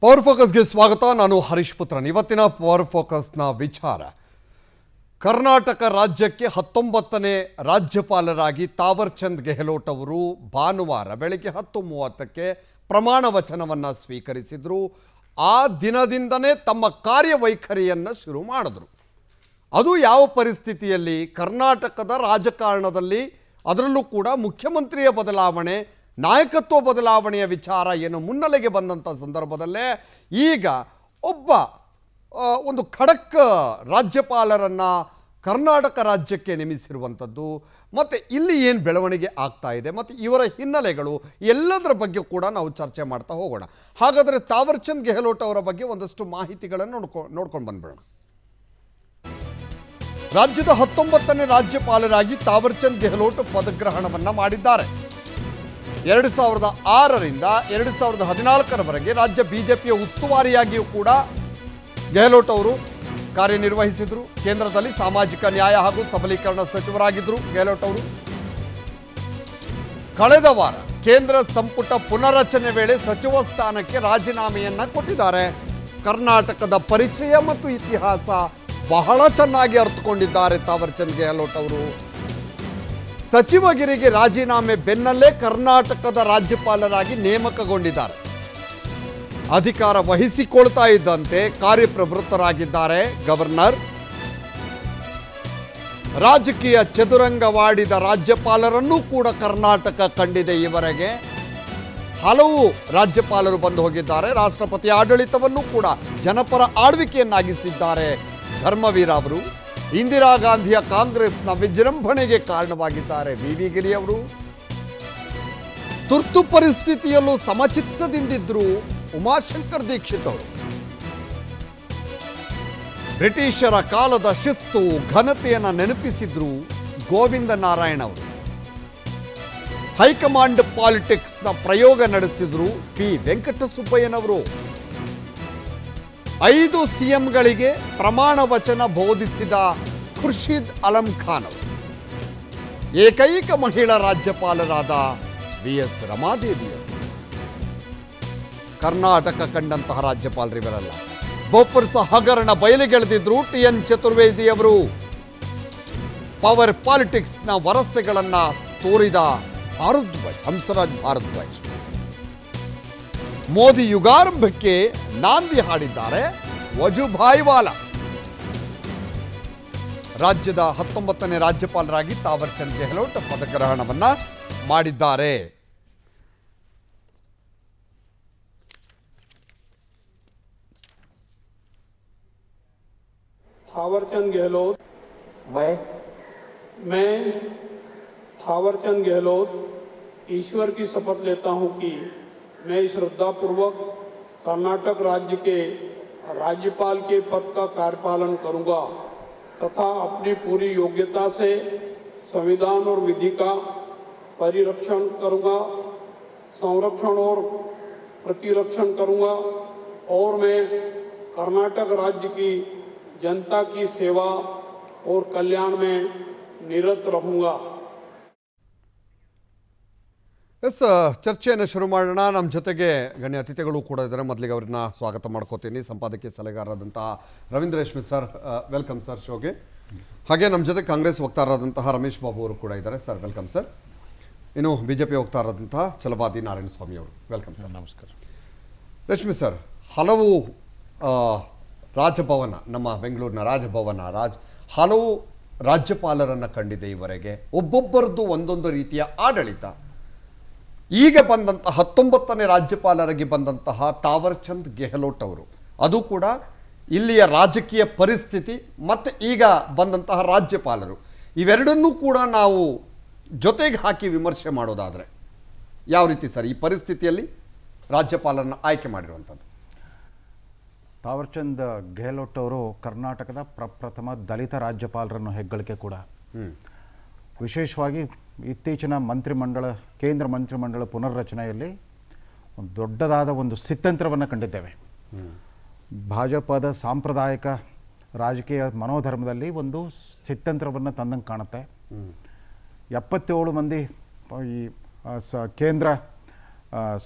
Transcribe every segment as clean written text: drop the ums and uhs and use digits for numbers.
Power ಫೋಕಸ್ಗೆ ಸ್ವಾಗತ. ನಾನು ಹರೀಶ್ ಪುತ್ರನ್. ಇವತ್ತಿನ ಪವರ್ ಫೋಕಸ್ನ ವಿಚಾರ, ಕರ್ನಾಟಕ ರಾಜ್ಯಕ್ಕೆ 19ನೇ ರಾಜ್ಯಪಾಲರಾಗಿ ತಾವರ್ ಚಂದ್ ಗೆಹ್ಲೋಟ್ ಅವರು ಭಾನುವಾರ ಬೆಳಗ್ಗೆ 10:30ಕ್ಕೆ ಪ್ರಮಾಣ ವಚನವನ್ನು ಸ್ವೀಕರಿಸಿದರು. ಆ ದಿನದಿಂದನೇ ತಮ್ಮ ಕಾರ್ಯವೈಖರಿಯನ್ನು ಶುರು ಮಾಡಿದ್ರು. ಅದು ಯಾವ ಪರಿಸ್ಥಿತಿಯಲ್ಲಿ? ಕರ್ನಾಟಕದ ರಾಜಕಾರಣದಲ್ಲಿ, ಅದರಲ್ಲೂ ಕೂಡ ಮುಖ್ಯಮಂತ್ರಿಯ ಬದಲಾವಣೆ, ನಾಯಕತ್ವ ಬದಲಾವಣೆಯ ವಿಚಾರ ಏನು ಮುನ್ನೆಲೆಗೆ ಬಂದಂಥ ಸಂದರ್ಭದಲ್ಲೇ ಈಗ ಒಂದು ಖಡಕ್ ರಾಜ್ಯಪಾಲರನ್ನು ಕರ್ನಾಟಕ ರಾಜ್ಯಕ್ಕೆ ನೇಮಿಸಿರುವಂಥದ್ದು, ಮತ್ತು ಇಲ್ಲಿ ಏನು ಬೆಳವಣಿಗೆ ಆಗ್ತಾ ಇದೆ ಮತ್ತು ಇವರ ಹಿನ್ನೆಲೆಗಳು ಎಲ್ಲದರ ಬಗ್ಗೆ ಕೂಡ ನಾವು ಚರ್ಚೆ ಮಾಡ್ತಾ ಹೋಗೋಣ. ಹಾಗಾದರೆ ತಾವರ್ ಚಂದ್ ಗೆಹ್ಲೋಟ್ ಅವರ ಬಗ್ಗೆ ಒಂದಷ್ಟು ಮಾಹಿತಿಗಳನ್ನು ನೋಡ್ಕೊಂಡು ಬಂದ್ಬಿಡೋಣ. ರಾಜ್ಯದ 19ನೇ ರಾಜ್ಯಪಾಲರಾಗಿ ತಾವರ್ ಚಂದ್ ಗೆಹ್ಲೋಟ್ ಪದಗ್ರಹಣವನ್ನು ಮಾಡಿದ್ದಾರೆ. 2006ರಿಂದ 2014ರವರೆಗೆ ರಾಜ್ಯ ಬಿಜೆಪಿಯ ಉಸ್ತುವಾರಿಯಾಗಿಯೂ ಕೂಡ ಗೆಹ್ಲೋಟ್ ಅವರು ಕಾರ್ಯನಿರ್ವಹಿಸಿದರು. ಕೇಂದ್ರದಲ್ಲಿ ಸಾಮಾಜಿಕ ನ್ಯಾಯ ಹಾಗೂ ಸಬಲೀಕರಣ ಸಚಿವರಾಗಿದ್ದರು ಗೆಹ್ಲೋಟ್ ಅವರು. ಕಳೆದ ವಾರ ಕೇಂದ್ರ ಸಂಪುಟ ಪುನರಚನೆ ವೇಳೆ ಸಚಿವ ಸ್ಥಾನಕ್ಕೆ ರಾಜೀನಾಮೆಯನ್ನು ಕೊಟ್ಟಿದ್ದಾರೆ. ಕರ್ನಾಟಕದ ಪರಿಚಯ ಮತ್ತು ಇತಿಹಾಸ ಬಹಳ ಚೆನ್ನಾಗಿ ಅರ್ಥಕೊಂಡಿದ್ದಾರೆ ತಾವರ್ ಚಂದ್ ಗೆಹ್ಲೋಟ್ ಅವರು. ಸಚಿವಗಿರಿಗೆ ರಾಜೀನಾಮೆ ಬೆನ್ನಲ್ಲೇ ಕರ್ನಾಟಕದ ರಾಜ್ಯಪಾಲರಾಗಿ ನೇಮಕಗೊಂಡಿದ್ದಾರೆ. ಅಧಿಕಾರ ವಹಿಸಿಕೊಳ್ತಾ ಇದ್ದಂತೆ ಕಾರ್ಯಪ್ರವೃತ್ತರಾಗಿದ್ದಾರೆ ಗವರ್ನರ್. ರಾಜಕೀಯ ಚದುರಂಗವಾಡಿದ ರಾಜ್ಯಪಾಲರನ್ನೂ ಕೂಡ ಕರ್ನಾಟಕ ಕಂಡಿದೆ. ಈವರೆಗೆ ಹಲವು ರಾಜ್ಯಪಾಲರು ಬಂದು ಹೋಗಿದ್ದಾರೆ. ರಾಷ್ಟ್ರಪತಿ ಆಡಳಿತವನ್ನು ಕೂಡ ಜನಪರ ಆಳ್ವಿಕೆಯನ್ನಾಗಿಸಿದ್ದಾರೆ ಧರ್ಮವೀರ ಅವರು. ಇಂದಿರಾ ಗಾಂಧಿಯ ಕಾಂಗ್ರೆಸ್ನ ವಿಜೃಂಭಣೆಗೆ ಕಾರಣವಾಗಿದ್ದಾರೆ ವಿ ಗಿರಿ ಅವರು. ತುರ್ತು ಪರಿಸ್ಥಿತಿಯಲ್ಲೂ ಸಮಚಿತ್ತದಿಂದಿದ್ರು ಉಮಾಶಂಕರ್ ದೀಕ್ಷಿತ್ ಅವರು. ಬ್ರಿಟಿಷರ ಕಾಲದ ಶಿಸ್ತು ಘನತೆಯನ್ನು ನೆನಪಿಸಿದ್ರು ಗೋವಿಂದ ನಾರಾಯಣ್ ಅವರು. ಹೈಕಮಾಂಡ್ ಪಾಲಿಟಿಕ್ಸ್ನ ಪ್ರಯೋಗ ನಡೆಸಿದ್ರು ಪಿ ವೆಂಕಟಸುಬ್ಬಯ್ಯನವರು. 5 ಸಿಎಂಗಳಿಗೆ ಪ್ರಮಾಣ ವಚನ ಬೋಧಿಸಿದ ಖುರ್ಷಿದ್ ಆಲಂ ಖಾನ್ ಅವರು. ಏಕೈಕ ಮಹಿಳಾ ರಾಜ್ಯಪಾಲರಾದ ವಿ.ಎಸ್. ರಮಾದೇವಿ ಅವರು. ಕರ್ನಾಟಕ ಕಂಡಂತಹ ರಾಜ್ಯಪಾಲರಿವರಲ್ಲ. ಬೋಫರ್ಸ್ ಹಗರಣ ಬಯಲಿಗೆಳೆದಿದ್ರು ಟಿ.ಎನ್. ಚತುರ್ವೇದಿ ಅವರು. ಪವರ್ ಪಾಲಿಟಿಕ್ಸ್ನ ವರಸೆಗಳನ್ನು ತೋರಿದ ಭಾರದ್ವಾಜ್, ಹಂಸರಾಜ್ ಭಾರದ್ವಾಜ್. ಮೋದಿ ಯುಗಾರಂಭಕ್ಕೆ ನಾಂದಿ ಹಾಡಿದ್ದಾರೆ ವಜುಭಾಯ್ ವಾಲಾ. ರಾಜ್ಯದ 19ನೇ ರಾಜ್ಯಪಾಲರಾಗಿ ತಾವರ್ ಚಂದ್ ಗೆಹ್ಲೋಟ್ ಪದಗ್ರಹಣವನ್ನ ಮಾಡಿದ್ದಾರೆ. थावर चंद गहलोत मैं थावर चंद गहलोत ईश्वर की शपथ लेता हूं कि मैं श्रद्धापूर्वक कर्नाटक राज्य के राज्यपाल के पद का कार्यपालन करूंगा तथा अपनी पूरी योग्यता से संविधान और विधि का परिरक्षण करूंगा, संरक्षण और प्रतिरक्षण करूंगा और मैं कर्नाटक राज्य की जनता की सेवा और कल्याण में निरत रहूंगा. ಎಸ್, ಚರ್ಚೆಯನ್ನು ಶುರು ಮಾಡೋಣ. ನಮ್ಮ ಜೊತೆಗೆ ಗಣ್ಯ ಅತಿಥಿಗಳು ಕೂಡ ಇದ್ದಾರೆ. ಮೊದಲಿಗೆ ಅವ್ರನ್ನ ಸ್ವಾಗತ ಮಾಡ್ಕೋತೀನಿ. ಸಂಪಾದಕೀಯ ಸಲಹೆಗಾರರಾದಂತಹ ರವೀಂದ್ರ ರೇಷ್ಮೆ ಸರ್, ವೆಲ್ಕಮ್ ಸರ್ ಶೋಗೆ. ಹಾಗೆ ನಮ್ಮ ಜೊತೆ ಕಾಂಗ್ರೆಸ್ ವಕ್ತಾರರಾದಂತಹ ರಮೇಶ್ ಬಾಬು ಅವರು ಕೂಡ ಇದ್ದಾರೆ. Sir welcome sir. ಇನ್ನು ಬಿಜೆಪಿ ವಕ್ತಾರರಾದಂತಹ ಛಲವಾದಿ ನಾರಾಯಣ ಸ್ವಾಮಿ ಅವರು, ವೆಲ್ಕಮ್ ಸರ್. ನಮಸ್ಕಾರ. ರೇಷ್ಮೆ ಸರ್, ಹಲವು ರಾಜಭವನ, ನಮ್ಮ ಬೆಂಗಳೂರಿನ ರಾಜಭವನ ಹಲವು ರಾಜ್ಯಪಾಲರನ್ನು ಕಂಡಿದೆ ಈವರೆಗೆ. ಒಬ್ಬೊಬ್ಬರದ್ದು ಒಂದೊಂದು ರೀತಿಯ ಆಡಳಿತ. ಈಗ ಬಂದಂತಹ 19ನೇ ರಾಜ್ಯಪಾಲರಾಗಿ ಬಂದಂತಹ ತಾವರ್ ಚಂದ್ ಗೆಹ್ಲೋಟ್ ಅವರು, ಅದು ಕೂಡ ಇಲ್ಲಿಯ ರಾಜಕೀಯ ಪರಿಸ್ಥಿತಿ ಮತ್ತು ಈಗ ಬಂದಂತಹ ರಾಜ್ಯಪಾಲರು, ಇವೆರಡನ್ನೂ ಕೂಡ ನಾವು ಜೊತೆಗೆ ಹಾಕಿ ವಿಮರ್ಶೆ ಮಾಡೋದಾದರೆ ಯಾವ ರೀತಿ ಸರ್ ಈ ಪರಿಸ್ಥಿತಿಯಲ್ಲಿ ರಾಜ್ಯಪಾಲರನ್ನು ಆಯ್ಕೆ ಮಾಡಿರುವಂಥದ್ದು? ತಾವರ್ ಚಂದ್ ಗೆಹ್ಲೋಟ್ ಅವರು ಕರ್ನಾಟಕದ ಪ್ರಪ್ರಥಮ ದಲಿತ ರಾಜ್ಯಪಾಲರನ್ನು ಹೆಗ್ಗಳಿಕೆ ಕೂಡ. ವಿಶೇಷವಾಗಿ ಇತ್ತೀಚಿನ ಕೇಂದ್ರ ಮಂತ್ರಿಮಂಡಲ ಪುನರ್ರಚನೆಯಲ್ಲಿ ಒಂದು ದೊಡ್ಡದಾದ ಒಂದು ಸ್ಥಿತ್ಯಂತರವನ್ನು ಕಂಡಿದ್ದೇವೆ. ಭಾಜಪದ ಸಾಂಪ್ರದಾಯಿಕ ರಾಜಕೀಯ ಮನೋಧರ್ಮದಲ್ಲಿ ಒಂದು ಸ್ಥಿತ್ಯಂತರವನ್ನು ತಂದಂಗೆ ಕಾಣುತ್ತೆ. 77 ಮಂದಿ ಈ ಕೇಂದ್ರ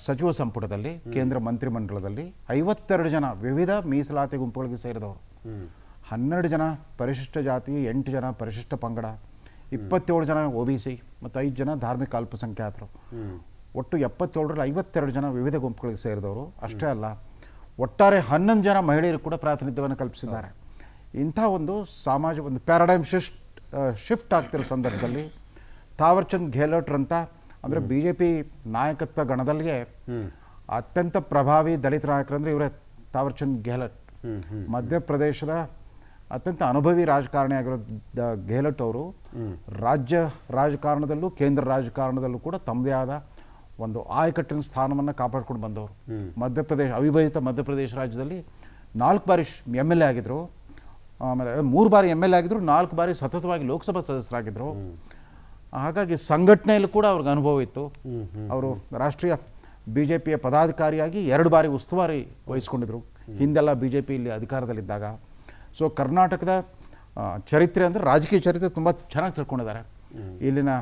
ಸಚಿವ ಸಂಪುಟದಲ್ಲಿ ಕೇಂದ್ರ ಮಂತ್ರಿಮಂಡಲದಲ್ಲಿ 52 ಜನ ವಿವಿಧ ಮೀಸಲಾತಿ ಗುಂಪುಗಳಿಗೆ ಸೇರಿದವರು, 12 ಜನ ಪರಿಶಿಷ್ಟ ಜಾತಿ, 8 ಜನ ಪರಿಶಿಷ್ಟ ಪಂಗಡ, 27 ಜನ OBC ಮತ್ತು 5 ಜನ ಧಾರ್ಮಿಕ ಅಲ್ಪಸಂಖ್ಯಾತರು. ಒಟ್ಟು 77ರಲ್ಲಿ 52 ಜನ ವಿವಿಧ ಗುಂಪುಗಳಿಗೆ ಸೇರಿದವರು. ಅಷ್ಟೇ ಅಲ್ಲ, ಒಟ್ಟಾರೆ 11 ಜನ ಮಹಿಳೆಯರು ಕೂಡ ಪ್ರಾತಿನಿಧ್ಯವನ್ನು ಕಲ್ಪಿಸಿದ್ದಾರೆ. ಇಂಥ ಒಂದು ಒಂದು ಪ್ಯಾರಾಡೈಮ್ ಶಿಫ್ಟ್ ಆಗ್ತಿರೋ ಸಂದರ್ಭದಲ್ಲಿ ತಾವರ್ಚಂದ್ ಗೆಹ್ಲೋಟ್ರಂಥ ಅಂದರೆ BJP ನಾಯಕತ್ವ ಗಣದಲ್ಲಿಗೆ ಅತ್ಯಂತ ಪ್ರಭಾವಿ ದಲಿತ ನಾಯಕರಂದರೆ ಇವರೇ ತಾವರ್ಚಂದ್ ಗೆಹ್ಲೋಟ್. ಮಧ್ಯಪ್ರದೇಶದ ಅತ್ಯಂತ ಅನುಭವಿ ರಾಜಕಾರಣಿಯಾಗಿರೋ ಗೆಹ್ಲೋಟ್ ಅವರು ರಾಜ್ಯ ರಾಜಕಾರಣದಲ್ಲೂ ಕೇಂದ್ರ ರಾಜಕಾರಣದಲ್ಲೂ ಕೂಡ ತಮ್ಮದೇ ಆದ ಒಂದು ಆಯಕಟ್ಟಿನ ಸ್ಥಾನವನ್ನು ಕಾಪಾಡ್ಕೊಂಡು ಬಂದವರು. ಅವಿಭಜಿತ ಮಧ್ಯಪ್ರದೇಶ ರಾಜ್ಯದಲ್ಲಿ 4 ಬಾರಿ MLA ಆಗಿದ್ದರು, ಆಮೇಲೆ 3 ಬಾರಿ MLA ಆಗಿದ್ದರು, 4 ಬಾರಿ ಸತತವಾಗಿ ಲೋಕಸಭಾ ಸದಸ್ಯರಾಗಿದ್ದರು. ಹಾಗಾಗಿ ಸಂಘಟನೆಯಲ್ಲೂ ಕೂಡ ಅವ್ರಿಗೆ ಅನುಭವ ಇತ್ತು. ಅವರು ರಾಷ್ಟ್ರೀಯ BJPಯ ಪದಾಧಿಕಾರಿಯಾಗಿ 2 ಬಾರಿ ಉಸ್ತುವಾರಿ ವಹಿಸ್ಕೊಂಡಿದ್ರು ಹಿಂದೆಲ್ಲ BJP ಇಲ್ಲಿ ಅಧಿಕಾರದಲ್ಲಿದ್ದಾಗ. ಸೊ ಕರ್ನಾಟಕದ ಚರಿತ್ರೆ ಅಂದರೆ ರಾಜಕೀಯ ಚರಿತ್ರೆ ತುಂಬ ಚೆನ್ನಾಗಿ ತಿಳ್ಕೊಂಡಿದ್ದಾರೆ. ಇಲ್ಲಿನ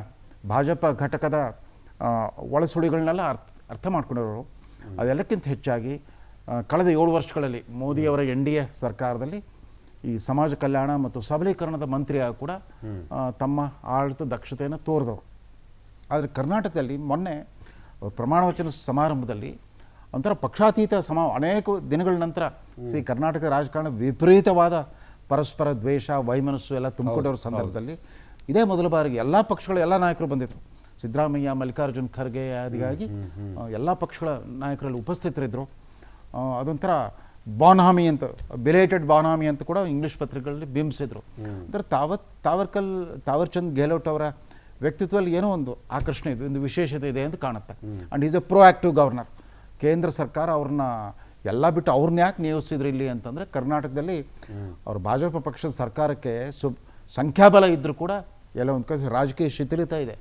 ಭಾಜಪ ಘಟಕದ ಒಳಸುಳಿಗಳನ್ನೆಲ್ಲ ಅರ್ಥ ಮಾಡ್ಕೊಂಡಿರೋರು. ಅದೆಲ್ಲಕ್ಕಿಂತ ಹೆಚ್ಚಾಗಿ ಕಳೆದ 7 ವರ್ಷಗಳಲ್ಲಿ ಮೋದಿಯವರ NDA ಸರ್ಕಾರದಲ್ಲಿ ಈ ಸಮಾಜ ಕಲ್ಯಾಣ ಮತ್ತು ಸಬಲೀಕರಣದ ಮಂತ್ರಿಯಾಗಿ ಕೂಡ ತಮ್ಮ ಆಡಳಿತ ದಕ್ಷತೆಯನ್ನು ತೋರಿದವರು. ಆದರೆ ಕರ್ನಾಟಕದಲ್ಲಿ ಮೊನ್ನೆ ಪ್ರಮಾಣವಚನ ಸಮಾರಂಭದಲ್ಲಿ ಒಂಥರ ಪಕ್ಷಾತೀತ ಅನೇಕ ದಿನಗಳ ನಂತರ ಕರ್ನಾಟಕ ರಾಜಕಾರಣ ವಿಪರೀತವಾದ ಪರಸ್ಪರ ದ್ವೇಷ, ವೈಮನಸ್ಸು ಎಲ್ಲ ತುಂಬಿಕೊಂಡಿರೋ ಸಂದರ್ಭದಲ್ಲಿ ಇದೇ ಮೊದಲ ಬಾರಿಗೆ ಎಲ್ಲ ಪಕ್ಷಗಳು, ಎಲ್ಲ ನಾಯಕರು ಬಂದಿದ್ದರು. ಸಿದ್ದರಾಮಯ್ಯ, ಮಲ್ಲಿಕಾರ್ಜುನ್ ಖರ್ಗೆ ಆದಿಯಾಗಿ ಎಲ್ಲ ಪಕ್ಷಗಳ ನಾಯಕರಲ್ಲಿ ಉಪಸ್ಥಿತರಿದ್ದರು. ಅದೊಂಥರ ಬಾನ್ಹಾಮಿ ಅಂತ, ಬಿಲೇಟೆಡ್ ಬಾನ್ಹಾಮಿ ಅಂತ ಕೂಡ ಇಂಗ್ಲೀಷ್ ಪತ್ರಿಕೆಗಳಲ್ಲಿ ಬಿಂಬಿಸಿದ್ರು. ಅಂದರೆ ತಾವರ್ಚಂದ್ ಗೆಹ್ಲೋಟ್ ಅವರ ವ್ಯಕ್ತಿತ್ವದಲ್ಲಿ ಏನೋ ಒಂದು ಆಕರ್ಷಣೆ ಇದೆ, ಒಂದು ವಿಶೇಷತೆ ಇದೆ ಅಂತ ಕಾಣುತ್ತೆ. And is A proactive governor. ಕೇಂದ್ರ ಸರ್ಕಾರ ಅವ್ರನ್ನ ಎಲ್ಲ ಬಿಟ್ಟು ಅವ್ರನ್ನ ಯಾಕೆ ನಿಯೋಜಿಸಿದ್ರು ಇಲ್ಲಿ ಅಂತಂದರೆ, ಕರ್ನಾಟಕದಲ್ಲಿ ಅವ್ರ ಭಾಜಪ ಪಕ್ಷದ ಸರ್ಕಾರಕ್ಕೆ ಸಂಖ್ಯಾಬಲ ಇದ್ದರೂ ಕೂಡ ಎಲ್ಲ ಒಂದು ಕಡೆ ರಾಜಕೀಯ ಶಿಥಿಲತೆ ಇದೆ,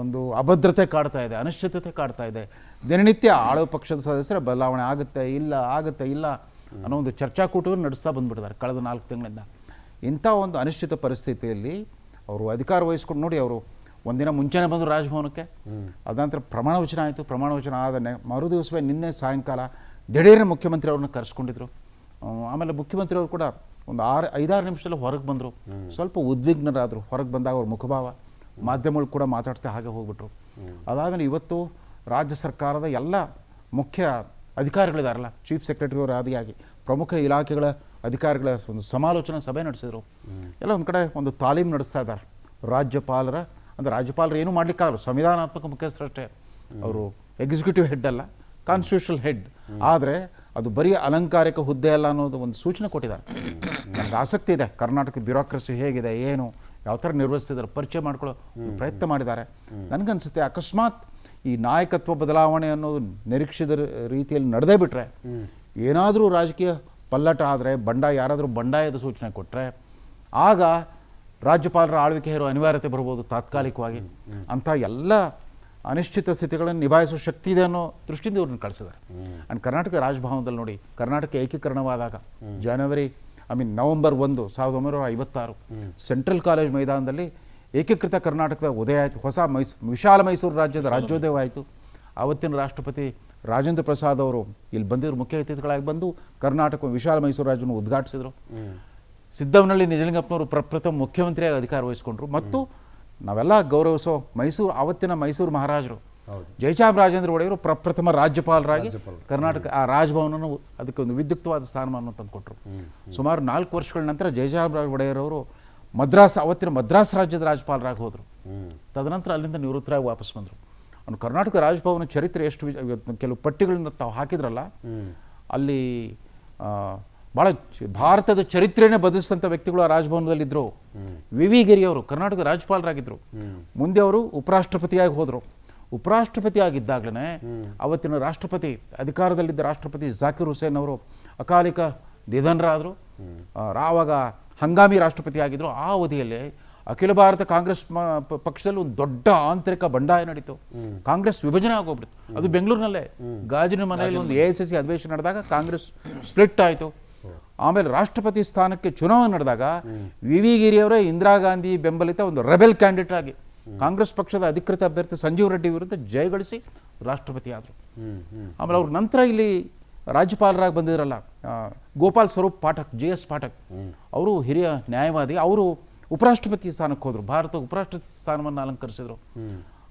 ಒಂದು ಅಭದ್ರತೆ ಕಾಡ್ತಾ ಇದೆ, ಅನಿಶ್ಚಿತತೆ ಕಾಡ್ತಾ ಇದೆ. ದಿನನಿತ್ಯ ಆಳುವ ಪಕ್ಷದ ಸದಸ್ಯರ ಬದಲಾವಣೆ ಆಗುತ್ತೆ ಇಲ್ಲ ಅನ್ನೋ ಒಂದು ಚರ್ಚಾಕೂಟವನ್ನು ನಡೆಸ್ತಾ ಬಂದುಬಿಟ್ಟಿದ್ದಾರೆ ಕಳೆದ 4 ತಿಂಗಳಿಂದ. ಇಂಥ ಒಂದು ಅನಿಶ್ಚಿತ ಪರಿಸ್ಥಿತಿಯಲ್ಲಿ ಅವರು ಅಧಿಕಾರ ವಹಿಸ್ಕೊಂಡು ನೋಡಿ, ಅವರು ಒಂದಿನ ಮುಂಚೆನೇ ಬಂದರು ರಾಜಭವನಕ್ಕೆ. ಅದಂತರ ಪ್ರಮಾಣ ವಚನ ಆಯಿತು. ಪ್ರಮಾಣ ವಚನ ಆದ ಮರು ದಿವಸವೇ ನಿನ್ನೆ ಸಾಯಂಕಾಲ ದಿಢೀರ್ನ ಮುಖ್ಯಮಂತ್ರಿ ಅವ್ರನ್ನ ಕರೆಸ್ಕೊಂಡಿದ್ರು. ಆಮೇಲೆ ಮುಖ್ಯಮಂತ್ರಿ ಅವರು ಕೂಡ ಒಂದು 5-6 ನಿಮಿಷದಲ್ಲಿ ಹೊರಗೆ ಬಂದರು. ಸ್ವಲ್ಪ ಉದ್ವಿಗ್ನರಾದರು. ಹೊರಗೆ ಬಂದಾಗ ಅವ್ರ ಮುಖಭಾವ, ಮಾಧ್ಯಮಗಳು ಕೂಡ ಮಾತಾಡ್ತಾ ಹಾಗೆ ಹೋಗ್ಬಿಟ್ರು. ಅದಾದಮೇಲೆ ಇವತ್ತು ರಾಜ್ಯ ಸರ್ಕಾರದ ಎಲ್ಲ ಮುಖ್ಯ ಅಧಿಕಾರಿಗಳಿದಾರಲ್ಲ, ಚೀಫ್ ಸೆಕ್ರೆಟರಿ ಅವರ ಆದಿಯಾಗಿ ಪ್ರಮುಖ ಇಲಾಖೆಗಳ ಅಧಿಕಾರಿಗಳ ಒಂದು ಸಮಾಲೋಚನಾ ಸಭೆ ನಡೆಸಿದರು. ಎಲ್ಲ ಒಂದು ಕಡೆ ಒಂದು ತಾಲೀಮ್ ನಡೆಸ್ತಾ ಇದ್ದಾರೆ. ರಾಜ್ಯಪಾಲರು ಏನೂ ಮಾಡಲಿಕ್ಕಾಗಲ್ಲ, ಸಂವಿಧಾನಾತ್ಮಕ ಮುಖ್ಯಸ್ಥರಷ್ಟೇ. ಅವರು ಎಕ್ಸಿಕ್ಯೂಟಿವ್ ಹೆಡ್ ಅಲ್ಲ, ಕಾನ್ಸ್ಟಿಟ್ಯೂಷನಲ್ ಹೆಡ್. ಆದರೆ ಅದು ಬರೀ ಅಲಂಕಾರಿಕ ಹುದ್ದೆ ಅಲ್ಲ ಅನ್ನೋದು ಒಂದು ಸೂಚನೆ ಕೊಟ್ಟಿದ್ದಾರೆ. ನನಗೆ ಆಸಕ್ತಿ ಇದೆ, ಕರ್ನಾಟಕ ಬ್ಯೂರೋಕ್ರಸಿ ಹೇಗಿದೆ, ಏನು ಯಾವ ಥರ ನಿರ್ವಹಿಸ್ತಿದ್ದಾರೆ ಪರಿಚಯ ಮಾಡ್ಕೊಳ್ಳೋ ಪ್ರಯತ್ನ ಮಾಡಿದ್ದಾರೆ. ನನಗನ್ಸುತ್ತೆ ಅಕಸ್ಮಾತ್ ಈ ನಾಯಕತ್ವ ಬದಲಾವಣೆ ಅನ್ನೋದು ನಿರೀಕ್ಷಿತ ರೀತಿಯಲ್ಲಿ ನಡೆದೇ ಬಿಟ್ಟರೆ, ಏನಾದರೂ ರಾಜಕೀಯ ಪಲ್ಲಟ ಆದರೆ, ಯಾರಾದರೂ ಬಂಡಾಯದ ಸೂಚನೆ ಕೊಟ್ಟರೆ, ಆಗ ರಾಜ್ಯಪಾಲರ ಆಳ್ವಿಕೆ ಹೇರೋ ಅನಿವಾರ್ಯತೆ ಬರ್ಬೋದು ತಾತ್ಕಾಲಿಕವಾಗಿ. ಅಂಥ ಎಲ್ಲ ಅನಿಶ್ಚಿತ ಸ್ಥಿತಿಗಳನ್ನು ನಿಭಾಯಿಸೋ ಶಕ್ತಿ ಇದೆ ಅನ್ನೋ ದೃಷ್ಟಿಯಿಂದ ಇವ್ರನ್ನ ಕಳಿಸಿದ್ದಾರೆ. ಆ್ಯಂಡ್ ಕರ್ನಾಟಕ ರಾಜಭವನದಲ್ಲಿ ನೋಡಿ, ಕರ್ನಾಟಕ ಏಕೀಕರಣವಾದಾಗ ನವೆಂಬರ್ 1, 1956 ಸೆಂಟ್ರಲ್ ಕಾಲೇಜ್ ಮೈದಾನದಲ್ಲಿ ಏಕೀಕೃತ ಕರ್ನಾಟಕದ ಉದಯ ಆಯಿತು. ಹೊಸ ವಿಶಾಲ ಮೈಸೂರು ರಾಜ್ಯದ ರಾಜ್ಯೋದಯ ಆಯಿತು. ಆವತ್ತಿನ ರಾಷ್ಟ್ರಪತಿ ರಾಜೇಂದ್ರ ಪ್ರಸಾದ್ ಅವರು ಇಲ್ಲಿ ಬಂದಿದ್ರು, ಮುಖ್ಯ ಅತಿಥಿಗಳಾಗಿ ಬಂದು ಕರ್ನಾಟಕ ವಿಶಾಲ ಮೈಸೂರು ರಾಜ್ಯವನ್ನು ಉದ್ಘಾಟಿಸಿದರು. ಸಿದ್ದವನಹಳ್ಳಿ ನಿಜಲಿಂಗಪ್ಪನವರು ಪ್ರಪ್ರಥಮ ಮುಖ್ಯಮಂತ್ರಿಯಾಗಿ ಅಧಿಕಾರ ವಹಿಸಿಕೊಂಡ್ರು. ಮತ್ತು ನಾವೆಲ್ಲ ಗೌರವಿಸೋ ಆವತ್ತಿನ ಮೈಸೂರು ಮಹಾರಾಜರು ಜಯಚಾಮರಾಜೇಂದ್ರ ಒಡೆಯರು ಪ್ರಪ್ರಥಮ ರಾಜ್ಯಪಾಲರಾಗಿ ಕರ್ನಾಟಕ ಆ ರಾಜಭವನನ್ನು ಅದಕ್ಕೆ ಒಂದು ವಿದ್ಯುಕ್ತವಾದ ಸ್ಥಾನಮಾನವನ್ನು ತಂದುಕೊಟ್ರು. ಸುಮಾರು 4 ವರ್ಷಗಳ ನಂತರ ಜಯಚಾಮರಾಜ ಒಡೆಯರವರು ಅವತ್ತಿನ ಮದ್ರಾಸ್ ರಾಜ್ಯದ ರಾಜ್ಯಪಾಲರಾಗಿ ಹೋದರು. ತದನಂತರ ಅಲ್ಲಿಂದ ನಿವೃತ್ತರಾಗಿ ವಾಪಸ್ ಬಂದರು. ಅವನು ಕರ್ನಾಟಕ ರಾಜಭವನ ಚರಿತ್ರೆ ಎಷ್ಟು ಕೆಲವು ಪಟ್ಟಿಗಳನ್ನ ತಾವು ಹಾಕಿದ್ರಲ್ಲ, ಅಲ್ಲಿ ಭಾಳ ಭಾರತದ ಚರಿತ್ರೆನೇ ಬದಲಿಸಿದಂಥ ವ್ಯಕ್ತಿಗಳು ಆ ರಾಜಭವನದಲ್ಲಿದ್ದರು. ವಿ ಗಿರಿಯವರು ಕರ್ನಾಟಕ ರಾಜ್ಯಪಾಲರಾಗಿದ್ದರು. ಮುಂದೆ ಅವರು ಉಪರಾಷ್ಟ್ರಪತಿಯಾಗಿ ಹೋದರು. ಉಪರಾಷ್ಟ್ರಪತಿ ಆಗಿದ್ದಾಗಲೇ ಅವತ್ತಿನ ರಾಷ್ಟ್ರಪತಿ, ಅಧಿಕಾರದಲ್ಲಿದ್ದ ರಾಷ್ಟ್ರಪತಿ ಜಾಕಿರ್ ಹುಸೇನ್ ಅವರು ಅಕಾಲಿಕ ನಿಧನರಾದರು. ಆವಾಗ ಹಂಗಾಮಿ ರಾಷ್ಟ್ರಪತಿ ಆಗಿದ್ದರು. ಆ ಅವಧಿಯಲ್ಲಿ ಅಖಿಲ ಭಾರತ ಕಾಂಗ್ರೆಸ್ ಪಕ್ಷದಲ್ಲಿ ಒಂದು ದೊಡ್ಡ ಆಂತರಿಕ ಬಂಡಾಯ ನಡೀತು. ಕಾಂಗ್ರೆಸ್ ವಿಭಜನೆ ಆಗೋಗ್ಬಿಡ್ತು. ಅದು ಬೆಂಗಳೂರಿನಲ್ಲೇ ಗಾಜಿನ ಮನೆಯಲ್ಲಿ ಒಂದು AICC ಅಧಿವೇಶನ ನಡೆದಾಗ ಕಾಂಗ್ರೆಸ್ ಸ್ಪ್ಲಿಟ್ ಆಯಿತು. ಆಮೇಲೆ ರಾಷ್ಟ್ರಪತಿ ಸ್ಥಾನಕ್ಕೆ ಚುನಾವಣೆ ನಡೆದಾಗ ವಿ ಗಿರಿಯವರೇ ಇಂದಿರಾ ಗಾಂಧಿ ಬೆಂಬಲಿತ ಒಂದು ರೆಬೆಲ್ ಕ್ಯಾಂಡಿಡೇಟ್ ಆಗಿ ಕಾಂಗ್ರೆಸ್ ಪಕ್ಷದ ಅಧಿಕೃತ ಅಭ್ಯರ್ಥಿ ಸಂಜೀವ್ ರೆಡ್ಡಿ ವಿರುದ್ಧ ಜಯಗಳಿಸಿ ರಾಷ್ಟ್ರಪತಿ ಆದರು. ಆಮೇಲೆ ಅವ್ರ ನಂತರ ಇಲ್ಲಿ ರಾಜ್ಯಪಾಲರಾಗಿ ಬಂದಿದ್ರಲ್ಲ ಗೋಪಾಲ್ ಸ್ವರೂಪ್ ಪಾಠಕ್, JS ಪಾಠಕ್, ಅವರು ಹಿರಿಯ ನ್ಯಾಯವಾದಿ, ಅವರು ಉಪರಾಷ್ಟ್ರಪತಿ ಸ್ಥಾನಕ್ಕೆ ಹೋದರು, ಭಾರತ ಉಪರಾಷ್ಟ್ರಪತಿ ಸ್ಥಾನವನ್ನು ಅಲಂಕರಿಸಿದರು.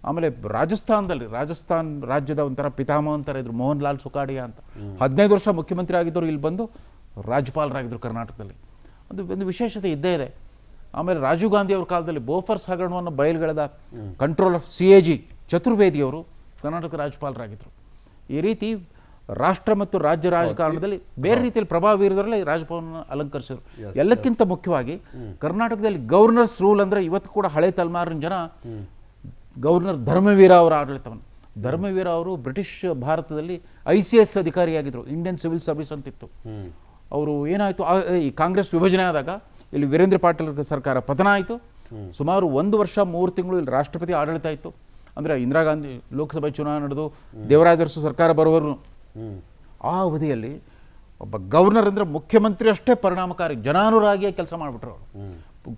ಆಮೇಲೆ ರಾಜಸ್ಥಾನ್ ರಾಜ್ಯದ ಒಂಥರ ಪಿತಾಮಹ ಅಂತಾರೆ ಇದ್ರು, ಮೋಹನ್ ಲಾಲ್ ಸುಖಾಡಿಯಾ ಅಂತ, 15 ವರ್ಷ ಮುಖ್ಯಮಂತ್ರಿ ಆಗಿದ್ದರು, ಇಲ್ಲಿ ಬಂದು ರಾಜ್ಯಪಾಲರಾಗಿದ್ದರು ಕರ್ನಾಟಕದಲ್ಲಿ. ಒಂದು ವಿಶೇಷತೆ ಇದ್ದೇ ಇದೆ. ಆಮೇಲೆ ರಾಜೀವ್ ಗಾಂಧಿ ಅವ್ರ ಕಾಲದಲ್ಲಿ ಬೋಫರ್ಸ್ ಹಗರಣವನ್ನು ಬಯಲುಗೆಳೆದ ಕಂಟ್ರೋಲರ್ CAG ಚತುರ್ವೇದಿಯವರು ಕರ್ನಾಟಕ ರಾಜ್ಯಪಾಲರಾಗಿದ್ದರು. ಈ ರೀತಿ ರಾಷ್ಟ್ರ ಮತ್ತು ರಾಜ್ಯ ರಾಜಕಾರಣದಲ್ಲಿ ಬೇರೆ ರೀತಿಯಲ್ಲಿ ಪ್ರಭಾವ ಬೀರಿದ್ರಲ್ಲೇ ರಾಜಭವನ ಅಲಂಕರಿಸಿದ್ರು. ಎಲ್ಲಕ್ಕಿಂತ ಮುಖ್ಯವಾಗಿ ಕರ್ನಾಟಕದಲ್ಲಿ ಗವರ್ನರ್ಸ್ ರೂಲ್ ಅಂದರೆ ಇವತ್ತು ಕೂಡ ಹಳೆ ತಲೆಮಾರಿನ ಜನ ಗವರ್ನರ್ ಧರ್ಮವೀರ ಅವರ ಆಡಳಿತವನ್ನು, ಧರ್ಮವೀರ ಅವರು ಬ್ರಿಟಿಷ್ ಭಾರತದಲ್ಲಿ ICS ಅಧಿಕಾರಿಯಾಗಿದ್ದರು, ಇಂಡಿಯನ್ ಸಿವಿಲ್ ಸರ್ವಿಸ್ ಅಂತಿತ್ತು. ಅವರು ಏನಾಯಿತು, ಈ ಕಾಂಗ್ರೆಸ್ ವಿಭಜನೆ ಆದಾಗ ಇಲ್ಲಿ ವೀರೇಂದ್ರ ಪಾಟೀಲ್ ಸರ್ಕಾರ ಪತನ ಆಯಿತು. ಸುಮಾರು 1 ವರ್ಷ 3 ತಿಂಗಳು ಇಲ್ಲಿ ರಾಷ್ಟ್ರಪತಿ ಆಡಳಿತ ಇತ್ತು. ಅಂದರೆ ಇಂದಿರಾ ಗಾಂಧಿ ಲೋಕಸಭೆ ಚುನಾವಣೆ ನಡೆದು ದೇವರಾಜ ಅರಸು ಸರ್ಕಾರ ಬರುವರು. ಆ ಅವಧಿಯಲ್ಲಿ ಒಬ್ಬ ಗವರ್ನರ್ ಅಂದರೆ ಮುಖ್ಯಮಂತ್ರಿ ಅಷ್ಟೇ ಪರಿಣಾಮಕಾರಿ, ಜನಾನುರಾಗಿಯಾಗಿ ಕೆಲಸ ಮಾಡಿಬಿಟ್ರು ಅವರು.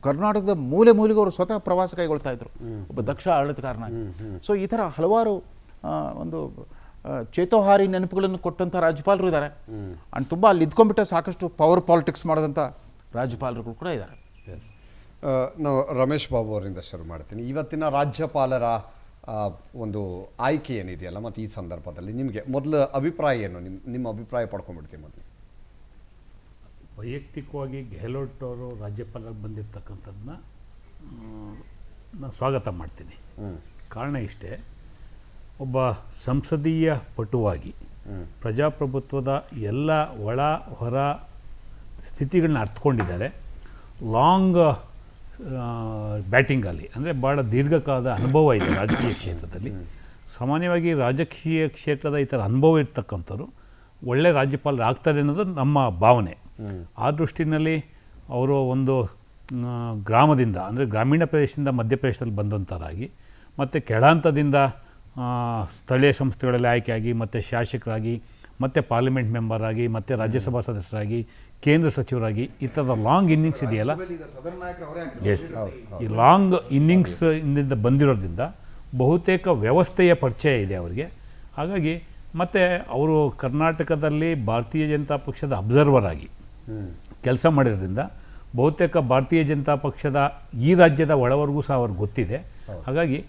ಕರ್ನಾಟಕದ ಮೂಲೆಗೆ ಅವರು ಸ್ವತಃ ಪ್ರವಾಸ ಕೈಗೊಳ್ತಾ ಇದ್ರು, ಒಬ್ಬ ದಕ್ಷ ಆಡಳಿತಗಾರನಾಗಿ. ಸೊ ಈ ಥರ ಹಲವಾರು ಒಂದು ಚೇತೋಹಾರಿ ನೆನಪುಗಳನ್ನು ಕೊಟ್ಟಂಥ ರಾಜ್ಯಪಾಲರು ಇದ್ದಾರೆ. ಆ್ಯಂಡ್ ತುಂಬ ಅಲ್ಲಿ ಇದ್ಕೊಂಡ್ಬಿಟ್ಟೆ ಸಾಕಷ್ಟು ಪವರ್ ಪಾಲಿಟಿಕ್ಸ್ ಮಾಡೋದಂಥ ರಾಜ್ಯಪಾಲರುಗಳು ಕೂಡ ಇದ್ದಾರೆ. ಎಸ್, ನಾವು ರಮೇಶ್ ಬಾಬು ಅವರಿಂದ ಶುರು ಮಾಡ್ತೀನಿ. ಇವತ್ತಿನ ರಾಜ್ಯಪಾಲರ ಒಂದು ಆಯ್ಕೆ ಏನಿದೆಯಲ್ಲ, ಮತ್ತು ಈ ಸಂದರ್ಭದಲ್ಲಿ ನಿಮಗೆ ಮೊದಲ ಅಭಿಪ್ರಾಯ ಏನು? ನಿಮ್ಮ ಅಭಿಪ್ರಾಯ ಪಡ್ಕೊಂಡ್ಬಿಡ್ತೀವಿ ಮೊದಲು. ವೈಯಕ್ತಿಕವಾಗಿ ಗೆಹ್ಲೋಟ್ ಅವರು ರಾಜ್ಯಪಾಲರಾಗಿ ಬಂದಿರತಕ್ಕಂಥದ್ದನ್ನ ನಾನು ಸ್ವಾಗತ ಮಾಡ್ತೀನಿ. ಕಾರಣ ಇಷ್ಟೇ, ಒಬ್ಬ ಸಂಸದೀಯ ಪಟುವಾಗಿ ಪ್ರಜಾಪ್ರಭುತ್ವದ ಎಲ್ಲ ಒಳ ಹೊರ ಸ್ಥಿತಿಗಳನ್ನ ಅರ್ಥಕೊಂಡಿದ್ದಾರೆ. ಲಾಂಗ್ ಬ್ಯಾಟಿಂಗಲ್ಲಿ ಅಂದರೆ ಭಾಳ ದೀರ್ಘಕಾಲದ ಅನುಭವ ಇದೆ ರಾಜಕೀಯ ಕ್ಷೇತ್ರದಲ್ಲಿ. ಸಾಮಾನ್ಯವಾಗಿ ರಾಜಕೀಯ ಕ್ಷೇತ್ರದ ಈ ಥರ ಅನುಭವ ಇರ್ತಕ್ಕಂಥವ್ರು ಒಳ್ಳೆ ರಾಜ್ಯಪಾಲರು ಆಗ್ತಾರೆ ಅನ್ನೋದು ನಮ್ಮ ಭಾವನೆ. ಆ ದೃಷ್ಟಿನಲ್ಲಿ ಅವರು ಒಂದು ಗ್ರಾಮದಿಂದ ಅಂದರೆ ಗ್ರಾಮೀಣ ಪ್ರದೇಶದಿಂದ ಮಧ್ಯಪ್ರದೇಶದಲ್ಲಿ ಬಂದಂಥರಾಗಿ ಮತ್ತು ಕೆಳಹಂತದಿಂದ ಸ್ಥಳೀಯ ಸಂಸ್ಥೆಗಳಲ್ಲಿ ಆಯ್ಕೆಯಾಗಿ ಮತ್ತು ಶಾಸಕರಾಗಿ ಮತ್ತು ಪಾರ್ಲಿಮೆಂಟ್ ಮೆಂಬರ್ ಆಗಿ ಮತ್ತು ರಾಜ್ಯಸಭಾ ಸದಸ್ಯರಾಗಿ ಕೇಂದ್ರ ಸಚಿವರಾಗಿ ಈ ಥರದ ಲಾಂಗ್ ಇನ್ನಿಂಗ್ಸ್ ಇದೆಯಲ್ಲ, ಎಸ್, ಈ ಲಾಂಗ್ ಇನ್ನಿಂಗ್ಸ್ ಇಂದ ಬಂದಿರೋದ್ರಿಂದ ಬಹುತೇಕ ವ್ಯವಸ್ಥೆಯ ಪರಿಚಯ ಇದೆ ಅವರಿಗೆ. ಹಾಗಾಗಿ ಮತ್ತು ಅವರು ಕರ್ನಾಟಕದಲ್ಲಿ ಭಾರತೀಯ ಜನತಾ ಪಕ್ಷದ ಅಬ್ಸರ್ವರ್ ಆಗಿ ಕೆಲಸ ಮಾಡಿರೋದ್ರಿಂದ ಬಹುತೇಕ ಭಾರತೀಯ ಜನತಾ ಪಕ್ಷದ ಈ ರಾಜ್ಯದ ಒಳವರೆಗೂ ಸಹ ಅವ್ರಿಗೆ ಗೊತ್ತಿದೆ. ಹಾಗಾಗಿ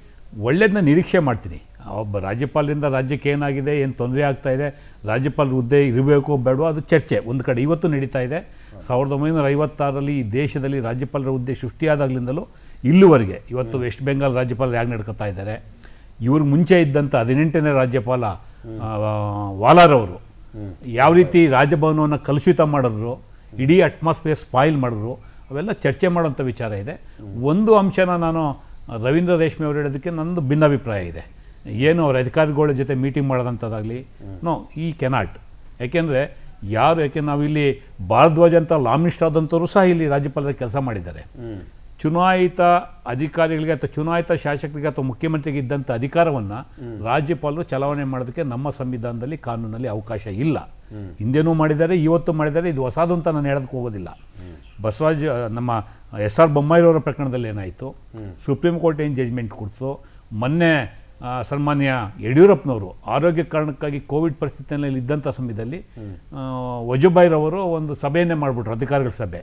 ಒಳ್ಳೆಯದನ್ನ ನಿರೀಕ್ಷೆ ಮಾಡ್ತೀನಿ. ಒಬ್ಬ ರಾಜ್ಯಪಾಲರಿಂದ ರಾಜ್ಯಕ್ಕೆ ಏನಾಗಿದೆ, ಏನು ತೊಂದರೆ ಆಗ್ತಾ ಇದೆ, ರಾಜ್ಯಪಾಲರ ಹುದ್ದೆ ಇರಬೇಕು ಬೇಡವೋ, ಅದು ಚರ್ಚೆ ಒಂದು ಕಡೆ ಇವತ್ತು ನಡೀತಾ ಇದೆ. 1956ರಲ್ಲಿ ಈ ದೇಶದಲ್ಲಿ ರಾಜ್ಯಪಾಲರ ಹುದ್ದೆ ಸೃಷ್ಟಿಯಾದಾಗಲಿಂದಲೂ ಇಲ್ಲಿವರೆಗೆ ಇವತ್ತು ವೆಸ್ಟ್ ಬೆಂಗಾಲ್ ರಾಜ್ಯಪಾಲರು ಹೇಗೆ ನಡ್ಕೊತಾ ಇದ್ದಾರೆ, ಇವ್ರಿಗೆ ಮುಂಚೆ ಇದ್ದಂಥ 18ನೇ ರಾಜ್ಯಪಾಲ ವಾಲಾರವರು ಯಾವ ರೀತಿ ರಾಜಭವನವನ್ನು ಕಲುಷಿತ ಮಾಡಿದ್ರು, ಇಡೀ ಅಟ್ಮಾಸ್ಫಿಯರ್ ಸ್ಪಾಯಿಲ್ ಮಾಡಿದ್ರು, ಅವೆಲ್ಲ ಚರ್ಚೆ ಮಾಡೋಂಥ ವಿಚಾರ ಇದೆ. ಒಂದು ಅಂಶನ ನಾನು ರವೀಂದ್ರ ರೇಷ್ಮೆ ಅವರು ಹೇಳೋದಕ್ಕೆ ನನ್ನದು ಭಿನ್ನಾಭಿಪ್ರಾಯ ಇದೆ. ಏನು ಅವ್ರ ಅಧಿಕಾರಿಗಳ ಜೊತೆ ಮೀಟಿಂಗ್ ಮಾಡೋದಂಥದ್ದಾಗಲಿ, ನೋ, ಈ ಕೆನಾಟ್. ಯಾಕೆ ನಾವಿಲ್ಲಿ ಭಾರದ್ವಾಜ್ ಅಂತ ಲಾಮಿಸ್ಟ್ ಆದಂಥವ್ರು ಸಹ ಇಲ್ಲಿ ರಾಜ್ಯಪಾಲರ ಕೆಲಸ ಮಾಡಿದ್ದಾರೆ. ಚುನಾಯಿತ ಅಧಿಕಾರಿಗಳಿಗೆ ಅಥವಾ ಚುನಾಯಿತ ಶಾಸಕರಿಗೆ ಅಥವಾ ಮುಖ್ಯಮಂತ್ರಿಗೆ ಇದ್ದಂಥ ಅಧಿಕಾರವನ್ನು ರಾಜ್ಯಪಾಲರು ಚಲಾವಣೆ ಮಾಡೋದಕ್ಕೆ ನಮ್ಮ ಸಂವಿಧಾನದಲ್ಲಿ ಕಾನೂನಲ್ಲಿ ಅವಕಾಶ ಇಲ್ಲ. ಹಿಂದೆನೂ ಮಾಡಿದ್ದಾರೆ, ಇವತ್ತು ಮಾಡಿದ್ದಾರೆ. ಇದು ಹೊಸದು ಅಂತ ನಾನು ಹೇಳೋದಕ್ಕೆ ಹೋಗೋದಿಲ್ಲ. ಬಸವರಾಜ್ ನಮ್ಮ SR ಬೊಮ್ಮಾಯಿರವರ ಪ್ರಕರಣದಲ್ಲಿ ಏನಾಯಿತು, ಸುಪ್ರೀಂ ಕೋರ್ಟ್ ಏನು ಜಡ್ಜ್ಮೆಂಟ್ ಕೊಡ್ತು, ಮೊನ್ನೆ ಸನ್ಮಾನ್ಯ ಯಡಿಯೂರಪ್ಪನವರು ಆರೋಗ್ಯ ಕಾರಣಕ್ಕಾಗಿ ಕೋವಿಡ್ ಪರಿಸ್ಥಿತಿಯಲ್ಲಿ ಇದ್ದಂಥ ಸಮಯದಲ್ಲಿ ವಜುಭಾಯಿರವರು ಒಂದು ಸಭೆಯನ್ನೇ ಮಾಡಿಬಿಟ್ರು, ಅಧಿಕಾರಿಗಳ ಸಭೆ.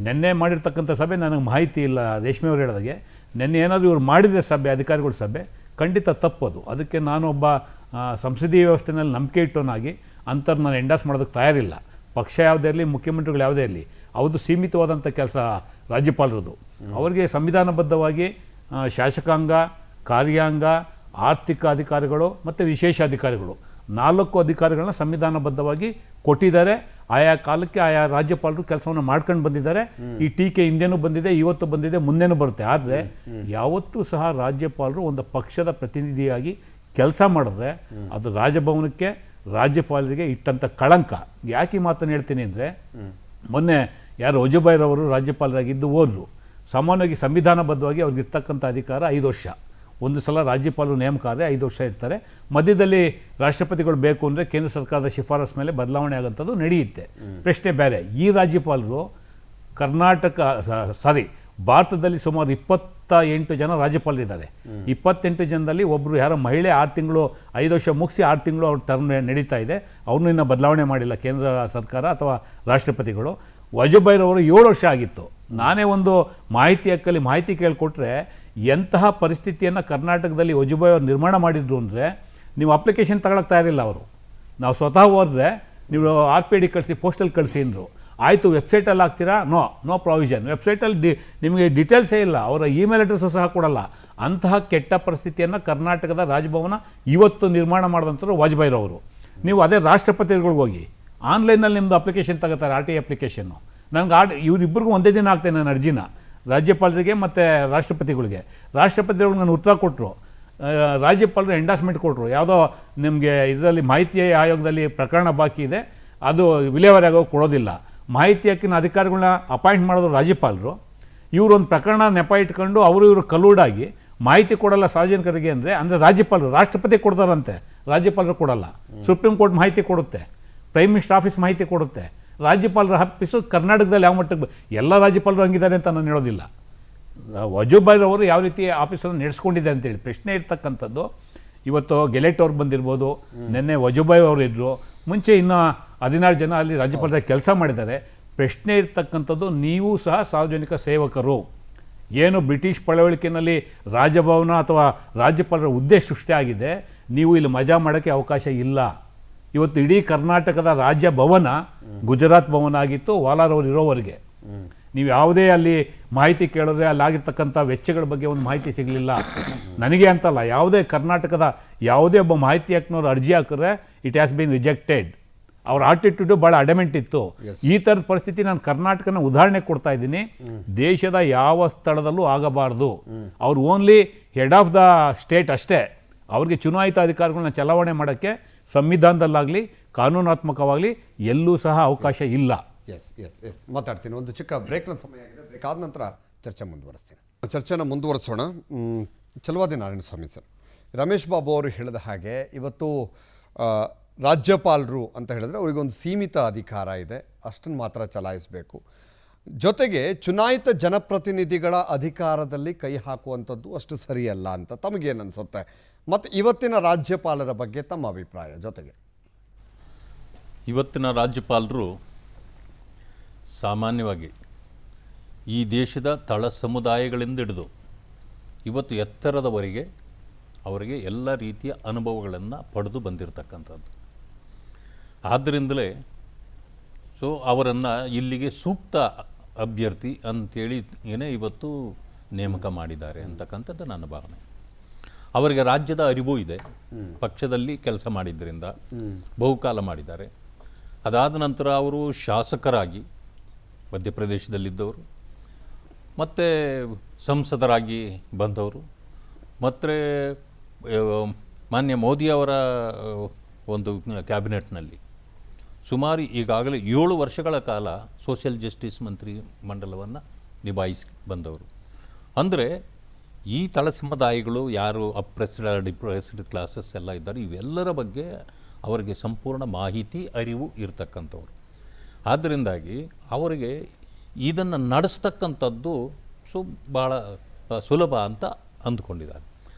ನೆನ್ನೆ ಮಾಡಿರ್ತಕ್ಕಂಥ ಸಭೆ ನನಗೆ ಮಾಹಿತಿ ಇಲ್ಲ, ರೇಷ್ಮೆ ಅವರು ಹೇಳಿದಾಗೆ ನೆನ್ನೆ ಏನಾದರೂ ಇವ್ರು ಮಾಡಿದರೆ ಸಭೆ, ಅಧಿಕಾರಿಗಳ ಸಭೆ, ಖಂಡಿತ ತಪ್ಪದು. ಅದಕ್ಕೆ ನಾನೊಬ್ಬ ಸಂಸದೀಯ ವ್ಯವಸ್ಥೆಯಲ್ಲಿ ನಂಬಿಕೆ ಇಟ್ಟೋನಾಗಿ ಅಂಥವ್ರು ನಾನು ಎಂಡಾಸ್ ಮಾಡೋದಕ್ಕೆ ತಯಾರಿಲ್ಲ. ಪಕ್ಷ ಯಾವುದೇ ಇರಲಿ, ಮುಖ್ಯಮಂತ್ರಿಗಳು ಯಾವುದೇ ಇರಲಿ, ಅವ್ರದ್ದು ಸೀಮಿತವಾದಂಥ ಕೆಲಸ ರಾಜ್ಯಪಾಲರದು. ಅವರಿಗೆ ಸಂವಿಧಾನಬದ್ಧವಾಗಿ ಶಾಸಕಾಂಗ, ಕಾರ್ಯಾಂಗ, ಆರ್ಥಿಕ ಅಧಿಕಾರಿಗಳು ಮತ್ತು ವಿಶೇಷ ಅಧಿಕಾರಿಗಳು 4 ಅಧಿಕಾರಿಗಳನ್ನ ಸಂವಿಧಾನಬದ್ಧವಾಗಿ ಕೊಟ್ಟಿದ್ದಾರೆ. ಆಯಾ ಕಾಲಕ್ಕೆ ಆಯಾ ರಾಜ್ಯಪಾಲರು ಕೆಲಸವನ್ನು ಮಾಡ್ಕೊಂಡು ಬಂದಿದ್ದಾರೆ. ಈ ಟೀಕೆ ಹಿಂದೆನೂ ಬಂದಿದೆ, ಇವತ್ತು ಬಂದಿದೆ, ಮುಂದೆನೂ ಬರುತ್ತೆ. ಆದರೆ ಯಾವತ್ತೂ ಸಹ ರಾಜ್ಯಪಾಲರು ಒಂದು ಪಕ್ಷದ ಪ್ರತಿನಿಧಿಯಾಗಿ ಕೆಲಸ ಮಾಡಿದ್ರೆ ಅದು ರಾಜಭವನಕ್ಕೆ, ರಾಜ್ಯಪಾಲರಿಗೆ ಇಟ್ಟಂಥ ಕಳಂಕ. ಯಾಕೆ ಈ ಮಾತನ್ನು ಹೇಳ್ತೀನಿ ಅಂದರೆ, ಮೊನ್ನೆ ಯಾರು ವಜುಭಾಯಿರವರು ರಾಜ್ಯಪಾಲರಾಗಿದ್ದು ಹೋದ್ರು. ಸಾಮಾನ್ಯವಾಗಿ ಸಂವಿಧಾನಬದ್ಧವಾಗಿ ಅವ್ರಿಗೆ ಇರ್ತಕ್ಕಂಥ ಅಧಿಕಾರ 5 ವರ್ಷ. ಒಂದು ಸಲ ರಾಜ್ಯಪಾಲರು ನೇಮಕ ಆದರೆ 5 ವರ್ಷ ಇರ್ತಾರೆ. ಮಧ್ಯದಲ್ಲಿ ರಾಷ್ಟ್ರಪತಿಗಳು ಬೇಕು ಅಂದರೆ ಕೇಂದ್ರ ಸರ್ಕಾರದ ಶಿಫಾರಸ್ ಮೇಲೆ ಬದಲಾವಣೆ ಆಗೋಂಥದ್ದು ನಡೆಯುತ್ತೆ, ಪ್ರಶ್ನೆ ಬೇರೆ. ಈ ರಾಜ್ಯಪಾಲರು ಭಾರತದಲ್ಲಿ ಸುಮಾರು 28 ಜನ ರಾಜ್ಯಪಾಲರಿದ್ದಾರೆ. 28 ಜನದಲ್ಲಿ ಒಬ್ಬರು ಯಾರೋ ಮಹಿಳೆ 6 ತಿಂಗಳು 5 ವರ್ಷ ಮುಗಿಸಿ 6 ತಿಂಗಳು ಅವ್ರ ಟರ್ಮ್ ನಡೀತಾ ಇದೆ. ಅವ್ರನ್ನೂ ಇನ್ನೂ ಬದಲಾವಣೆ ಮಾಡಿಲ್ಲ ಕೇಂದ್ರ ಸರ್ಕಾರ ಅಥವಾ ರಾಷ್ಟ್ರಪತಿಗಳು. ವಜುಭಾಯಿರವರು 7 ವರ್ಷ ಆಗಿತ್ತು. ನಾನೇ ಒಂದು ಮಾಹಿತಿ ಹಕ್ಕಲ್ಲಿ ಮಾಹಿತಿ ಕೇಳಿಕೊಟ್ರೆ ಎಂತಹ ಪರಿಸ್ಥಿತಿಯನ್ನು ಕರ್ನಾಟಕದಲ್ಲಿ ವಜುಭಾಯಿ ಅವರು ನಿರ್ಮಾಣ ಮಾಡಿದ್ರು ಅಂದರೆ, ನೀವು ಅಪ್ಲಿಕೇಶನ್ ತಗೊಳಕ್ಕೆ ತಯಾರಿಲ್ಲ ಅವರು. ನಾವು ಸ್ವತಃ ಹೋದ್ರೆ ನೀವು RPD ಕಳಿಸಿ ಪೋಸ್ಟಲ್ಲಿ ಕಳಿಸಿ ಅಂದರು. ಆಯಿತು, ವೆಬ್ಸೈಟಲ್ಲಿ ಹಾಕ್ತೀರಾ? No provision. ವೆಬ್ಸೈಟಲ್ಲಿ ನಿಮಗೆ ಡೀಟೇಲ್ಸೇ ಇಲ್ಲ, ಅವರ ಇಮೇಲ್ ಅಡ್ರೆಸ್ಸು ಸಹ ಕೊಡಲ್ಲ. ಅಂತಹ ಕೆಟ್ಟ ಪರಿಸ್ಥಿತಿಯನ್ನು ಕರ್ನಾಟಕದ ರಾಜಭವನ ಇವತ್ತು ನಿರ್ಮಾಣ ಮಾಡಿದಂಥವ್ರು ವಾಜಪೇಯಿರವರು. ನೀವು ಅದೇ ರಾಷ್ಟ್ರಪತಿಗಳಿಗೆ ಹೋಗಿ ಆನ್ಲೈನಲ್ಲಿ ನಿಮ್ಮದು ಅಪ್ಲಿಕೇಶನ್ ತಗೋತಾರೆ, RTI ಅಪ್ಲಿಕೇಶನ್ನು. ನನಗೆ ಇವರಿಬ್ಬರಿಗೂ ಒಂದೇ ದಿನ ಹಾಕ್ತೇನೆ ನಾನು ಅರ್ಜಿನ, ರಾಜ್ಯಪಾಲರಿಗೆ ಮತ್ತು ರಾಷ್ಟ್ರಪತಿಗಳಿಗೆ. ರಾಷ್ಟ್ರಪತಿಗಳಿಗೆ ನಾನು ಉತ್ತರ ಕೊಟ್ಟರು, ರಾಜ್ಯಪಾಲರು ಎಂಡಾಸ್ಮೆಂಟ್ ಕೊಟ್ಟರು. ಯಾವುದೋ ನಿಮಗೆ ಇದರಲ್ಲಿ ಮಾಹಿತಿ ಆಯೋಗದಲ್ಲಿ ಪ್ರಕರಣ ಬಾಕಿ ಇದೆ, ಅದು ವಿಲೇವಾರಿ ಆಗೋಗಿ ಕೊಡೋದಿಲ್ಲ. ಮಾಹಿತಿ ಹಕ್ಕಿನ ಅಧಿಕಾರಿಗಳನ್ನ ಅಪಾಯಿಂಟ್ ಮಾಡೋದು ರಾಜ್ಯಪಾಲರು. ಇವರೊಂದು ಪ್ರಕರಣ ನೆಪ ಇಟ್ಕೊಂಡು ಇವರು ಕಲ್ಲೂಡಾಗಿ ಮಾಹಿತಿ ಕೊಡಲ್ಲ ಸಾರ್ವಜನಿಕರಿಗೆ ಅಂದರೆ ರಾಜ್ಯಪಾಲರು, ರಾಷ್ಟ್ರಪತಿ ಕೊಡ್ತಾರಂತೆ, ರಾಜ್ಯಪಾಲರು ಕೊಡಲ್ಲ. ಸುಪ್ರೀಂ ಕೋರ್ಟ್ ಮಾಹಿತಿ ಕೊಡುತ್ತೆ, ಪ್ರೈಮ್ ಮಿನಿಸ್ಟರ್ ಆಫೀಸ್ ಮಾಹಿತಿ ಕೊಡುತ್ತೆ. ರಾಜ್ಯಪಾಲರ ಆಫೀಸು ಕರ್ನಾಟಕದಲ್ಲಿ ಯಾವ ಮಟ್ಟಕ್ಕೆ ಎಲ್ಲ ರಾಜ್ಯಪಾಲರು ಹಂಗಿದ್ದಾರೆ ಅಂತ ನಾನು ಹೇಳೋದಿಲ್ಲ. ವಜುಭಾಯಿರವರು ಯಾವ ರೀತಿ ಆಫೀಸನ್ನು ನಡೆಸ್ಕೊಂಡಿದೆ ಅಂತೇಳಿ ಪ್ರಶ್ನೆ ಇರ್ತಕ್ಕಂಥದ್ದು. ಇವತ್ತು ಗೆಲೆಟ್ ಅವ್ರು ಬಂದಿರ್ಬೋದು, ನಿನ್ನೆ ವಜುಭಾಯಿ ಅವರು ಇದ್ದರು, ಮುಂಚೆ ಇನ್ನೂ 16 ಜನ ಅಲ್ಲಿ ರಾಜ್ಯಪಾಲರ ಕೆಲಸ ಮಾಡಿದ್ದಾರೆ. ಪ್ರಶ್ನೆ ಇರ್ತಕ್ಕಂಥದ್ದು, ನೀವು ಸಹ ಸಾರ್ವಜನಿಕ ಸೇವಕರು. ಏನು ಬ್ರಿಟಿಷ್ ಪಳವಳಿಕೆಯಲ್ಲಿ ರಾಜಭವನ ಅಥವಾ ರಾಜ್ಯಪಾಲರ ಹುದ್ದೆ ಸೃಷ್ಟಿಯಾಗಿದೆ, ನೀವು ಇಲ್ಲಿ ಮಜಾ ಮಾಡೋಕ್ಕೆ ಅವಕಾಶ ಇಲ್ಲ. ಇವತ್ತು ಇಡೀ ಕರ್ನಾಟಕದ ರಾಜ್ಯ ಭವನ ಗುಜರಾತ್ ಭವನ ಆಗಿತ್ತು ವಾಲಾರವರು ಇರೋವರೆಗೆ. ನೀವು ಯಾವುದೇ ಅಲ್ಲಿ ಮಾಹಿತಿ ಕೇಳಿದ್ರೆ ಅಲ್ಲಾಗಿರ್ತಕ್ಕಂಥ ವೆಚ್ಚಗಳ ಬಗ್ಗೆ ಒಂದು ಮಾಹಿತಿ ಸಿಗಲಿಲ್ಲ. ನನಗೆ ಅಂತಲ್ಲ, ಯಾವುದೇ ಕರ್ನಾಟಕದ ಯಾವುದೇ ಒಬ್ಬ ಮಾಹಿತಿ ಹಕ್ಕಿನವ್ರು ಅರ್ಜಿ ಹಾಕಿದ್ರೆ ಇಟ್ ಹ್ಯಾಸ್ ಬೀನ್ ರಿಜೆಕ್ಟೆಡ್. ಅವ್ರ ಆಟಿಟ್ಯೂಡು ಭಾಳ ಅಡಮೆಂಟ್ ಇತ್ತು. ಈ ಥರದ ಪರಿಸ್ಥಿತಿ ನಾನು ಕರ್ನಾಟಕನ ಉದಾಹರಣೆ ಕೊಡ್ತಾ ಇದ್ದೀನಿ. ದೇಶದ ಯಾವ ಸ್ಥಳದಲ್ಲೂ ಆಗಬಾರ್ದು. ಅವ್ರು only head of the state ಅಷ್ಟೇ. ಅವ್ರಿಗೆ ಚುನಾಯಿತ ಅಧಿಕಾರಿಗಳನ್ನ ಚಲಾವಣೆ ಮಾಡೋಕ್ಕೆ ಸಂವಿಧಾನದಲ್ಲಾಗಲಿ ಕಾನೂನಾತ್ಮಕವಾಗಲಿ ಎಲ್ಲೂ ಸಹ ಅವಕಾಶ ಇಲ್ಲ. ಎಸ್ ಮಾತಾಡ್ತೀನಿ. ಒಂದು ಚಿಕ್ಕ ಬ್ರೇಕ್ನ ಸಮಯ ಆಗಿದೆ. ಬ್ರೇಕ್ ಆದ ನಂತರ ಚರ್ಚೆನ ಮುಂದುವರಿಸೋಣ. ಚಲವಾದಿ ನಾರಾಯಣಸ್ವಾಮಿ ಸರ್, ರಮೇಶ್ ಬಾಬು ಅವರು ಹೇಳಿದ ಹಾಗೆ ಇವತ್ತು ರಾಜ್ಯಪಾಲರು ಅಂತ ಹೇಳಿದ್ರೆ ಅವರಿಗೊಂದು ಸೀಮಿತ ಅಧಿಕಾರ ಇದೆ, ಅಷ್ಟನ್ನು ಮಾತ್ರ ಚಲಾಯಿಸಬೇಕು. ಜೊತೆಗೆ ಚುನಾಯಿತ ಜನಪ್ರತಿನಿಧಿಗಳ ಅಧಿಕಾರದಲ್ಲಿ ಕೈ ಹಾಕುವಂಥದ್ದು ಅಷ್ಟು ಸರಿಯಲ್ಲ ಅಂತ ತಮಗೇನು ಅನಿಸುತ್ತೆ? ಮತ್ತು ಇವತ್ತಿನ ರಾಜ್ಯಪಾಲರ ಬಗ್ಗೆ ತಮ್ಮ ಅಭಿಪ್ರಾಯ? ಜೊತೆಗೆ ಇವತ್ತಿನ ರಾಜ್ಯಪಾಲರು ಸಾಮಾನ್ಯವಾಗಿ ಈ ದೇಶದ ತಳ ಸಮುದಾಯಗಳಿಂದ ಹಿಡಿದು ಇವತ್ತು ಎತ್ತರದವರೆಗೆ ಅವರಿಗೆ ಎಲ್ಲ ರೀತಿಯ ಅನುಭವಗಳನ್ನು ಪಡೆದು ಬಂದಿರತಕ್ಕಂಥದ್ದು. ಆದ್ದರಿಂದಲೇ ಅವರನ್ನು ಇಲ್ಲಿಗೆ ಸೂಕ್ತ ಅಭ್ಯರ್ಥಿ ಅಂತೇಳಿ ಏನೇ ಇವತ್ತು ನೇಮಕ ಮಾಡಿದ್ದಾರೆ ಅಂತಕ್ಕಂಥದ್ದು ನನ್ನ ಭಾವನೆ. ಅವರಿಗೆ ರಾಜ್ಯದ ಅರಿವು ಇದೆ, ಪಕ್ಷದಲ್ಲಿ ಕೆಲಸ ಮಾಡಿದ್ದರಿಂದ ಬಹುಕಾಲ ಮಾಡಿದ್ದಾರೆ. ಅದಾದ ನಂತರ ಅವರು ಶಾಸಕರಾಗಿ ಮಧ್ಯಪ್ರದೇಶದಲ್ಲಿದ್ದವರು, ಮತ್ತು ಸಂಸದರಾಗಿ ಬಂದವರು, ಮತ್ತು ಮಾನ್ಯ ಮೋದಿಯವರ ಒಂದು ಕ್ಯಾಬಿನೆಟ್ನಲ್ಲಿ ಸುಮಾರು ಈಗಾಗಲೇ 7 ವರ್ಷಗಳ ಕಾಲ ಸೋಷಿಯಲ್ ಜಸ್ಟಿಸ್ ಮಂತ್ರಿ ಮಂಡಲವನ್ನು ನಿಭಾಯಿಸಿ ಬಂದವರು. ಅಂದರೆ ಈ ತಳ ಸಮುದಾಯಗಳು ಯಾರು ಅಪ್ರೆಸ್ಡ್ ಡಿಪ್ರೆಸ್ಡ್ ಕ್ಲಾಸಸ್ ಎಲ್ಲ ಇದ್ದಾರೆ, ಇವೆಲ್ಲರ ಬಗ್ಗೆ ಅವರಿಗೆ ಸಂಪೂರ್ಣ ಮಾಹಿತಿ ಅರಿವು ಇರತಕ್ಕಂಥವ್ರು. ಆದ್ದರಿಂದಾಗಿ ಅವರಿಗೆ ಇದನ್ನು ನಡೆಸ್ತಕ್ಕಂಥದ್ದು ಭಾಳ ಸುಲಭ ಅಂತ ಅಂದ್ಕೊಂಡಿದ್ದಾರೆ.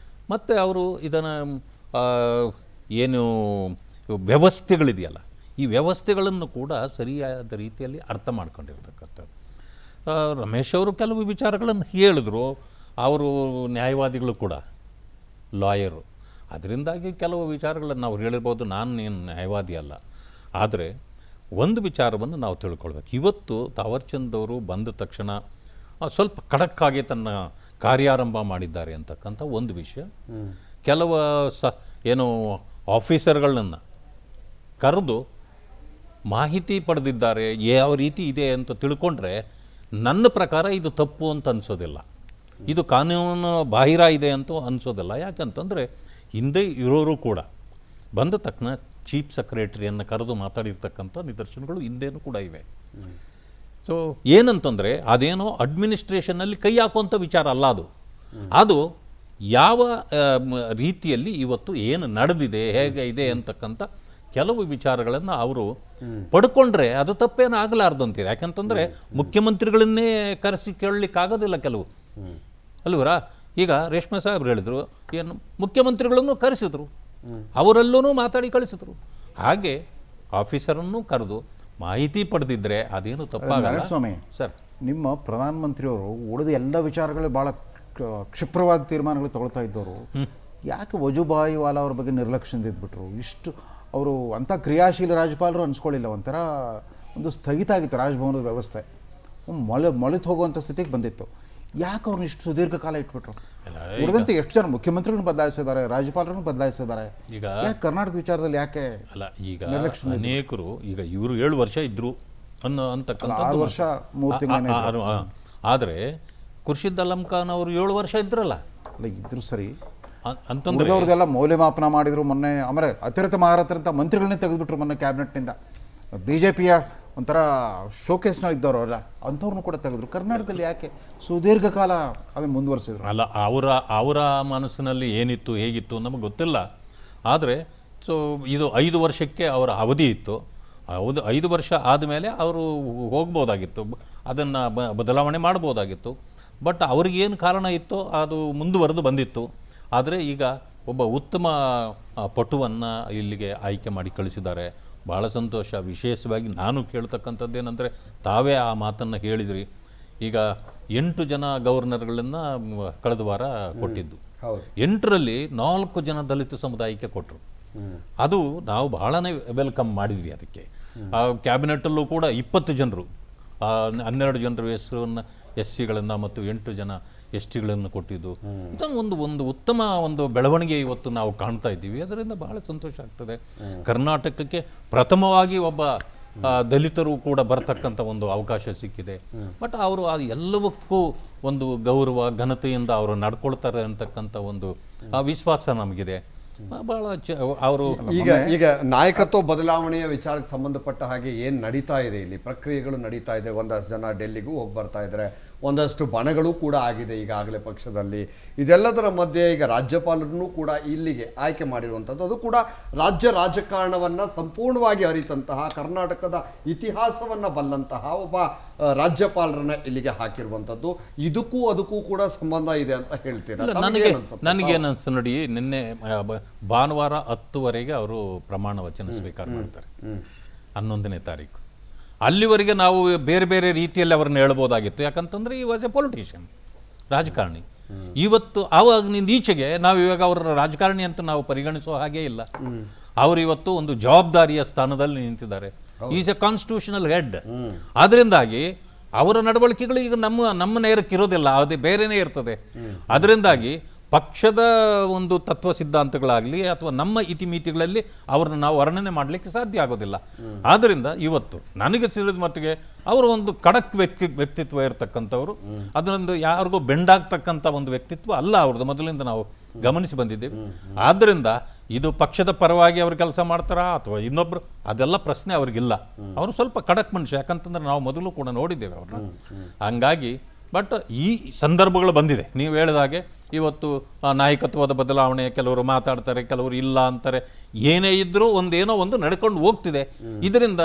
ಮತ್ತು ಅವರು ಇದನ್ನು ಏನು ವ್ಯವಸ್ಥೆಗಳಿದೆಯಲ್ಲ, ಈ ವ್ಯವಸ್ಥೆಗಳನ್ನು ಕೂಡ ಸರಿಯಾದ ರೀತಿಯಲ್ಲಿ ಅರ್ಥ ಮಾಡ್ಕೊಂಡಿರ್ತಕ್ಕಂಥದ್ದು. ರಮೇಶ್ ಅವರು ಕೆಲವು ವಿಚಾರಗಳನ್ನು ಹೇಳಿದ್ರು. ಅವರು ನ್ಯಾಯವಾದಿಗಳು ಕೂಡ, ಲಾಯರು. ಅದರಿಂದಾಗಿ ಕೆಲವು ವಿಚಾರಗಳನ್ನು ನಾವು ಹೇಳಿರ್ಬೋದು. ನಾನು ಏನು ನ್ಯಾಯವಾದಿ ಅಲ್ಲ. ಆದರೆ ಒಂದು ವಿಚಾರವನ್ನು ನಾವು ತಿಳ್ಕೊಳ್ಬೇಕು. ಇವತ್ತು ತಾವರ್ಚಂದ್ ಅವರು ಬಂದ ತಕ್ಷಣ ಸ್ವಲ್ಪ ಖಡಕ್ಕಾಗಿ ತನ್ನ ಕಾರ್ಯಾರಂಭ ಮಾಡಿದ್ದಾರೆ ಅಂತಕ್ಕಂಥ ಒಂದು ವಿಷಯ. ಕೆಲವು ಏನು ಆಫೀಸರ್ಗಳನ್ನ ಕರೆದು ಮಾಹಿತಿ ಪಡೆದಿದ್ದಾರೆ, ಯಾವ ರೀತಿ ಇದೆ ಅಂತ ತಿಳ್ಕೊಂಡ್ರೆ ನನ್ನ ಪ್ರಕಾರ ಇದು ತಪ್ಪು ಅಂತ ಅನಿಸೋದಿಲ್ಲ, ಇದು ಕಾನೂನು ಬಾಹಿರ ಇದೆ ಅಂತೂ ಅನಿಸೋದಿಲ್ಲ. ಯಾಕಂತಂದರೆ ಹಿಂದೆ ಇರೋರು ಕೂಡ ಬಂದ ತಕ್ಷಣ ಚೀಫ್ ಸೆಕ್ರೆಟರಿಯನ್ನು ಕರೆದು ಮಾತಾಡಿರ್ತಕ್ಕಂಥ ನಿದರ್ಶನಗಳು ಹಿಂದೇನೂ ಕೂಡ ಇವೆ. ಸೊ ಏನಂತಂದರೆ ಅದೇನೋ ಅಡ್ಮಿನಿಸ್ಟ್ರೇಷನ್ನಲ್ಲಿ ಕೈ ಹಾಕುವಂಥ ವಿಚಾರ ಅಲ್ಲ ಅದು. ಅದು ಯಾವ ರೀತಿಯಲ್ಲಿ ಇವತ್ತು ಏನು ನಡೆದಿದೆ, ಹೇಗೆ ಇದೆ ಅಂತಕ್ಕಂಥ ಕೆಲವು ವಿಚಾರಗಳನ್ನು ಅವರು ಪಡ್ಕೊಂಡ್ರೆ ಅದು ತಪ್ಪೇನು ಆಗಲಾರ್ದು ಅಂತೀರಿ. ಯಾಕಂತಂದರೆ ಮುಖ್ಯಮಂತ್ರಿಗಳನ್ನೇ ಕರೆಸಿ ಕೇಳಲಿಕ್ಕಾಗೋದಿಲ್ಲ ಕೆಲವು. ಅಲ್ವರಾ? ಈಗ ರೇಷ್ಮೆ ಸಾಹೇಬ್ರು ಹೇಳಿದ್ರು, ಏನು ಮುಖ್ಯಮಂತ್ರಿಗಳನ್ನು ಕರೆಸಿದ್ರು, ಅವರಲ್ಲೂ ಮಾತಾಡಿ ಕಳಿಸಿದ್ರು. ಹಾಗೆ ಆಫೀಸರನ್ನು ಕರೆದು ಮಾಹಿತಿ ಪಡೆದಿದ್ರೆ ಅದೇನು ತಪ್ಪಾಗಲ್ಲ ಸ್ವಾಮಿ. ಸರ್, ನಿಮ್ಮ ಪ್ರಧಾನಮಂತ್ರಿಯವರು ಉಳಿದ ಎಲ್ಲ ವಿಚಾರಗಳು ಭಾಳ ಕ್ಷಿಪ್ರವಾದ ತೀರ್ಮಾನಗಳು ತಗೊಳ್ತಾ ಇದ್ದವರು ಯಾಕೆ ವಜುಭಾಯಿ ವಾಲಾ ಅವ್ರ ಬಗ್ಗೆ ನಿರ್ಲಕ್ಷ್ಯದಿಂದ ಇದ್ಬಿಟ್ರು? ಇಷ್ಟು ಅವರು ಅಂಥ ಕ್ರಿಯಾಶೀಲ ರಾಜ್ಯಪಾಲರು ಅನ್ಸ್ಕೊಳ್ಳಿಲ್ಲ. ಒಂಥರ ಒಂದು ಸ್ಥಗಿತ ಆಗಿತ್ತು ರಾಜಭವನದ ವ್ಯವಸ್ಥೆ, ಮೊಳೆತು ಹೋಗುವಂಥ ಸ್ಥಿತಿಗೆ ಬಂದಿತ್ತು. ಯಾಕೆ ಅವ್ರನ್ನ ಇಷ್ಟು ಸುದೀರ್ಘ ಕಾಲ ಇಟ್ಬಿಟ್ರು? ಉಳಿದಂತೆ ಎಷ್ಟು ಜನ ಮುಖ್ಯಮಂತ್ರಿಗಳನ್ನು ಬದಲಾಯಿಸಿದ್ದಾರೆ, ರಾಜ್ಯಪಾಲರನ್ನು ಬದಲಾಯಿಸಿದ್ದಾರೆ. ಈಗ ಯಾಕೆ ಕರ್ನಾಟಕ ವಿಚಾರದಲ್ಲಿ ಯಾಕೆ ಅಲ್ಲ, ಈಗ ಅನೇಕರು ಈಗ ಇವರು 7 ವರ್ಷ ಇದ್ರು ಅಂತಕ್ಕಂಥ 6 ವರ್ಷ 3 ತಿಂಗಳು. ಆದರೆ ಖುರ್ಷಿದ್ ಅಲಂ ಖಾನ್ ಅವರು 7 ವರ್ಷ ಇದ್ರಲ್ಲ. ಅಲ್ಲ, ಇದ್ರು ಸರಿ, ಅಂತಂದ್ರೆ ಉಳಿದವ್ರದ್ದೆಲ್ಲ ಮೌಲ್ಯಮಾಪನ ಮಾಡಿದ್ರು. ಮೊನ್ನೆ ಆಮೇಲೆ ಅತಿರಿಕ್ತ ಮಹಾರಥರಂತ ಮಂತ್ರಿಗಳನ್ನೇ ತೆಗೆದುಬಿಟ್ರು ಮೊನ್ನೆ ಕ್ಯಾಬಿನೆಟ್ನಿಂದ. BJPಯ ಒಂಥರ ಶೋಕೇಸ್ನಲ್ಲಿ ಇದ್ದವರು ಅಲ್ಲ, ಅಂಥವ್ರನ್ನೂ ಕೂಡ ತೆಗೆದ್ರು. ಕರ್ನಾಟಕದಲ್ಲಿ ಯಾಕೆ ಸುದೀರ್ಘ ಕಾಲ ಅದನ್ನು ಮುಂದುವರಿಸಿದ್ರು? ಅಲ್ಲ, ಅವರ ಮನಸ್ಸಿನಲ್ಲಿ ಏನಿತ್ತು ಹೇಗಿತ್ತು ನಮಗೆ ಗೊತ್ತಿಲ್ಲ. ಆದರೆ ಇದು 5 ವರ್ಷಕ್ಕೆ ಅವರ ಅವಧಿ ಇತ್ತು. 5 ವರ್ಷ ಆದಮೇಲೆ ಅವರು ಹೋಗ್ಬೋದಾಗಿತ್ತು, ಅದನ್ನು ಬದಲಾವಣೆ ಮಾಡ್ಬೋದಾಗಿತ್ತು. ಬಟ್ ಅವ್ರಿಗೇನು ಕಾರಣ ಇತ್ತೋ ಅದು ಮುಂದುವರೆದು ಬಂದಿತ್ತು. ಆದರೆ ಈಗ ಒಬ್ಬ ಉತ್ತಮ ಪಟುವನ್ನು ಇಲ್ಲಿಗೆ ಆಯ್ಕೆ ಮಾಡಿ ಕಳಿಸಿದ್ದಾರೆ. ಭಾಳ ಸಂತೋಷ. ವಿಶೇಷವಾಗಿ ನಾನು ಕೇಳ್ತಕ್ಕಂಥದ್ದೇನೆಂದರೆ, ತಾವೇ ಆ ಮಾತನ್ನು ಹೇಳಿದ್ರಿ. ಈಗ 8 ಜನ ಗವರ್ನರ್ಗಳನ್ನು ಕಳೆದ ವಾರ ಕೊಟ್ಟಿದ್ದು, 8ರಲ್ಲಿ 4 ಜನ ದಲಿತ ಸಮುದಾಯಕ್ಕೆ ಕೊಟ್ಟರು. ಅದು ನಾವು ಬಹಳನೇ ವೆಲ್ಕಮ್ ಮಾಡಿದ್ವಿ. ಅದಕ್ಕೆ ಕ್ಯಾಬಿನೆಟ್ಟಲ್ಲೂ ಕೂಡ 20 ಜನರು, 12 ಜನರ ಹೆಸರನ್ನು SCಗಳನ್ನು ಮತ್ತು 8 ಜನ STಗಳನ್ನು ಕೊಟ್ಟಿದ್ದು. ಇದನ್ನು ಒಂದು ಉತ್ತಮ ಒಂದು ಬೆಳವಣಿಗೆ ಇವತ್ತು ನಾವು ಕಾಣ್ತಾ ಇದ್ದೀವಿ. ಅದರಿಂದ ಬಹಳ ಸಂತೋಷ ಆಗ್ತದೆ. ಕರ್ನಾಟಕಕ್ಕೆ ಪ್ರಥಮವಾಗಿ ಒಬ್ಬ ದಲಿತರು ಕೂಡ ಬರ್ತಕ್ಕಂಥ ಒಂದು ಅವಕಾಶ ಸಿಕ್ಕಿದೆ. ಬಟ್ ಅವರು ಅದು ಎಲ್ಲವಕ್ಕೂ ಒಂದು ಗೌರವ ಘನತೆಯಿಂದ ಅವರು ನಡ್ಕೊಳ್ತಾರೆ ಅಂತಕ್ಕಂಥ ಒಂದು ವಿಶ್ವಾಸ ನಮಗಿದೆ. ಭಾಳ ಅವರು ಈಗ ನಾಯಕತ್ವ ಬದಲಾವಣೆಯ ವಿಚಾರಕ್ಕೆ ಸಂಬಂಧಪಟ್ಟ ಹಾಗೆ ಏನು ನಡೀತಾ ಇದೆ, ಇಲ್ಲಿ ಪ್ರಕ್ರಿಯೆಗಳು ನಡೀತಾ ಇದೆ. ಒಂದಷ್ಟು ಜನ ಡೆಲ್ಲಿಗೂ ಹೋಗಿ ಬರ್ತಾ ಇದ್ದಾರೆ, ಒಂದಷ್ಟು ಬಣಗಳು ಕೂಡ ಆಗಿದೆ ಈಗಾಗಲೇ ಪಕ್ಷದಲ್ಲಿ. ಇದೆಲ್ಲದರ ಮಧ್ಯೆ ಈಗ ರಾಜ್ಯಪಾಲರನ್ನು ಕೂಡ ಇಲ್ಲಿಗೆ ಆಯ್ಕೆ ಮಾಡಿರುವಂಥದ್ದು, ಅದು ಕೂಡ ರಾಜ್ಯ ರಾಜಕಾರಣವನ್ನು ಸಂಪೂರ್ಣವಾಗಿ ಅರಿತಂತಹ, ಕರ್ನಾಟಕದ ಇತಿಹಾಸವನ್ನು ಬಲ್ಲಂತಹ ಒಬ್ಬ ರಾಜ್ಯಪಾಲರನ್ನ ಇಲ್ಲಿಗೆ ಹಾಕಿರುವಂಥದ್ದು. ಅದಕ್ಕೂ ಕೂಡ ಸಂಬಂಧ ಇದೆ ಅಂತ ಹೇಳ್ತೀರಾ? ನನಗೇನು ಅನ್ಸುತ್ತೆ ನೋಡಿ, ನಿನ್ನೆ ಭಾನುವಾರ 10ವರೆಗೆ ಅವರು ಪ್ರಮಾಣ ವಚನ ಸ್ವೀಕಾರ ಮಾಡ್ತಾರೆ, 11ನೇ ತಾರೀಕು. ಅಲ್ಲಿವರೆಗೆ ನಾವು ಬೇರೆ ಬೇರೆ ರೀತಿಯಲ್ಲಿ ಅವ್ರನ್ನ ಹೇಳ್ಬೋದಾಗಿತ್ತು. ಯಾಕಂತಂದ್ರೆ ಈ ವಾಸ್ ಎ ಪೊಲಿಟಿಷಿಯನ್, ರಾಜಕಾರಣಿ. ಇವತ್ತು ಆವಾಗಿನಿಂದ ಈಚೆಗೆ ನಾವು ಇವಾಗ ಅವರ ರಾಜಕಾರಣಿ ಅಂತ ನಾವು ಪರಿಗಣಿಸೋ ಹಾಗೇ ಇಲ್ಲ. ಅವರು ಇವತ್ತು ಒಂದು ಜವಾಬ್ದಾರಿಯ ಸ್ಥಾನದಲ್ಲಿ ನಿಂತಿದ್ದಾರೆ. Is A constitutional head. ಅದರಿಂದಾಗಿ ಅವರ ನಡವಳಿಕೆಗಳು ಈಗ ನಮ್ಮ ನೇರಕ್ಕೆ ಇರೋದಿಲ್ಲ, ಅದೇ ಬೇರೆನೇ ಇರ್ತದೆ. ಅದರಿಂದಾಗಿ ಪಕ್ಷದ ಒಂದು ತತ್ವ ಸಿದ್ಧಾಂತಗಳಾಗಲಿ ಅಥವಾ ನಮ್ಮ ಇತಿಮಿತಿಗಳಲ್ಲಿ ಅವ್ರನ್ನ ನಾವು ವರ್ಣನೆ ಮಾಡಲಿಕ್ಕೆ ಸಾಧ್ಯ ಆಗೋದಿಲ್ಲ. ಆದ್ದರಿಂದ ಇವತ್ತು ನನಗೆ ತಿಳಿದ ಮಟ್ಟಿಗೆ ಅವರು ಒಂದು ಖಡಕ್ ವ್ಯಕ್ತಿತ್ವ ಇರತಕ್ಕಂಥವ್ರು. ಅದರೊಂದು ಯಾರಿಗೂ ಬೆಂಡಾಗ್ತಕ್ಕಂಥ ಒಂದು ವ್ಯಕ್ತಿತ್ವ ಅಲ್ಲ ಅವ್ರದ್ದು, ಮೊದಲಿಂದ ನಾವು ಗಮನಿಸಿ ಬಂದಿದ್ದೇವೆ. ಆದ್ದರಿಂದ ಇದು ಪಕ್ಷದ ಪರವಾಗಿ ಅವರು ಕೆಲಸ ಮಾಡ್ತಾರಾ ಅಥವಾ ಇನ್ನೊಬ್ರು, ಅದೆಲ್ಲ ಪ್ರಶ್ನೆ ಅವ್ರಿಗಿಲ್ಲ. ಅವರು ಸ್ವಲ್ಪ ಖಡಕ್ ಮನುಷ್ಯ, ಯಾಕಂತಂದ್ರೆ ನಾವು ಮೊದಲು ಕೂಡ ನೋಡಿದ್ದೇವೆ ಅವ್ರನ್ನ. ಹಂಗಾಗಿ ಬಟ್ ಈ ಸಂದರ್ಭಗಳು ಬಂದಿದೆ. ನೀವು ಹೇಳಿದಾಗೆ ಇವತ್ತು ನಾಯಕತ್ವದ ಬದಲಾವಣೆ, ಕೆಲವರು ಮಾತಾಡ್ತಾರೆ, ಕೆಲವರು ಇಲ್ಲ ಅಂತಾರೆ. ಏನೇ ಇದ್ದರೂ ಒಂದೇನೋ ಒಂದು ನಡ್ಕೊಂಡು ಹೋಗ್ತಿದೆ. ಇದರಿಂದ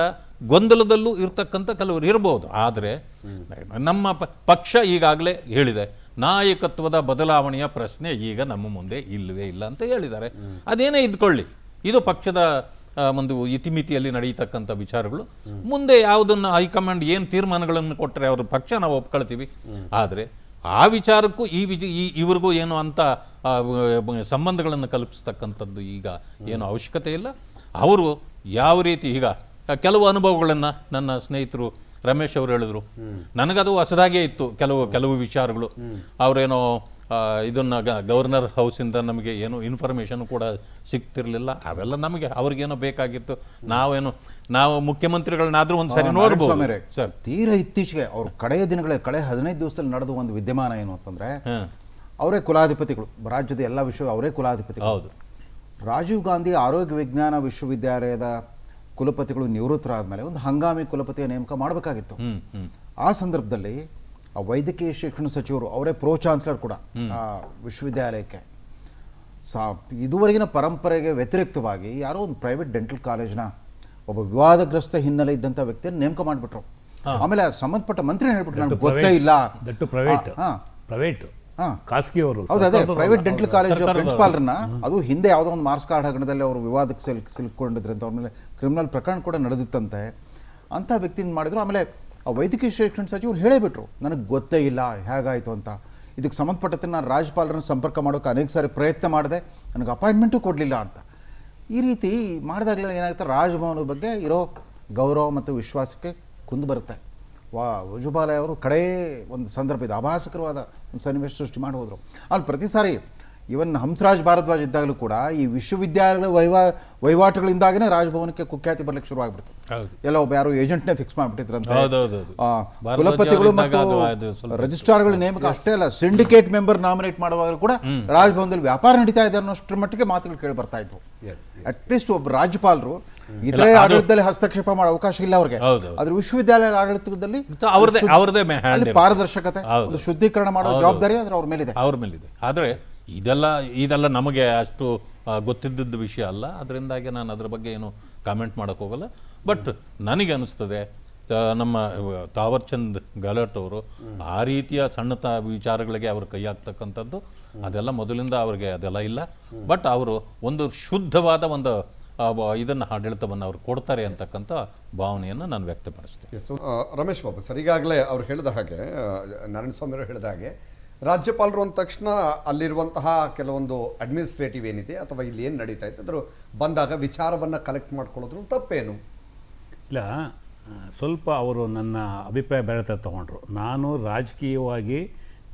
ಗೊಂದಲದಲ್ಲೂ ಇರ್ತಕ್ಕಂಥ ಕೆಲವರು ಇರ್ಬೋದು. ಆದರೆ ನಮ್ಮ ಪಕ್ಷ ಈಗಾಗಲೇ ಹೇಳಿದೆ, ನಾಯಕತ್ವದ ಬದಲಾವಣೆಯ ಪ್ರಶ್ನೆ ಈಗ ನಮ್ಮ ಮುಂದೆ ಇಲ್ಲವೇ ಇಲ್ಲ ಅಂತ ಹೇಳಿದ್ದಾರೆ. ಅದೇನೇ ಇದ್ಕೊಳ್ಳಿ, ಇದು ಪಕ್ಷದ ಒಂದು ಇತಿಮಿತಿಯಲ್ಲಿ ನಡೆಯತಕ್ಕಂಥ ವಿಚಾರಗಳು. ಮುಂದೆ ಯಾವುದನ್ನು ಹೈಕಮಾಂಡ್ ಏನು ತೀರ್ಮಾನಗಳನ್ನು ಕೊಟ್ಟರೆ ಅವ್ರ ಪಕ್ಷ ನಾವು ಒಪ್ಕೊಳ್ತೀವಿ. ಆದರೆ ಆ ವಿಚಾರಕ್ಕೂ ಇವ್ರಿಗೂ ಏನು ಅಂತ ಸಂಬಂಧಗಳನ್ನು ಕಲ್ಪಿಸ್ತಕ್ಕಂಥದ್ದು ಈಗ ಏನು ಅವಶ್ಯಕತೆ ಇಲ್ಲ. ಅವರು ಯಾವ ರೀತಿ ಈಗ ಕೆಲವು ಅನುಭವಗಳನ್ನು ನನ್ನ ಸ್ನೇಹಿತರು ರಮೇಶ್ ಅವರು ಹೇಳಿದ್ರು, ನನಗದು ಹೊಸದಾಗೇ ಇತ್ತು. ಕೆಲವು ವಿಚಾರಗಳು ಅವರೇನೋ ಇದನ್ನು ಗವರ್ನರ್ ಹೌಸಿಂದ ನಮಗೆ ಏನು ಇನ್ಫಾರ್ಮೇಷನ್ ಕೂಡ ಸಿಗ್ತಿರ್ಲಿಲ್ಲ. ಅವೆಲ್ಲ ನಮಗೆ ಅವ್ರಿಗೇನೋ ಬೇಕಾಗಿತ್ತು. ನಾವು ಮುಖ್ಯಮಂತ್ರಿಗಳನ್ನಾದ್ರೂ ಒಂದು ಸರಿ ನೋಡ್ಬೋದು ಸರ್. ತೀರಾ ಇತ್ತೀಚೆಗೆ ಅವ್ರ ಕಳೆಯ 15 ದಿವಸದಲ್ಲಿ ನಡೆದ ಒಂದು ವಿದ್ಯಮಾನ ಏನು ಅಂತಂದ್ರೆ, ಅವರೇ ಕುಲಾಧಿಪತಿಗಳು, ರಾಜ್ಯದ ಎಲ್ಲ ವಿಷಯ ಅವರೇ ಕುಲಾಧಿಪತಿಗಳು. ಹೌದು. ರಾಜೀವ್ ಗಾಂಧಿ ಆರೋಗ್ಯ ವಿಜ್ಞಾನ ವಿಶ್ವವಿದ್ಯಾಲಯದ ಕುಲಪತಿಗಳು ನಿವೃತ್ತರಾದ ಮೇಲೆ ಒಂದು ಹಂಗಾಮಿ ಕುಲಪತಿಯ ನೇಮಕ ಮಾಡಬೇಕಾಗಿತ್ತು. ಆ ಸಂದರ್ಭದಲ್ಲಿ ಆ ವೈದ್ಯಕೀಯ ಶಿಕ್ಷಣ ಸಚಿವರು ಅವರೇ ಪ್ರೋ ಚಾನ್ಸಲರ್ ಕೂಡ ಆ ವಿಶ್ವವಿದ್ಯಾಲಯಕ್ಕೆ. ಇದುವರೆಗಿನ ಪರಂಪರೆಗೆ ವ್ಯತಿರಿಕ್ತವಾಗಿ ಯಾರೋ ಒಂದು ಪ್ರೈವೇಟ್ ಡೆಂಟಲ್ ಕಾಲೇಜ್ನ ಒಬ್ಬ ವಿವಾದಗ್ರಸ್ತ ಹಿನ್ನೆಲೆ ಇದ್ದಂಥ ವ್ಯಕ್ತಿಯನ್ನು ನೇಮಕ ಮಾಡಿಬಿಟ್ರು. ಆಮೇಲೆ ಸಂಬಂಧಪಟ್ಟ ಮಂತ್ರಿ ಹೇಳ್ಬಿಟ್ರು, ನನಗೆ ಗೊತ್ತೇ ಇಲ್ಲ. ಹಾ. ಖಾಸಗಿಯವರು ಹೌದು, ಅದೇ ಪ್ರೈವೇಟ್ ಡೆಂಟಲ್ ಕಾಲೇಜ್ ಪ್ರಿನ್ಸಿಪಾಲ್ರನ್ನ, ಅದು ಹಿಂದೆ ಯಾವುದೋ ಒಂದು ಮಾರ್ಕ್ಸ್ ಕಾರ್ಡ್ ಹಗರಣದಲ್ಲಿ ಅವರು ವಿವಾದಕ್ಕೆ ಸಿಲುಕೊಂಡಿದ್ರಂತ, ಅವ್ರ ಮೇಲೆ ಕ್ರಿಮಿನಲ್ ಪ್ರಕರಣ ಕೂಡ ನಡೆದಿತ್ತಂತೆ. ಅಂಥ ವ್ಯಕ್ತಿಯಿಂದ ಮಾಡಿದ್ರು. ಆಮೇಲೆ ಆ ವೈದ್ಯಕೀಯ ಶಿಕ್ಷಣ ಸಚಿವರು ಹೇಳೇಬಿಟ್ರು, ನನಗೆ ಗೊತ್ತೇ ಇಲ್ಲ ಹೇಗಾಯಿತು ಅಂತ. ಇದಕ್ಕೆ ಸಂಬಂಧಪಟ್ಟಂತೆ ನಾನು ರಾಜ್ಯಪಾಲರನ್ನು ಸಂಪರ್ಕ ಮಾಡೋಕ್ಕೆ ಅನೇಕ ಸಾರಿ ಪ್ರಯತ್ನ ಮಾಡಿದೆ, ನನಗೆ ಅಪಾಯಿಂಟ್ಮೆಂಟು ಕೊಡಲಿಲ್ಲ ಅಂತ. ಈ ರೀತಿ ಮಾಡಿದಾಗಲೇ ಏನಾಗುತ್ತೆ, ರಾಜಭವನದ ಬಗ್ಗೆ ಇರೋ ಗೌರವ ಮತ್ತು ವಿಶ್ವಾಸಕ್ಕೆ ಕುಂದು ಬರುತ್ತೆ. ವಜುಭಾಯಿ ಅವರು ಕಡೇ ಒಂದು ಸಂದರ್ಭ ಇದೆ, ಅಭಾಸಕರವಾದ ಒಂದು ಸನ್ನಿವೇಶ ಸೃಷ್ಟಿ ಮಾಡಿ ಹೋದರು. ಅಲ್ಲಿ ಪ್ರತಿ ಸಾರಿ ಇವನ್ ಹಂಸರಾಜ್ ಭಾರದ್ವಾಜ್ ಇದ್ದಾಗಲೂ ಕೂಡ ಈ ವಿಶ್ವವಿದ್ಯಾಲಯಗಳ ವಹಿವಾಟುಗಳಿಂದಾಗೇ ರಾಜಭವನಕ್ಕೆ ಕುಖ್ಯಾತಿ ಬರ್ಲಿಕ್ಕೆ ಶುರುವಾಗ್ಬಿಡ್ತು. ಎಲ್ಲ ಒಬ್ಬ ಯಾರು ಏಜೆಂಟ್ನೇ ಫಿಕ್ಸ್ ಮಾಡಿಬಿಟ್ಟಿದ್ರಂತೆ. ಕುಲಪತಿಗಳು ಮತ್ತು ರಿಜಿಸ್ಟ್ರಾರ್ಗಳ ನೇಮಕ ಅಷ್ಟೇ ಅಲ್ಲ, ಸಿಂಡಿಕೇಟ್ ಮೆಂಬರ್ ನಾಮಿನೇಟ್ ಮಾಡುವಾಗ ಕೂಡ ರಾಜಭವನದಲ್ಲಿ ವ್ಯಾಪಾರ ನಡೀತಾ ಇದೆ ಅನ್ನೋಷ್ಟರ ಮಟ್ಟಿಗೆ ಮಾತುಗಳು ಕೇಳಿ ಬರ್ತಾ ಇದ್ವು. ಅಟ್ಲೀಸ್ಟ್ ಒಬ್ಬ ರಾಜ್ಯಪಾಲರು ಇತರೆ ಆಡಳಿತದಲ್ಲಿ ಹಸ್ತಕ್ಷೇಪ ಮಾಡೋ ಅವಕಾಶ ಇಲ್ಲ ಅವ್ರಿಗೆ. ಆದ್ರೆ ವಿಶ್ವವಿದ್ಯಾಲಯ ಆಡಳಿತದಲ್ಲಿ ಪಾರದರ್ಶಕತೆ, ಒಂದು ಶುದ್ಧೀಕರಣ ಮಾಡೋ ಜವಾಬ್ದಾರಿ ಅದ್ರ ಅವ್ರ ಮೇಲಿದೆ. ಆದ್ರೆ ಇದೆಲ್ಲ ನಮಗೆ ಅಷ್ಟು ಗೊತ್ತಿದ್ದದ್ದು ವಿಷಯ ಅಲ್ಲ. ಅದರಿಂದಾಗಿ ನಾನು ಅದ್ರ ಬಗ್ಗೆ ಏನು ಕಾಮೆಂಟ್ ಮಾಡೋಕ್ಕೆ ಹೋಗಲ್ಲ. ಬಟ್ ನನಗೆ ಅನಿಸ್ತದೆ ನಮ್ಮ ತಾವರ್ಚಂದ್ ಗೆಹ್ಲೋಟ್ ಅವರು ಆ ರೀತಿಯ ಸಣ್ಣ ವಿಚಾರಗಳಿಗೆ ಅವರು ಕೈ ಹಾಕ್ತಕ್ಕಂಥದ್ದು ಅದೆಲ್ಲ ಮೊದಲಿಂದ ಅವ್ರಿಗೆ ಅದೆಲ್ಲ ಇಲ್ಲ. ಬಟ್ ಅವರು ಒಂದು ಶುದ್ಧವಾದ ಒಂದು ಇದನ್ನು ಆಡಳಿತವನ್ನು ಅವ್ರು ಕೊಡ್ತಾರೆ ಅಂತಕ್ಕಂಥ ಭಾವನೆಯನ್ನು ನಾನು ವ್ಯಕ್ತಪಡಿಸ್ತೇನೆ. ರಮೇಶ್ ಬಾಬು ಸರ್, ಈಗಾಗಲೇ ಅವ್ರು ಹೇಳಿದ ಹಾಗೆ, ನಾರಾಯಣಸ್ವಾಮಿ ಅವರು ಹೇಳಿದ ಹಾಗೆ, ರಾಜ್ಯಪಾಲರು ಅಂದ ತಕ್ಷಣ ಅಲ್ಲಿರುವಂತಹ ಕೆಲವೊಂದು ಅಡ್ಮಿನಿಸ್ಟ್ರೇಟಿವ್ ಏನಿದೆ ಅಥವಾ ಇಲ್ಲಿ ಏನು ನಡೀತಾ ಇದೆ ಅದ್ರ ಬಂದಾಗ ವಿಚಾರವನ್ನು ಕಲೆಕ್ಟ್ ಮಾಡ್ಕೊಳ್ಳೋದ್ರ ತಪ್ಪೇನು ಇಲ್ಲ. ಸ್ವಲ್ಪ ಅವರು ನನ್ನ ಅಭಿಪ್ರಾಯ ಬೇರೆ ಥರ ತೊಗೊಂಡ್ರು. ನಾನು ರಾಜಕೀಯವಾಗಿ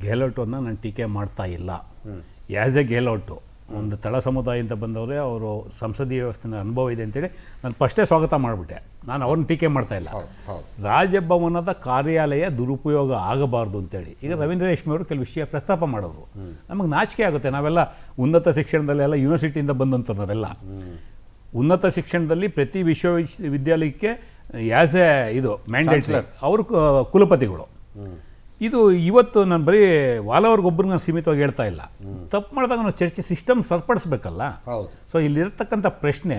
ಗೆಹ್ಲೋಟನ್ನು ನಾನು ಟೀಕೆ ಮಾಡ್ತಾ ಇಲ್ಲ. ಆ್ಯಸ್ ಎ ಗೆಹ್ಲೋಟು ಒಂದು ತಳ ಸಮುದಾಯದಿಂದ ಬಂದವರೇ, ಅವರು ಸಂಸದೀಯ ವ್ಯವಸ್ಥೆನ ಅನುಭವ ಇದೆ ಅಂತೇಳಿ ನಾನು ಫಸ್ಟೇ ಸ್ವಾಗತ ಮಾಡಿಬಿಟ್ಟೆ. ನಾನು ಅವ್ರನ್ನ ಟೀಕೆ ಮಾಡ್ತಾ ಇಲ್ಲ. ರಾಜಭವನದ ಕಾರ್ಯಾಲಯ ದುರುಪಯೋಗ ಆಗಬಾರ್ದು ಅಂತೇಳಿ ಈಗ ರವೀಂದ್ರ ರೇಷ್ಮೆ ಅವರು ಕೆಲವು ವಿಷಯ ಪ್ರಸ್ತಾಪ ಮಾಡೋರು. ನಮಗೆ ನಾಚಿಕೆ ಆಗುತ್ತೆ. ನಾವೆಲ್ಲ ಉನ್ನತ ಶಿಕ್ಷಣದಲ್ಲೆಲ್ಲ ಯೂನಿವರ್ಸಿಟಿಯಿಂದ ಬಂದಂಥ ನಾವೆಲ್ಲ ಉನ್ನತ ಶಿಕ್ಷಣದಲ್ಲಿ ಪ್ರತಿ ವಿಶ್ವವಿದ್ಯಾಲಯಕ್ಕೆ ಆ್ಯಸ್ ಎ ಇದು ಮ್ಯಾಂಡೇಟ್ರಿ ಅವರು ಕುಲಪತಿಗಳು. ಇದು ಇವತ್ತು ನಾನು ಬರೀ ವಾಲವ್ರಿಗೊಬ್ಬರನ್ನ ಸೀಮಿತವಾಗಿ ಹೇಳ್ತಾ ಇಲ್ಲ. ತಪ್ಪು ಮಾಡಿದಾಗ ನಾವು ಚರ್ಚೆ ಸಿಸ್ಟಮ್ ಸರಿಪಡಿಸ್ಬೇಕಲ್ಲ. ಸೊ ಇಲ್ಲಿರ್ತಕ್ಕಂಥ ಪ್ರಶ್ನೆ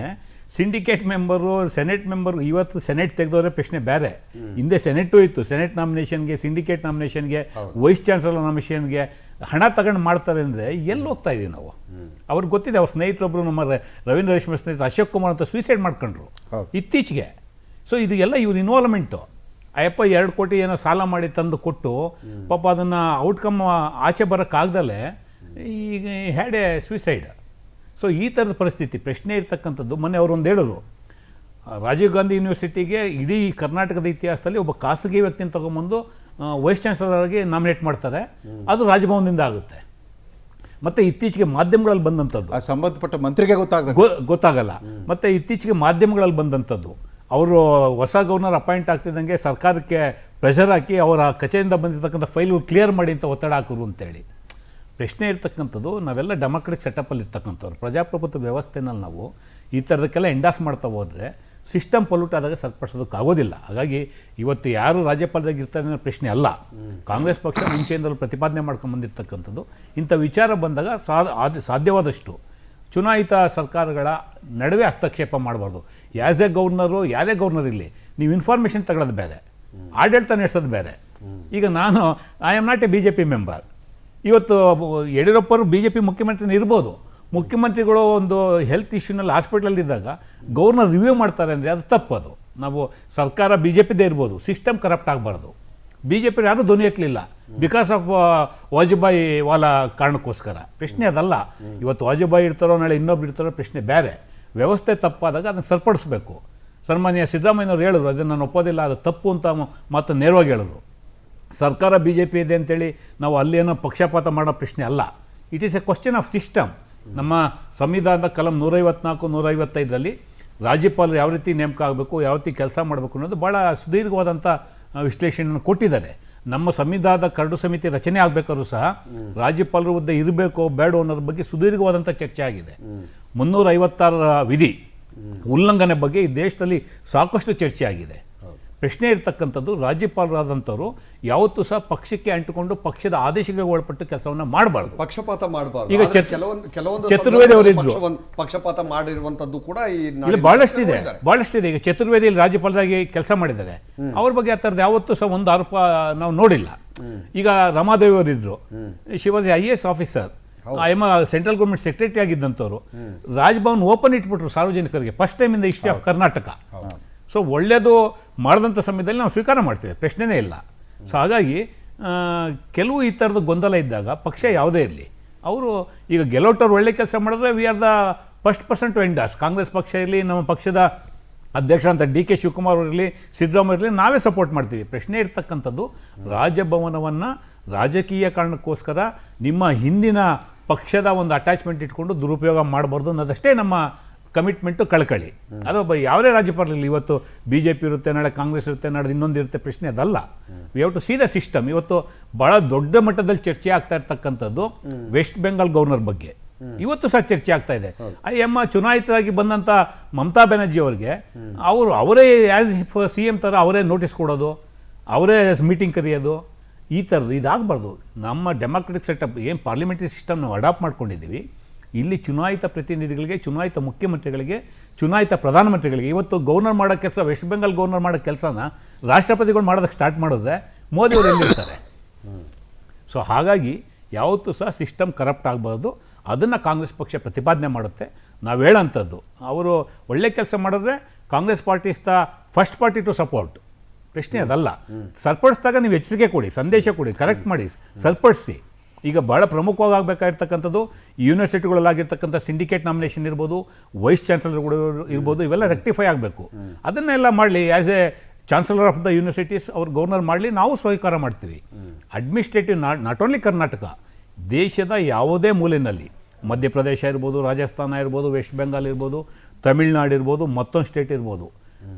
ಸಿಂಡಿಕೇಟ್ ಮೆಂಬರು, ಸೆನೆಟ್ ಮೆಂಬರು, ಇವತ್ತು ಸೆನೆಟ್ ತೆಗೆದವರೇ ಪ್ರಶ್ನೆ ಬೇರೆ. ಹಿಂದೆ ಸೆನೆಟು ಇತ್ತು. ಸೆನೆಟ್ ನಾಮಿನೇಷನ್ಗೆ, ಸಿಂಡಿಕೇಟ್ ನಾಮಿನೇಷನ್ಗೆ, ವೈಸ್ ಚಾನ್ಸಲರ್ ನಾಮಿನೇಷನ್ಗೆ ಹಣ ತಗೊಂಡು ಮಾಡ್ತಾರೆ ಅಂದರೆ ಎಲ್ಲಿ ಹೋಗ್ತಾ ಇದ್ದೀವಿ ನಾವು? ಅವ್ರಿಗೆ ಗೊತ್ತಿದೆ. ಅವ್ರ ಸ್ನೇಹಿತರೊಬ್ಬರು, ನಮ್ಮ ರವೀಂದ್ರ ರೇಷ್ಮೆ ಸ್ನೇಹಿತರು ಅಶೋಕ್ ಕುಮಾರ್ ಅಂತ ಸೂಸೈಡ್ ಮಾಡ್ಕೊಂಡ್ರು ಇತ್ತೀಚೆಗೆ. ಸೊ ಇದು ಎಲ್ಲ ಇವ್ರ ಇನ್ವಾಲ್ವ್ಮೆಂಟು. ಅಯ್ಯಪ್ಪ 2 ಕೋಟಿ ಏನೋ ಸಾಲ ಮಾಡಿ ತಂದು ಕೊಟ್ಟು ಪಾಪ ಅದನ್ನು ಔಟ್ಕಮ್ ಆಚೆ ಬರೋಕ್ಕಾಗ್ದಲೇ ಈಗ ಹ್ಯಾಡ್ ಎ ಸೂಸೈಡ್. ಸೊ ಈ ಥರದ ಪರಿಸ್ಥಿತಿ ಪ್ರಶ್ನೆ ಇರ್ತಕ್ಕಂಥದ್ದು. ಮೊನ್ನೆ ಅವರೊಂದು ಹೇಳಿದ್ರು, ರಾಜೀವ್ ಗಾಂಧಿ ಯೂನಿವರ್ಸಿಟಿಗೆ ಇಡೀ ಕರ್ನಾಟಕದ ಇತಿಹಾಸದಲ್ಲಿ ಒಬ್ಬ ಖಾಸಗಿ ವ್ಯಕ್ತಿನ ತೊಗೊಂಬಂದು ವೈಸ್ ಚಾನ್ಸಲರ್ ಆಗಿ ನಾಮಿನೇಟ್ ಮಾಡ್ತಾರೆ. ಅದು ರಾಜಭವನದಿಂದ ಆಗುತ್ತೆ. ಮತ್ತು ಇತ್ತೀಚೆಗೆ ಮಾಧ್ಯಮಗಳಲ್ಲಿ ಬಂದಂಥದ್ದು ಸಂಬಂಧಪಟ್ಟ ಮಂತ್ರಿಗೆ ಗೊತ್ತಾಗಲ್ಲ. ಮತ್ತು ಇತ್ತೀಚೆಗೆ ಮಾಧ್ಯಮಗಳಲ್ಲಿ ಬಂದಂಥದ್ದು, ಅವರು ಹೊಸ ಗವರ್ನರ್ ಅಪಾಯಿಂಟ್ ಆಗ್ತಿದ್ದಂಗೆ ಸರ್ಕಾರಕ್ಕೆ ಪ್ರೆಷರ್ ಹಾಕಿ ಅವರ ಕಚೇರಿಯಿಂದ ಬಂದಿರತಕ್ಕಂಥ ಫೈಲು ಕ್ಲಿಯರ್ ಮಾಡಿ ಅಂತ ಒತ್ತಡ ಹಾಕೋರು ಅಂತೇಳಿ. ಪ್ರಶ್ನೆ ಇರ್ತಕ್ಕಂಥದ್ದು, ನಾವೆಲ್ಲ ಡೆಮೋಕ್ರೆಟಿಕ್ ಸೆಟಪ್ಪಲ್ಲಿ ಇರ್ತಕ್ಕಂಥವ್ರು, ಪ್ರಜಾಪ್ರಭುತ್ವ ವ್ಯವಸ್ಥೆನಲ್ಲಿ ನಾವು ಈ ಥರದಕ್ಕೆಲ್ಲ ಎಂಡಾಸ್ ಮಾಡ್ತಾ ಹೋದರೆ ಸಿಸ್ಟಮ್ ಪೊಲ್ಯೂಟ್ ಆದಾಗ ಸರಿಪಡಿಸೋದಕ್ಕಾಗೋದಿಲ್ಲ. ಹಾಗಾಗಿ ಇವತ್ತು ಯಾರು ರಾಜ್ಯಪಾಲರಾಗಿ ಇರ್ತಾರೆ ಅನ್ನೋ ಪ್ರಶ್ನೆ ಅಲ್ಲ. ಕಾಂಗ್ರೆಸ್ ಪಕ್ಷ ಮುಂಚೆಯಿಂದಲೂ ಪ್ರತಿಪಾದನೆ ಮಾಡ್ಕೊಂಡು ಬಂದಿರತಕ್ಕಂಥದ್ದು, ಇಂಥ ವಿಚಾರ ಬಂದಾಗ ಸಾಧ್ಯವಾದಷ್ಟು ಚುನಾಯಿತ ಸರ್ಕಾರಗಳ ನಡುವೆ ಹಸ್ತಕ್ಷೇಪ ಮಾಡಬಾರ್ದು. ಆ್ಯಸ್ ಎ ಗವರ್ನರು, ಯಾರೇ ಗವರ್ನರ್ ಇರಲಿ, ನೀವು ಇನ್ಫಾರ್ಮೇಷನ್ ತಗೊಳ್ಳೋದು ಬೇರೆ, ಆಡಳಿತ ನಡೆಸೋದು ಬೇರೆ. ಈಗ ನಾನು I am not A BJP member. ಇವತ್ತು ಯಡಿಯೂರಪ್ಪರು BJP ಮುಖ್ಯಮಂತ್ರಿನ ಇರ್ಬೋದು. ಮುಖ್ಯಮಂತ್ರಿಗಳು ಒಂದು ಹೆಲ್ತ್ ಇಶ್ಯೂನಲ್ಲಿ ಹಾಸ್ಪಿಟಲಲ್ಲಿದ್ದಾಗ ಗವರ್ನರ್ ರಿವ್ಯೂ ಮಾಡ್ತಾರೆ ಅಂದರೆ ಅದು ತಪ್ಪದು. ನಾವು ಸರ್ಕಾರ BJPದೇ ಇರ್ಬೋದು, ಸಿಸ್ಟಮ್ ಕರಪ್ಟ್ ಆಗಬಾರ್ದು. BJP ಯಾರೂ ಧ್ವನಿ ಎತ್ತಲಿಲ್ಲ ಬಿಕಾಸ್ ಆಫ್ ವಾಜಪೇಯಿ ವಾಲಾ ಕಾರಣಕ್ಕೋಸ್ಕರ. ಪ್ರಶ್ನೆ ಅದಲ್ಲ. ಇವತ್ತು ವಾಜಪೇಯಿ ಇರ್ತಾರೋ, ನಾಳೆ ಇನ್ನೊಬ್ರು ಇರ್ತಾರೋ, ಪ್ರಶ್ನೆ ಬೇರೆ. ವ್ಯವಸ್ಥೆ ತಪ್ಪಾದಾಗ ಅದನ್ನು ಸರಿಪಡಿಸ್ಬೇಕು. ಸನ್ಮಾನ್ಯ ಸಿದ್ದರಾಮಯ್ಯನವ್ರು ಹೇಳಿದ್ರು, ಅದನ್ನು ನಾನು ಒಪ್ಪೋದಿಲ್ಲ, ಅದು ತಪ್ಪು ಅಂತ ಮಾತು ನೇರವಾಗಿ ಹೇಳಿದ್ರು. ಸರ್ಕಾರ BJP ಇದೆ ಅಂತೇಳಿ ನಾವು ಅಲ್ಲಿ ಏನೋ ಪಕ್ಷಪಾತ ಮಾಡೋ ಪ್ರಶ್ನೆ ಅಲ್ಲ. It is A question of system. ನಮ್ಮ ಸಂವಿಧಾನದ ಕಲಂ 154, 155ರಲ್ಲಿ ರಾಜ್ಯಪಾಲರು ಯಾವ ರೀತಿ ನೇಮಕ ಆಗಬೇಕು, ಯಾವ ರೀತಿ ಕೆಲಸ ಮಾಡಬೇಕು ಅನ್ನೋದು ಭಾಳ ಸುದೀರ್ಘವಾದಂಥ ವಿಶ್ಲೇಷಣೆಯನ್ನು ಕೊಟ್ಟಿದ್ದಾರೆ. ನಮ್ಮ ಸಂವಿಧಾನದ ಕರಡು ಸಮಿತಿ ರಚನೆ ಆಗಬೇಕಾದ್ರೂ ಸಹ ರಾಜ್ಯಪಾಲರ ಹುದ್ದೆ ಇರಬೇಕೋ ಬೇಡೋ ಅನ್ನೋದ್ರ ಬಗ್ಗೆ ಸುದೀರ್ಘವಾದಂಥ ಚರ್ಚೆ ಆಗಿದೆ. 356 ವಿಧಿ ಉಲ್ಲಂಘನೆ ಬಗ್ಗೆ ಈ ದೇಶದಲ್ಲಿ ಸಾಕಷ್ಟು ಚರ್ಚೆ ಆಗಿದೆ. ಪ್ರಶ್ನೆ ಇರ್ತಕ್ಕಂಥದ್ದು ರಾಜ್ಯಪಾಲರಾದಂಥವ್ರು ಯಾವತ್ತೂ ಸಹ ಪಕ್ಷಕ್ಕೆ ಅಂಟಿಕೊಂಡು ಪಕ್ಷದ ಆದೇಶಗಳಿಗೆ ಒಳಪಟ್ಟು ಕೆಲಸವನ್ನ ಮಾಡಬಾರ್ದು. ಪಕ್ಷಪಾತ ಮಾಡಬಾರ್ದು. ಈಗ ಕೆಲವೊಂದು ಚತುರ್ವೇದಿ ಅವರಿದ್ರು, ಪಕ್ಷಪಾತ ಮಾಡಿರುವಂತದ್ದು ಕೂಡ ಈ ಇಲ್ಲಿ ಬಹಳಷ್ಟಿದೆ. ಈಗ ಚತುರ್ವೇದಿ ರಾಜ್ಯಪಾಲರಾಗಿ ಕೆಲಸ ಮಾಡಿದ್ದಾರೆ, ಅವ್ರ ಬಗ್ಗೆ ಆ ಥರದ್ದು ಯಾವತ್ತೂ ಸಹ ಒಂದು ಆರೋಪ ನಾವು ನೋಡಿಲ್ಲ. ಈಗ ರಮಾದೇವಿ ಅವರಿದ್ರು, she was IAS officer, central government secretary ಆಗಿದ್ದಂಥವ್ರು. ರಾಜ್ಭವನ್ ಓಪನ್ ಇಟ್ಬಿಟ್ರು ಸಾರ್ವಜನಿಕರಿಗೆ, first time in the history of Karnataka. So ಒಳ್ಳೆಯದು ಮಾಡಿದಂಥ ಸಮಯದಲ್ಲಿ ನಾವು ಸ್ವೀಕಾರ ಮಾಡ್ತೇವೆ, ಪ್ರಶ್ನೆನೇ ಇಲ್ಲ. ಸೊ ಹಾಗಾಗಿ ಕೆಲವು ಈ ಥರದ ಗೊಂದಲ ಇದ್ದಾಗ ಪಕ್ಷ ಯಾವುದೇ ಇರಲಿ, ಅವರು ಈಗ ಗೆಲೋಟ್ ಅವ್ರು ಒಳ್ಳೆ ಕೆಲಸ ಮಾಡಿದ್ರೆ we are the first person to endorse. Congress ಪಕ್ಷ ಇರಲಿ, ನಮ್ಮ ಪಕ್ಷದ ಅಧ್ಯಕ್ಷ ಅಂತ DK ಶಿವಕುಮಾರ್ ಅವರಿರಲಿ, ಸಿದ್ದರಾಮಯ್ಯ ಇರಲಿ, ನಾವೇ ಸಪೋರ್ಟ್ ಮಾಡ್ತೀವಿ. ಪ್ರಶ್ನೆ ಇರ್ತಕ್ಕಂಥದ್ದು ರಾಜಭವನವನ್ನು ರಾಜಕೀಯ ಕಾರಣಕ್ಕೋಸ್ಕರ ನಿಮ್ಮ ಹಿಂದಿನ ಪಕ್ಷದ ಒಂದು ಅಟ್ಯಾಚ್ಮೆಂಟ್ ಇಟ್ಕೊಂಡು ದುರುಪಯೋಗ ಮಾಡಬಾರ್ದು ಅನ್ನೋದಷ್ಟೇ ನಮ್ಮ ಕಮಿಟ್ಮೆಂಟು, ಕಳಕಳಿ. ಅದು ಯಾವುದೇ ರಾಜ್ಯಪಾಲರಲ್ಲಿ ಇವತ್ತು BJP ಇರುತ್ತೆ, ನಾಳೆ ಕಾಂಗ್ರೆಸ್ ಇರುತ್ತೆ, ನಾಳೆ ಇನ್ನೊಂದು ಇರುತ್ತೆ, ಪ್ರಶ್ನೆ ಅದಲ್ಲ. We have to see the system. ಇವತ್ತು ಬಹಳ ದೊಡ್ಡ ಮಟ್ಟದಲ್ಲಿ ಚರ್ಚೆ ಆಗ್ತಾ ಇರ್ತಕ್ಕಂಥದ್ದು ವೆಸ್ಟ್ ಬೆಂಗಾಲ್ ಗವರ್ನರ್ ಬಗ್ಗೆ ಇವತ್ತು ಸಹ ಚರ್ಚೆ ಆಗ್ತಾ ಇದೆ. ಚುನಾಯಿತರಾಗಿ ಬಂದಂಥ ಮಮತಾ ಬ್ಯಾನರ್ಜಿ ಅವರಿಗೆ ಅವರೇ ಆ್ಯಸ್ CM ಥರ ಅವರೇ ನೋಟಿಸ್ ಕೊಡೋದು, ಅವರೇ ಮೀಟಿಂಗ್ ಕರೆಯೋದು, ಈ ಥರದ್ದು ಇದಾಗಬಾರ್ದು. ನಮ್ಮ ಡೆಮಾಕ್ರೆಟಿಕ್ ಸೆಟಪ್ ಏನು ಪಾರ್ಲಿಮೆಂಟರಿ ಸಿಸ್ಟಮ್ ನಾವು ಅಡಾಪ್ಟ್ ಮಾಡ್ಕೊಂಡಿದ್ದೀವಿ, ಇಲ್ಲಿ ಚುನಾಯಿತ ಪ್ರತಿನಿಧಿಗಳಿಗೆ, ಚುನಾಯಿತ ಮುಖ್ಯಮಂತ್ರಿಗಳಿಗೆ, ಚುನಾಯಿತ ಪ್ರಧಾನಮಂತ್ರಿಗಳಿಗೆ ಇವತ್ತು ಗವರ್ನರ್ ಮಾಡೋ ಕೆಲಸ, ವೆಸ್ಟ್ ಬೆಂಗಾಲ್ ಗವರ್ನರ್ ಮಾಡೋ ಕೆಲಸನ ರಾಷ್ಟ್ರಪತಿಗಳು ಮಾಡೋದಕ್ಕೆ ಸ್ಟಾರ್ಟ್ ಮಾಡಿದ್ರೆ ಮೋದಿಯವರು ಎಲ್ಲಿರ್ತಾರೆ? ಸೊ ಹಾಗಾಗಿ ಯಾವತ್ತೂ ಸಹ ಸಿಸ್ಟಮ್ ಕರಪ್ಟ್ ಆಗಬಾರ್ದು. ಅದನ್ನು ಕಾಂಗ್ರೆಸ್ ಪಕ್ಷ ಪ್ರತಿಪಾದನೆ ಮಾಡುತ್ತೆ. ನಾವು ಹೇಳೋಂಥದ್ದು, ಅವರು ಒಳ್ಳೆ ಕೆಲಸ ಮಾಡಿದ್ರೆ Congress party is the first party to support. ಪ್ರಶ್ನೆ ಅದಲ್ಲ. ಸರಿಪಡಿಸಿದಾಗ ನೀವು ಎಚ್ಚರಿಕೆ ಕೊಡಿ, ಸಂದೇಶ ಕೊಡಿ, ಕರೆಕ್ಟ್ ಮಾಡಿ, ಸರಿಪಡಿಸಿ. ಈಗ ಭಾಳ ಪ್ರಮುಖವಾಗಿ ಆಗಬೇಕಾಗಿರ್ತಕ್ಕಂಥದ್ದು ಯೂನಿವರ್ಸಿಟಿಗಳಲ್ಲಾಗಿರ್ತಕ್ಕಂಥ ಸಿಂಡಿಕೇಟ್ ನಾಮಿನೇಷನ್ ಇರ್ಬೋದು, ವೈಸ್ ಚಾನ್ಸಲರ್ಗಳು ಇರ್ಬೋದು, ಇವೆಲ್ಲ ರೆಕ್ಟಿಫೈ ಆಗಬೇಕು. ಅದನ್ನೆಲ್ಲ ಮಾಡಲಿ. As A chancellor of the universities ಅವ್ರು ಗವರ್ನರ್ ಮಾಡಲಿ, ನಾವು ಸ್ವೀಕಾರ ಮಾಡ್ತೀವಿ. ಅಡ್ಮಿನಿಸ್ಟ್ರೇಟಿವ್ ನಾಟ್ ಓನ್ಲಿ ಕರ್ನಾಟಕ, ದೇಶದ ಯಾವುದೇ ಮೂಲೆಯಲ್ಲಿ, ಮಧ್ಯಪ್ರದೇಶ ಇರ್ಬೋದು, ರಾಜಸ್ಥಾನ ಇರ್ಬೋದು, ವೆಸ್ಟ್ ಬೆಂಗಾಲ್ ಇರ್ಬೋದು, ತಮಿಳ್ನಾಡು ಇರ್ಬೋದು, ಮತ್ತೊಂದು ಸ್ಟೇಟ್ ಇರ್ಬೋದು,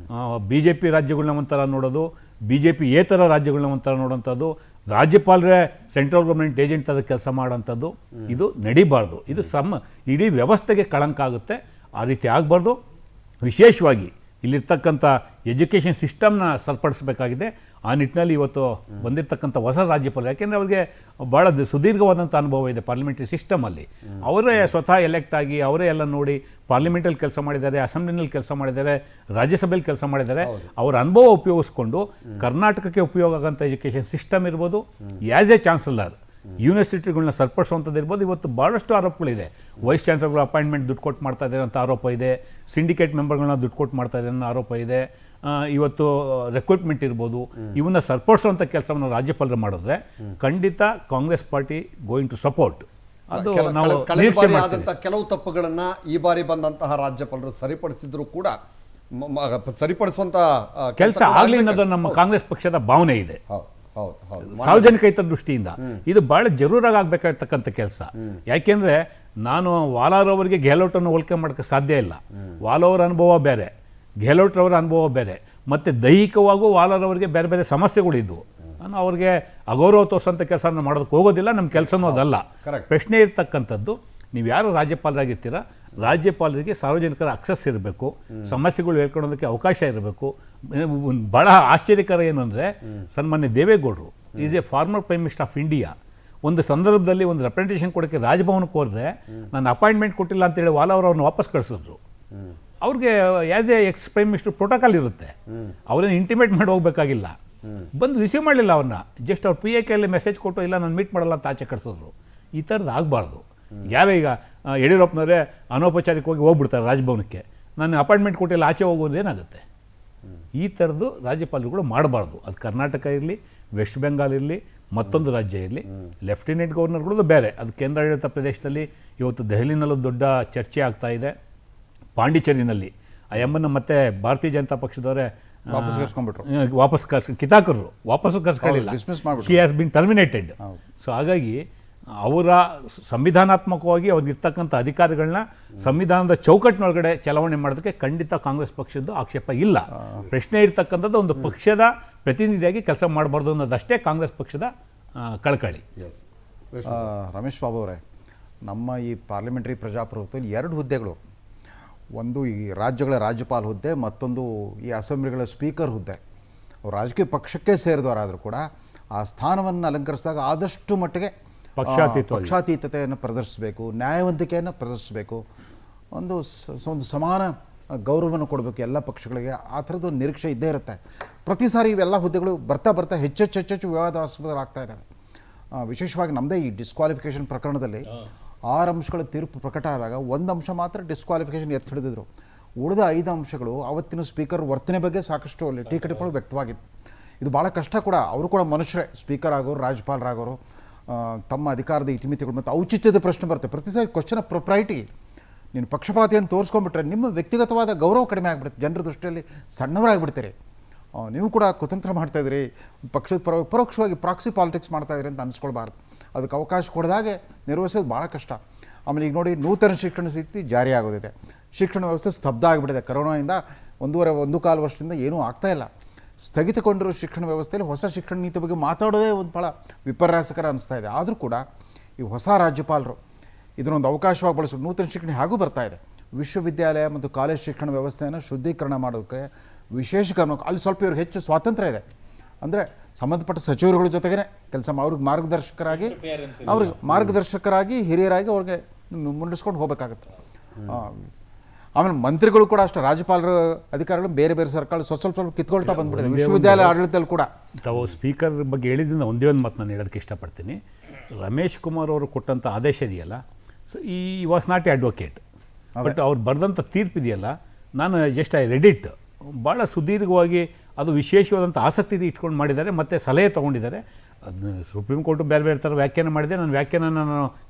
BJP ರಾಜ್ಯಗಳನ್ನ ಒಂಥರ ನೋಡೋದು, BJP ಏತರ ರಾಜ್ಯಗಳನ್ನ ಒಂಥರ ನೋಡೋಂಥದ್ದು, ರಾಜ್ಯಪಾಲರೇ ಸೆಂಟ್ರಲ್ ಗೌರ್ಮೆಂಟ್ ಏಜೆಂಟ್ ಥರ ಕೆಲಸ ಮಾಡೋಂಥದ್ದು, ಇದು ನಡಿಬಾರ್ದು. ಇದು ಇಡೀ ವ್ಯವಸ್ಥೆಗೆ ಕಳಂಕ ಆಗುತ್ತೆ. ಆ ರೀತಿ ಆಗಬಾರ್ದು. ವಿಶೇಷವಾಗಿ ಇಲ್ಲಿರ್ತಕ್ಕಂಥ ಎಜುಕೇಷನ್ ಸಿಸ್ಟಮ್ನ ಸರಿಪಡಿಸಬೇಕಾಗಿದೆ. ಆ ನಿಟ್ಟಿನಲ್ಲಿ ಇವತ್ತು ಬಂದಿರತಕ್ಕಂಥ ಹೊಸ ರಾಜ್ಯಪಾಲರು, ಯಾಕೆಂದರೆ ಅವ್ರಿಗೆ ಭಾಳ ಸುದೀರ್ಘವಾದಂಥ ಅನುಭವ ಇದೆ ಪಾರ್ಲಿಮೆಂಟ್ರಿ ಸಿಸ್ಟಮಲ್ಲಿ. ಅವರೇ ಸ್ವತಃ ಎಲೆಕ್ಟ್ ಆಗಿ ಅವರೇ ಎಲ್ಲ ನೋಡಿ ಪಾರ್ಲಿಮೆಂಟಲ್ಲಿ ಕೆಲಸ ಮಾಡಿದ್ದಾರೆ, ಅಸೆಂಬ್ಲಿನಲ್ಲಿ ಕೆಲಸ ಮಾಡಿದ್ದಾರೆ, ರಾಜ್ಯಸಭೆಯಲ್ಲಿ ಕೆಲಸ ಮಾಡಿದ್ದಾರೆ. ಅವರ ಅನುಭವ ಉಪಯೋಗಿಸ್ಕೊಂಡು ಕರ್ನಾಟಕಕ್ಕೆ ಉಪಯೋಗ ಆಗೋಂಥ ಎಜುಕೇಷನ್ ಸಿಸ್ಟಮ್ ಇರ್ಬೋದು, ಆ್ಯಸ್ ಎ ಚಾನ್ಸಲರ್ ಯೂನಿವರ್ಸಿಟಿಗಳನ್ನ ಸರಿಪಡಿಸುವಂಥದ್ದು ಇರ್ಬೋದು. ಇವತ್ತು ಭಾಳಷ್ಟು ಆರೋಪಗಳಿದೆ. ವೈಸ್ ಚಾನ್ಸಲರ್ಗಳು ಅಪಾಯಿಂಟ್ಮೆಂಟ್ ದುಡ್ಡು ಕೊಟ್ಟು ಮಾಡ್ತಾ ಇದ್ದಾರೆ ಅಂತ ಆರೋಪ ಇದೆ. ಸಿಂಡಿಕೇಟ್ ಮೆಂಬರ್ಗಳನ್ನ ದುಡ್ಡು ಕೊಟ್ಟು ಮಾಡ್ತಾ ಇದ್ದಾರೆ ಅನ್ನೋ ಆರೋಪ ಇದೆ. ಇವತ್ತು ರಿಕ್ರೂಟ್ಮೆಂಟ್ ಇರ್ಬೋದು, ಇವನ್ನ ಸರಿಪಡಿಸುವಂಥ ಕೆಲಸವನ್ನು ರಾಜ್ಯಪಾಲರು ಮಾಡಿದ್ರೆ ಖಂಡಿತ Congress party going to support. ಅದು ನಾವು ಆದಂಥ ಕೆಲವು ತಪ್ಪುಗಳನ್ನ ಈ ಬಾರಿ ಬಂದಂತಹ ರಾಜ್ಯಪಾಲರು ಸರಿಪಡಿಸಿದ್ರು ಕೂಡ ಸರಿಪಡಿಸುವಂತ ಕೆಲಸ ಆಗಲಿ ಅನ್ನೋದು ನಮ್ಮ ಕಾಂಗ್ರೆಸ್ ಪಕ್ಷದ ಭಾವನೆ ಇದೆ. ಸಾರ್ವಜನಿಕ ಹಿತ ದೃಷ್ಟಿಯಿಂದ ಇದು ಬಹಳ ಜರೂರಾಗಿ ಆಗ್ಬೇಕಾಗಿರ್ತಕ್ಕಂಥ ಕೆಲಸ. ಯಾಕೆಂದ್ರೆ ನಾನು ವಾಲಾರ್ ಅವರಿಗೆ ಗೆಹ್ಲೋಟನ್ನು ಹೋಲಿಕೆ ಮಾಡೋಕ್ಕೆ ಸಾಧ್ಯ ಇಲ್ಲ. ವಾಲಾರ್ ಅನುಭವ ಬೇರೆ, ಗೆಹ್ಲೋಟ್ ಅವರ ಅನುಭವ ಬೇರೆ, ಮತ್ತು ದೈಹಿಕವಾಗೂ ವಾಲಾರ್ ಅವರಿಗೆ ಬೇರೆ ಬೇರೆ ಸಮಸ್ಯೆಗಳಿದ್ವು. ನಾನು ಅವ್ರಿಗೆ ಅಗೌರವ ತೋರಿಸೋಂಥ ಕೆಲಸ ಮಾಡೋದಕ್ಕೆ ಹೋಗೋದಿಲ್ಲ, ನಮ್ಮ ಕೆಲಸನೂ ಅದಲ್ಲ. ಪ್ರಶ್ನೆ ಇರ್ತಕ್ಕಂಥದ್ದು, ನೀವು ಯಾರು ರಾಜ್ಯಪಾಲರಾಗಿರ್ತೀರ, ರಾಜ್ಯಪಾಲರಿಗೆ ಸಾರ್ವಜನಿಕರ ಅಕ್ಸೆಸ್ ಇರಬೇಕು, ಸಮಸ್ಯೆಗಳು ಹೇಳ್ಕೊಳ್ಳೋದಕ್ಕೆ ಅವಕಾಶ ಇರಬೇಕು. ಭಾಳ ಆಶ್ಚರ್ಯಕರ ಏನು ಅಂದರೆ, ಸನ್ಮಾನ್ಯ ದೇವೇಗೌಡರು is A farmer prime minister of India. ಒಂದು ಸಂದರ್ಭದಲ್ಲಿ ಒಂದು ರೆಪ್ರೆಸೆಂಟೇಷನ್ ಕೊಡೋಕ್ಕೆ ರಾಜಭವನಕ್ಕೆ ಹೋದರೆ ನಾನು ಅಪಾಯಿಂಟ್ಮೆಂಟ್ ಕೊಟ್ಟಿಲ್ಲ ಅಂತೇಳಿ ವಾಲಾವ್ರು ಅವ್ರನ್ನ ವಾಪಸ್ ಕಳಿಸಿದ್ರು. ಅವ್ರಿಗೆ as A X prime minister protocol ಇರುತ್ತೆ, ಅವ್ರನ್ನ ಇಂಟಿಮೇಟ್ ಮಾಡಿ ಹೋಗ್ಬೇಕಾಗಿಲ್ಲ. ಬಂದು ರಿಸೀವ್ ಮಾಡಲಿಲ್ಲ ಅವ್ರನ್ನ, ಜಸ್ಟ್ ಅವ್ರು PAKಯಲ್ಲಿ ಮೆಸೇಜ್ ಕೊಟ್ಟು ಇಲ್ಲ ನಾನು ಮೀಟ್ ಮಾಡಲ್ಲ ಅಂತ ಆಚೆ ಕಳಿಸಿದ್ರು. ಈ ಥರದ್ದು ಆಗಬಾರ್ದು. ಯಾರೇ ಈಗ ಯಡಿಯೂರಪ್ಪನವರೇ ಅನೌಪಚಾರಿಕವಾಗಿ ಹೋಗ್ಬಿಡ್ತಾರೆ ರಾಜಭವನಕ್ಕೆ, ನಾನು ಅಪಾಯಿಂಟ್ಮೆಂಟ್ ಕೊಟ್ಟಿಲ್ಲ ಆಚೆ ಹೋಗೋದು ಏನಾಗುತ್ತೆ? ಈ ಥರದ್ದು ರಾಜ್ಯಪಾಲರುಗಳು ಮಾಡಬಾರ್ದು. ಅದು ಕರ್ನಾಟಕ ಇರಲಿ, ವೆಸ್ಟ್ ಬೆಂಗಾಲ್ ಇರಲಿ, ಮತ್ತೊಂದು ರಾಜ್ಯ ಇರಲಿ. ಲೆಫ್ಟಿನೆಂಟ್ ಗವರ್ನರ್ಗಳದ್ದು ಬೇರೆ, ಅದು ಕೇಂದ್ರಾಡಳಿತ ಪ್ರದೇಶದಲ್ಲಿ ಇವತ್ತು ದೆಹಲಿನಲ್ಲೂ ದೊಡ್ಡ ಚರ್ಚೆ ಆಗ್ತಾ ಇದೆ. ಪಾಂಡಿಚೇರಿನಲ್ಲಿ ಆ ಎಮ್ಮನ್ನು ಮತ್ತೆ ಭಾರತೀಯ ಜನತಾ ಪಕ್ಷದವರೇ ವಾಪಸ್ ಕಿತಾಕರು ವಾಪಸ್ಸು ಕರ್ಸ್ಕೊಳ್ಳಿಲ್ಲ. She has been terminated. So ಹಾಗಾಗಿ ಅವರ ಸಂವಿಧಾನಾತ್ಮಕವಾಗಿ ಅವ್ರಿಗಿರ್ತಕ್ಕಂಥ ಅಧಿಕಾರಿಗಳನ್ನ ಸಂವಿಧಾನದ ಚೌಕಟ್ಟಿನೊಳಗಡೆ ಚಲಾವಣೆ ಮಾಡೋದಕ್ಕೆ ಖಂಡಿತ ಕಾಂಗ್ರೆಸ್ ಪಕ್ಷದ್ದು ಆಕ್ಷೇಪ ಇಲ್ಲ. ಪ್ರಶ್ನೆ ಇರ್ತಕ್ಕಂಥದ್ದು ಒಂದು ಪಕ್ಷದ ಪ್ರತಿನಿಧಿಯಾಗಿ ಕೆಲಸ ಮಾಡಬಾರ್ದು ಅನ್ನೋದಷ್ಟೇ ಕಾಂಗ್ರೆಸ್ ಪಕ್ಷದ ಕಳಕಳಿ. ರಮೇಶ್ ಬಾಬು ಅವರೇ, ನಮ್ಮ ಈ ಪಾರ್ಲಿಮೆಂಟರಿ ಪ್ರಜಾಪ್ರಭುತ್ವದಲ್ಲಿ 2 ಹುದ್ದೆಗಳು, ಒಂದು ಈ ರಾಜ್ಯಗಳ ರಾಜ್ಯಪಾಲ ಹುದ್ದೆ, ಮತ್ತೊಂದು ಈ ಅಸೆಂಬ್ಲಿಗಳ ಸ್ಪೀಕರ್ ಹುದ್ದೆ. ಅವ್ರು ರಾಜಕೀಯ ಪಕ್ಷಕ್ಕೆ ಸೇರಿದವರಾದರೂ ಕೂಡ ಆ ಸ್ಥಾನವನ್ನು ಅಲಂಕರಿಸಿದಾಗ ಆದಷ್ಟು ಮಟ್ಟಿಗೆ ಪಕ್ಷಾತೀತತೆಯನ್ನು ಪ್ರದರ್ಶಿಸಬೇಕು, ನ್ಯಾಯವಂತಿಕೆಯನ್ನು ಪ್ರದರ್ಶಿಸಬೇಕು, ಒಂದು ಸಮಾನ ಗೌರವವನ್ನು ಕೊಡಬೇಕು ಎಲ್ಲ ಪಕ್ಷಗಳಿಗೆ. ಆ ಥರದ್ದು ನಿರೀಕ್ಷೆ ಇದ್ದೇ ಇರುತ್ತೆ. ಪ್ರತಿ ಸಾರಿ ಇವೆಲ್ಲ ಹುದ್ದೆಗಳು ಬರ್ತಾ ಹೆಚ್ಚೆಚ್ಚು ವಿವಾದಾಸ್ಪದರಾಗ್ತಾ ಇದ್ದಾವೆ. ವಿಶೇಷವಾಗಿ ನಮ್ಮದೇ ಈ ಡಿಸ್ಕ್ವಾಲಿಫಿಕೇಷನ್ ಪ್ರಕರಣದಲ್ಲಿ 6 ಅಂಶಗಳ ತೀರ್ಪು ಪ್ರಕಟ ಆದಾಗ 1 ಅಂಶ ಮಾತ್ರ ಡಿಸ್ಕ್ವಾಲಿಫಿಕೇಷನ್ ಎತ್ತಿ ಹಿಡಿದಿದ್ರು. ಉಳಿದ 5 ಅಂಶಗಳು ಅವತ್ತಿನ ಸ್ಪೀಕರ್ ವರ್ತನೆ ಬಗ್ಗೆ ಸಾಕಷ್ಟು ಅಲ್ಲಿ ಟೀಕೆಗಳು ವ್ಯಕ್ತವಾಗಿತ್ತು. ಇದು ಭಾಳ ಕಷ್ಟ ಕೂಡ. ಅವರು ಕೂಡ ಮನುಷ್ಯರೇ, ಸ್ಪೀಕರ್ ಆಗೋರು, ರಾಜ್ಯಪಾಲರಾಗೋರು, ತಮ್ಮ ಅಧಿಕಾರದ ಇತಿಮಿತಿಗಳು ಮತ್ತು ಔಚಿತ್ಯದ ಪ್ರಶ್ನೆ ಬರುತ್ತೆ. ಪ್ರತಿ ಸಾರಿ ಕ್ವಶನ್ ಆಫ್ ಪ್ರೊಪ್ರೈಟಿ, ನೀನು ಪಕ್ಷಪಾತಿಯನ್ನು ತೋರಿಸ್ಕೊಂಡ್ಬಿಟ್ರೆ ನಿಮ್ಮ ವ್ಯಕ್ತಿಗತವಾದ ಗೌರವ ಕಡಿಮೆ ಆಗಿಬಿಡುತ್ತೆ, ಜನರ ದೃಷ್ಟಿಯಲ್ಲಿ ಸಣ್ಣವರಾಗಿಬಿಡ್ತೀರಿ. ನೀವು ಕೂಡ ಕುತಂತ್ರ ಮಾಡ್ತಾಯಿದ್ರಿ, ಪಕ್ಷದ ಪರೋಕ್ಷವಾಗಿ ಪ್ರಾಕ್ಸಿ ಪಾಲಿಟಿಕ್ಸ್ ಮಾಡ್ತಾಯಿದ್ರಿ ಅಂತ ಅನಿಸ್ಕೊಳ್ಬಾರ್ದು. ಅದಕ್ಕೆ ಅವಕಾಶ ಕೊಡದಾಗೆ ನಿರ್ವಹಿಸೋದು ಭಾಳ ಕಷ್ಟ. ಆಮೇಲೆ ಈಗ ನೋಡಿ, ನೂತನ ಶಿಕ್ಷಣ ನೀತಿ ಜಾರಿ ಆಗೋದಿದೆ. ಶಿಕ್ಷಣ ವ್ಯವಸ್ಥೆ ಸ್ತಬ್ಧ ಆಗಿಬಿಟ್ಟಿದೆ. ಕರೋನಾದಿಂದ 1.25 ವರ್ಷದಿಂದ ಏನೂ ಆಗ್ತಾಯಿಲ್ಲ. ಸ್ಥಗಿತಗೊಂಡಿರೋ ಶಿಕ್ಷಣ ವ್ಯವಸ್ಥೆಯಲ್ಲಿ ಹೊಸ ಶಿಕ್ಷಣ ನೀತಿ ಬಗ್ಗೆ ಮಾತಾಡೋದೇ ಒಂದು ಭಾಳ ವಿಪರ್ಯಾಸಕರ ಅನಿಸ್ತಾ ಇದೆ. ಆದರೂ ಕೂಡ ಈ ಹೊಸ ರಾಜ್ಯಪಾಲರು ಇದನ್ನೊಂದು ಅವಕಾಶವಾಗಿ ಬಳಸೋ ನೂತನ ಶಿಕ್ಷಣ ಹಾಗೂ ಬರ್ತಾ ಇದೆ. ವಿಶ್ವವಿದ್ಯಾಲಯ ಮತ್ತು ಕಾಲೇಜ್ ಶಿಕ್ಷಣ ವ್ಯವಸ್ಥೆಯನ್ನು ಶುದ್ಧೀಕರಣ ಮಾಡೋಕ್ಕೆ ವಿಶೇಷ ಗಮನ, ಅಲ್ಲಿ ಸ್ವಲ್ಪ ಇವ್ರಿಗೆ ಹೆಚ್ಚು ಸ್ವಾತಂತ್ರ್ಯ ಇದೆ. ಅಂದರೆ ಸಂಬಂಧಪಟ್ಟ ಸಚಿವರುಗಳ ಜೊತೆಗೇ ಕೆಲಸ ಅವ್ರಿಗೆ ಮಾರ್ಗದರ್ಶಕರಾಗಿ ಹಿರಿಯರಾಗಿ ಅವ್ರಿಗೆ ಮುಂದಿಸ್ಕೊಂಡು ಹೋಗಬೇಕಾಗತ್ತೆ. ಆಮೇಲೆ ಮಂತ್ರಿಗಳು ಕೂಡ ಅಷ್ಟೇ, ರಾಜ್ಯಪಾಲರ ಅಧಿಕಾರಿಗಳು ಬೇರೆ ಸರ್ಕಾರ ಸ್ವಲ್ಪ ಕಿತ್ಕೊಳ್ತಾ ಬಂದ್ಬಿಟ್ಟಿದೆ ವಿಶ್ವವಿದ್ಯಾಲಯ ಆಡಳಿತದಲ್ಲಿ ಕೂಡ. ತಾವು ಸ್ಪೀಕರ್ ಬಗ್ಗೆ ಹೇಳಿದ್ರಿಂದ ಒಂದೇ ಒಂದು ಮಾತು ನಾನು ಹೇಳೋದಕ್ಕೆ ಇಷ್ಟಪಡ್ತೀನಿ. ರಮೇಶ್ ಕುಮಾರ್ ಅವರು ಕೊಟ್ಟಂಥ ಆದೇಶ ಇದೆಯಲ್ಲ, ಸೊ ಈ was not A advocate, but ಅವ್ರು ಬರೆದಂಥ ತೀರ್ಪು ಇದೆಯಲ್ಲ, ನಾನು ಜಸ್ಟ್ ಐ ರೆಡ್ ಇಟ್. ಭಾಳ ಸುದೀರ್ಘವಾಗಿ ಅದು ವಿಶೇಷವಾದಂಥ ಆಸಕ್ತಿ ಇಟ್ಕೊಂಡು ಮಾಡಿದ್ದಾರೆ ಮತ್ತು ಸಲಹೆ ತೊಗೊಂಡಿದ್ದಾರೆ. ಅದನ್ನ ಸುಪ್ರೀಂ ಕೋರ್ಟು ಬೇರೆ ಥರ ವ್ಯಾಖ್ಯಾನ ಮಾಡಿದೆ. ನಾನು ವ್ಯಾಖ್ಯಾನ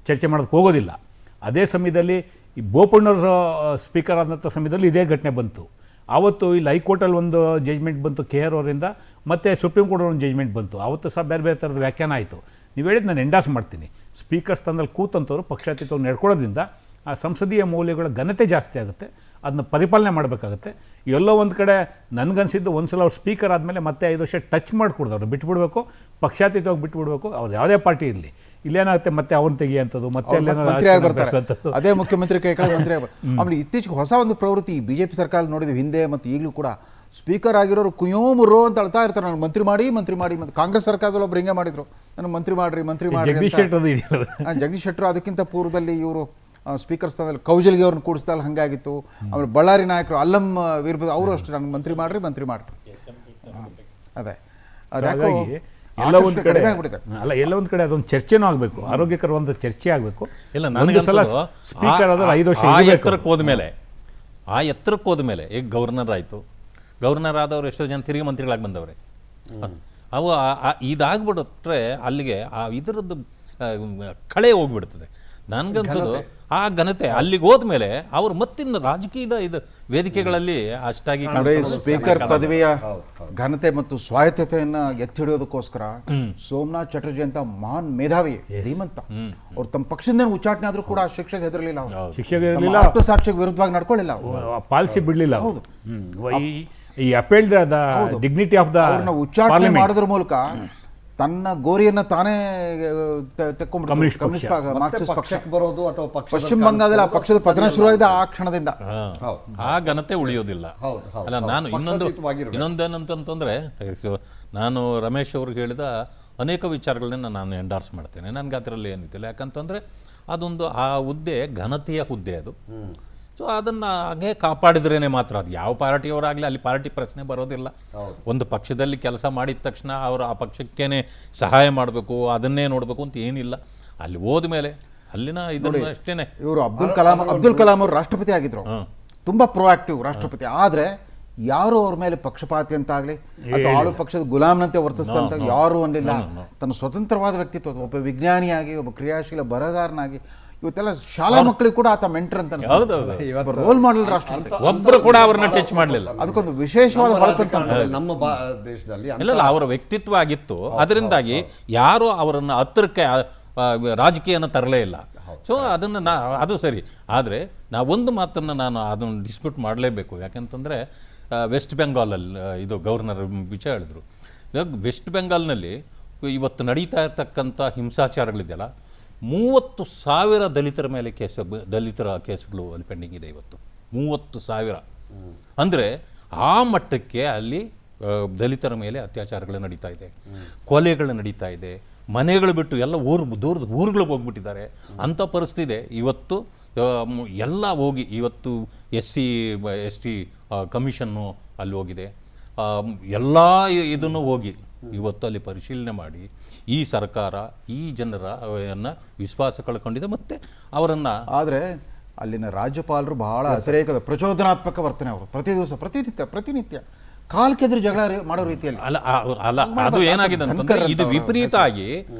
ಚರ್ಚೆ ಮಾಡೋದಕ್ಕೆ ಹೋಗೋದಿಲ್ಲ. ಅದೇ ಸಮಯದಲ್ಲಿ ಈ ಬೋಪಣ್ಣವ್ರ ಸ್ಪೀಕರ್ ಆದಂಥ ಸಮಯದಲ್ಲಿ ಇದೇ ಘಟನೆ ಬಂತು. ಆವತ್ತು ಇಲ್ಲಿ ಹೈಕೋರ್ಟಲ್ಲಿ ಒಂದು ಜಜ್ಮೆಂಟ್ ಬಂತು KR ಅವರಿಂದ, ಮತ್ತು ಸುಪ್ರೀಂ ಕೋರ್ಟ್ ಒಂದು ಜಜ್ಮೆಂಟ್ ಬಂತು. ಆವತ್ತು ಸಹ ಬೇರೆ ಥರದ ವ್ಯಾಖ್ಯಾನ ಆಯಿತು. ನೀವು ಹೇಳಿದ್ದು ನಾನು ಎಂಡಾಸ್ ಮಾಡ್ತೀನಿ. ಸ್ಪೀಕರ್ ಸ್ಥಾನದಲ್ಲಿ ಕೂತಂಥವ್ರು ಪಕ್ಷಾತೀತವನ್ನು ನಡ್ಕೊಳ್ಳೋದ್ರಿಂದ ಆ ಸಂಸದೀಯ ಮೌಲ್ಯಗಳ ಘನತೆ ಜಾಸ್ತಿ ಆಗುತ್ತೆ. ಅದನ್ನ ಪರಿಪಾಲನೆ ಮಾಡಬೇಕಾಗುತ್ತೆ. ಎಲ್ಲೋ ಒಂದು ಕಡೆ ನನಗನ್ಸಿದ್ದು ಒಂದು ಸಲ ಅವ್ರು ಸ್ಪೀಕರ್ ಆದಮೇಲೆ ಮತ್ತೆ 5 ವರ್ಷ ಟಚ್ ಮಾಡಿಕೊಡ್ದು ಅವ್ರು ಬಿಟ್ಬಿಡ್ಬೇಕು, ಪಕ್ಷಾತೀತವಾಗಿ ಬಿಟ್ಬಿಡ್ಬೇಕು. ಅವ್ರು ಯಾವುದೇ ಪಾರ್ಟಿ ಇರಲಿ, ಇಲ್ಲೇನಾಗುತ್ತೆ ಮತ್ತೆ ಅವ್ರನ್ನ ತೆಗಿಯಂಥದ್ದು, ಮತ್ತೆ ಅದೇ ಮುಖ್ಯಮಂತ್ರಿ ಕೈ ಕೆಳಗೆ ಮಂತ್ರಿ ಆಮೇಲೆ ಇತ್ತೀಚೆಗೆ ಹೊಸ ಒಂದು ಪ್ರವೃತ್ತಿ BJP ಸರ್ಕಾರ ನೋಡಿದ್ವಿ ಹಿಂದೆ ಮತ್ತು ಈಗಲೂ ಕೂಡ. ಸ್ಪೀಕರ್ ಆಗಿರೋರು ಕುಯೋಮುರೋ ಅಂತ ಅಳ್ತಾ ಇರ್ತಾರೆ, ನಾನು ಮಂತ್ರಿ ಮಾಡಿ ಮತ್ತು ಕಾಂಗ್ರೆಸ್ ಸರ್ಕಾರದಲ್ಲಿ ಒಬ್ರು ಹಿಂಗೆ ಮಾಡಿದ್ರು, ನಾನು ಮಂತ್ರಿ ಮಾಡ್ರಿ ಜಗದೀಶ್ ಶೆಟ್ಟರು. ಅದಕ್ಕಿಂತ ಪೂರ್ವದಲ್ಲಿ ಇವರು ಸ್ಪೀಕರ್ ಸ್ಥಾನದಲ್ಲಿ ಕೌಜಲ್ಗಿ ಅವ್ರನ್ನ ಕೂಡಿಸ್ದಾಗ ಹಾಗಾಗಿತ್ತು. ಆಮೇಲೆ ಬಳ್ಳಾರಿ ನಾಯಕರು ಅಲ್ಲಂ ವೀರಭದ್ರ ಅವರು ಅಷ್ಟೇ, ನನಗೆ ಮಂತ್ರಿ ಮಾಡ್ರಿ ಅದೇ ಅದ್ಯಾಕೋ ಎಲ್ಲ ಒಂದು ಕಡೆ ಅದೊಂದು ಚರ್ಚೆನೂ ಆಗಬೇಕು, ಆರೋಗ್ಯಕರವಾದ ಚರ್ಚೆ ಆಗಬೇಕು. ಇಲ್ಲ, ನನಗೆ ಸ್ಪೀಕರ್ ಆದ್ರೆ 5 ವರ್ಷ ಆ ಎತ್ತರಕ್ಕೆ ಹೋದ್ಮೇಲೆ ಈಗ ಗವರ್ನರ್ ಆದವರು ಎಷ್ಟೋ ಜನ ತಿರುಗಿ ಮಂತ್ರಿಗಳಾಗಿ ಬಂದವ್ರೆ. ಅವು ಇದಾಗ್ಬಿಟ್ರೆ ಅಲ್ಲಿಗೆ ಇದರದ್ದು ಕಳೆ ಹೋಗ್ಬಿಡ್ತದೆ. ನನಗನ್ಸೋದು ಆ ಘನತೆ ಅಲ್ಲಿಗೆ ಹೋದ್ಮೇಲೆ ಅವರು ಮತ್ತಿನ್ನು ರಾಜಕೀಯದ ಇದು ವೇದಿಕೆಗಳಲ್ಲಿ ಅಷ್ಟಾಗಿ ಸ್ಪೀಕರ್ ಪದವಿಯ ಘನತೆ ಮತ್ತು ಸ್ವಾಯತ್ತತೆಯನ್ನ ಎತ್ತಿ ಹಿಡಿಯೋದಕ್ಕೋಸ್ಕರ ಸೋಮನಾಥ್ ಚಟರ್ಜಿ ಅಂತ ಮಹಾನ್ ಮೇಧಾವಿ ಧೀಮಂತ ಅವ್ರು ತಮ್ಮ ಪಕ್ಷದಿಂದ ಉಚ್ಚಾಟನೆ ಆದ್ರೂ ಕೂಡ ಶಿಕ್ಷೆಗೆ ಹೆದರಲಿಲ್ಲ. ಸಾಕ್ಷಿಗೆ ವಿರುದ್ಧವಾಗಿ ನಡ್ಕೊಳ್ಳಿಲ್ಲ, ಪಾಲಿಸಿ ಬಿಡಲಿಲ್ಲ. ಹೌದು, ಈ appeal the dignity of the ಉಚ್ಚಾಟನೆ ಮಾಡೋದ್ರ ಮೂಲಕ ತನ್ನ ಗೋರಿಯನ್ನು ತಾನೇ ಬರೋದು ಅಥವಾ ಪಶ್ಚಿಮ ಬಂಗಾಳದಲ್ಲಿ ಆ ಪಕ್ಷದ ಪತನ ಶುರುವಾಗಿದೆ ಆ ಕ್ಷಣದಿಂದ. ಆ ಘನತೆ ಉಳಿಯೋದಿಲ್ಲ. ಅಲ್ಲ, ನಾನು ಇನ್ನೊಂದೇನಂತಂದ್ರೆ, ನಾನು ರಮೇಶ್ ಅವ್ರಿಗೆ ಹೇಳಿದ ಅನೇಕ ವಿಚಾರಗಳನ್ನ ನಾನು ಎಂಡಾರ್ಸ್ ಮಾಡ್ತೇನೆ. ನನಗೆ ಅದರಲ್ಲಿ ಏನಿದ್ದಿಲ್ಲ, ಯಾಕಂತಂದ್ರೆ ಅದೊಂದು ಆ ಹುದ್ದೆ ಘನತೆಯ ಹುದ್ದೆ ಅದು. ಸೊ ಅದನ್ನು ಹಾಗೆ ಕಾಪಾಡಿದ್ರೇ ಮಾತ್ರ, ಅದು ಯಾವ ಪಾರ್ಟಿಯವರಾಗಲಿ ಅಲ್ಲಿ ಪಾರ್ಟಿ ಪ್ರಶ್ನೆ ಬರೋದಿಲ್ಲ. ಒಂದು ಪಕ್ಷದಲ್ಲಿ ಕೆಲಸ ಮಾಡಿದ ತಕ್ಷಣ ಅವರು ಆ ಪಕ್ಷಕ್ಕೇನೆ ಸಹಾಯ ಮಾಡಬೇಕು, ಅದನ್ನೇ ನೋಡಬೇಕು ಅಂತ ಏನಿಲ್ಲ. ಅಲ್ಲಿ ಹೋದ್ಮೇಲೆ ಅಲ್ಲಿನ ಇದನ್ನು ಅಷ್ಟೇನೆ. ಇವರು ಅಬ್ದುಲ್ ಕಲಾಂ ಅವರು ರಾಷ್ಟ್ರಪತಿ ಆಗಿದ್ರು, ತುಂಬ ಪ್ರೊಆಕ್ಟಿವ್ ರಾಷ್ಟ್ರಪತಿ. ಆದರೆ ಯಾರು ಅವ್ರ ಮೇಲೆ ಪಕ್ಷಪಾತಿ ಅಂತಾಗಲಿ ಅಥವಾ ಆಳು ಪಕ್ಷದ ಗುಲಾಮ್ನಂತೆ ವರ್ತಿಸ್ತಂತ ಯಾರೂ ಅನ್ನಲಿಲ್ಲ. ತನ್ನ ಸ್ವತಂತ್ರವಾದ ವ್ಯಕ್ತಿತ್ವ, ಒಬ್ಬ ವಿಜ್ಞಾನಿಯಾಗಿ, ಒಬ್ಬ ಕ್ರಿಯಾಶೀಲ ಬರಹಗಾರನಾಗಿ, ಇವತ್ತೆಲ್ಲ ಶಾಲಾ ಮಕ್ಕಳಿಗೆ ಕೂಡ ಆತ ಮೆಂಟರ್ ಅಂತ ರೋಲ್ ಮಾಡೆಲ್ ರಾಷ್ಟ್ರಪತಿ. ಒಬ್ಬರು ಕೂಡ ಅವ್ರನ್ನ ಟಚ್ ಮಾಡಲಿಲ್ಲ. ಅದಕ್ಕೊಂದು ವಿಶೇಷವಾದ ನಮ್ಮ ದೇಶದಲ್ಲಿ ಇಲ್ಲ, ಅವರ ವ್ಯಕ್ತಿತ್ವ ಆಗಿತ್ತು. ಅದರಿಂದಾಗಿ ಯಾರು ಅವರನ್ನು ಹತ್ತಿರಕ್ಕೆ ರಾಜಕೀಯನ ತರಲೇ ಇಲ್ಲ. ಸೊ ಅದನ್ನು ಅದು ಸರಿ. ಆದರೆ ಒಂದು ಮಾತನ್ನು ನಾನು ಅದನ್ನು ಡಿಸ್ಪ್ಯೂಟ್ ಮಾಡಲೇಬೇಕು. ಯಾಕೆಂತಂದರೆ ವೆಸ್ಟ್ ಬೆಂಗಾಲಲ್ಲಿ ಇದು ಗವರ್ನರ್ ವಿಷಯ ಹೇಳಿದ್ರು. ವೆಸ್ಟ್ ಬೆಂಗಾಲ್ನಲ್ಲಿ ಇವತ್ತು ನಡೀತಾ ಇರ್ತಕ್ಕಂಥ ಹಿಂಸಾಚಾರಗಳಿದೆಯಲ್ಲ, 30,000 ದಲಿತರ ಮೇಲೆ ದಲಿತರ ಕೇಸುಗಳು ಅಲ್ಲಿ ಪೆಂಡಿಂಗ್ ಇದೆ ಇವತ್ತು. 30,000 ಅಂದರೆ ಆ ಮಟ್ಟಕ್ಕೆ ಅಲ್ಲಿ ದಲಿತರ ಮೇಲೆ ಅತ್ಯಾಚಾರಗಳು ನಡೀತಾ ಇದೆ, ಕೊಲೆಗಳು ನಡೀತಾ ಇದೆ, ಮನೆಗಳು ಬಿಟ್ಟು ಎಲ್ಲ ದೂರದ ಊರುಗಳಿಗೆ ಹೋಗ್ಬಿಟ್ಟಿದ್ದಾರೆ. ಅಂಥ ಪರಿಸ್ಥಿತಿ ಇವತ್ತು ಎಲ್ಲ ಹೋಗಿ ಇವತ್ತು SC/ST ಕಮಿಷನ್ನು ಅಲ್ಲಿ ಹೋಗಿದೆ. ಎಲ್ಲ ಇದನ್ನು ಹೋಗಿ ಇವತ್ತು ಅಲ್ಲಿ ಪರಿಶೀಲನೆ ಮಾಡಿ ಈ ಸರ್ಕಾರ ಈ ಜನರನ್ನು ವಿಶ್ವಾಸ ಕಳ್ಕೊಂಡಿದೆ. ಮತ್ತು ಅವರನ್ನು ಆದರೆ ಅಲ್ಲಿನ ರಾಜ್ಯಪಾಲರು ಬಹಳ ಅತಿರೇಕದ ಪ್ರಚೋದನಾತ್ಮಕ ವರ್ತನೆ ಅವರು ಪ್ರತಿ ದಿವಸ ಪ್ರತಿನಿತ್ಯ ಕಾಲ್ಕೆದ್ರು ಜಗಳ ಮಾಡೋ ರೀತಿಯಲ್ಲಿ ಅಲ್ಲ ಅದು ಏನಾಗಿದೆ ಅಂತಂದ್ರೆ ಇದು ವಿಪರೀತ ಆಗಿ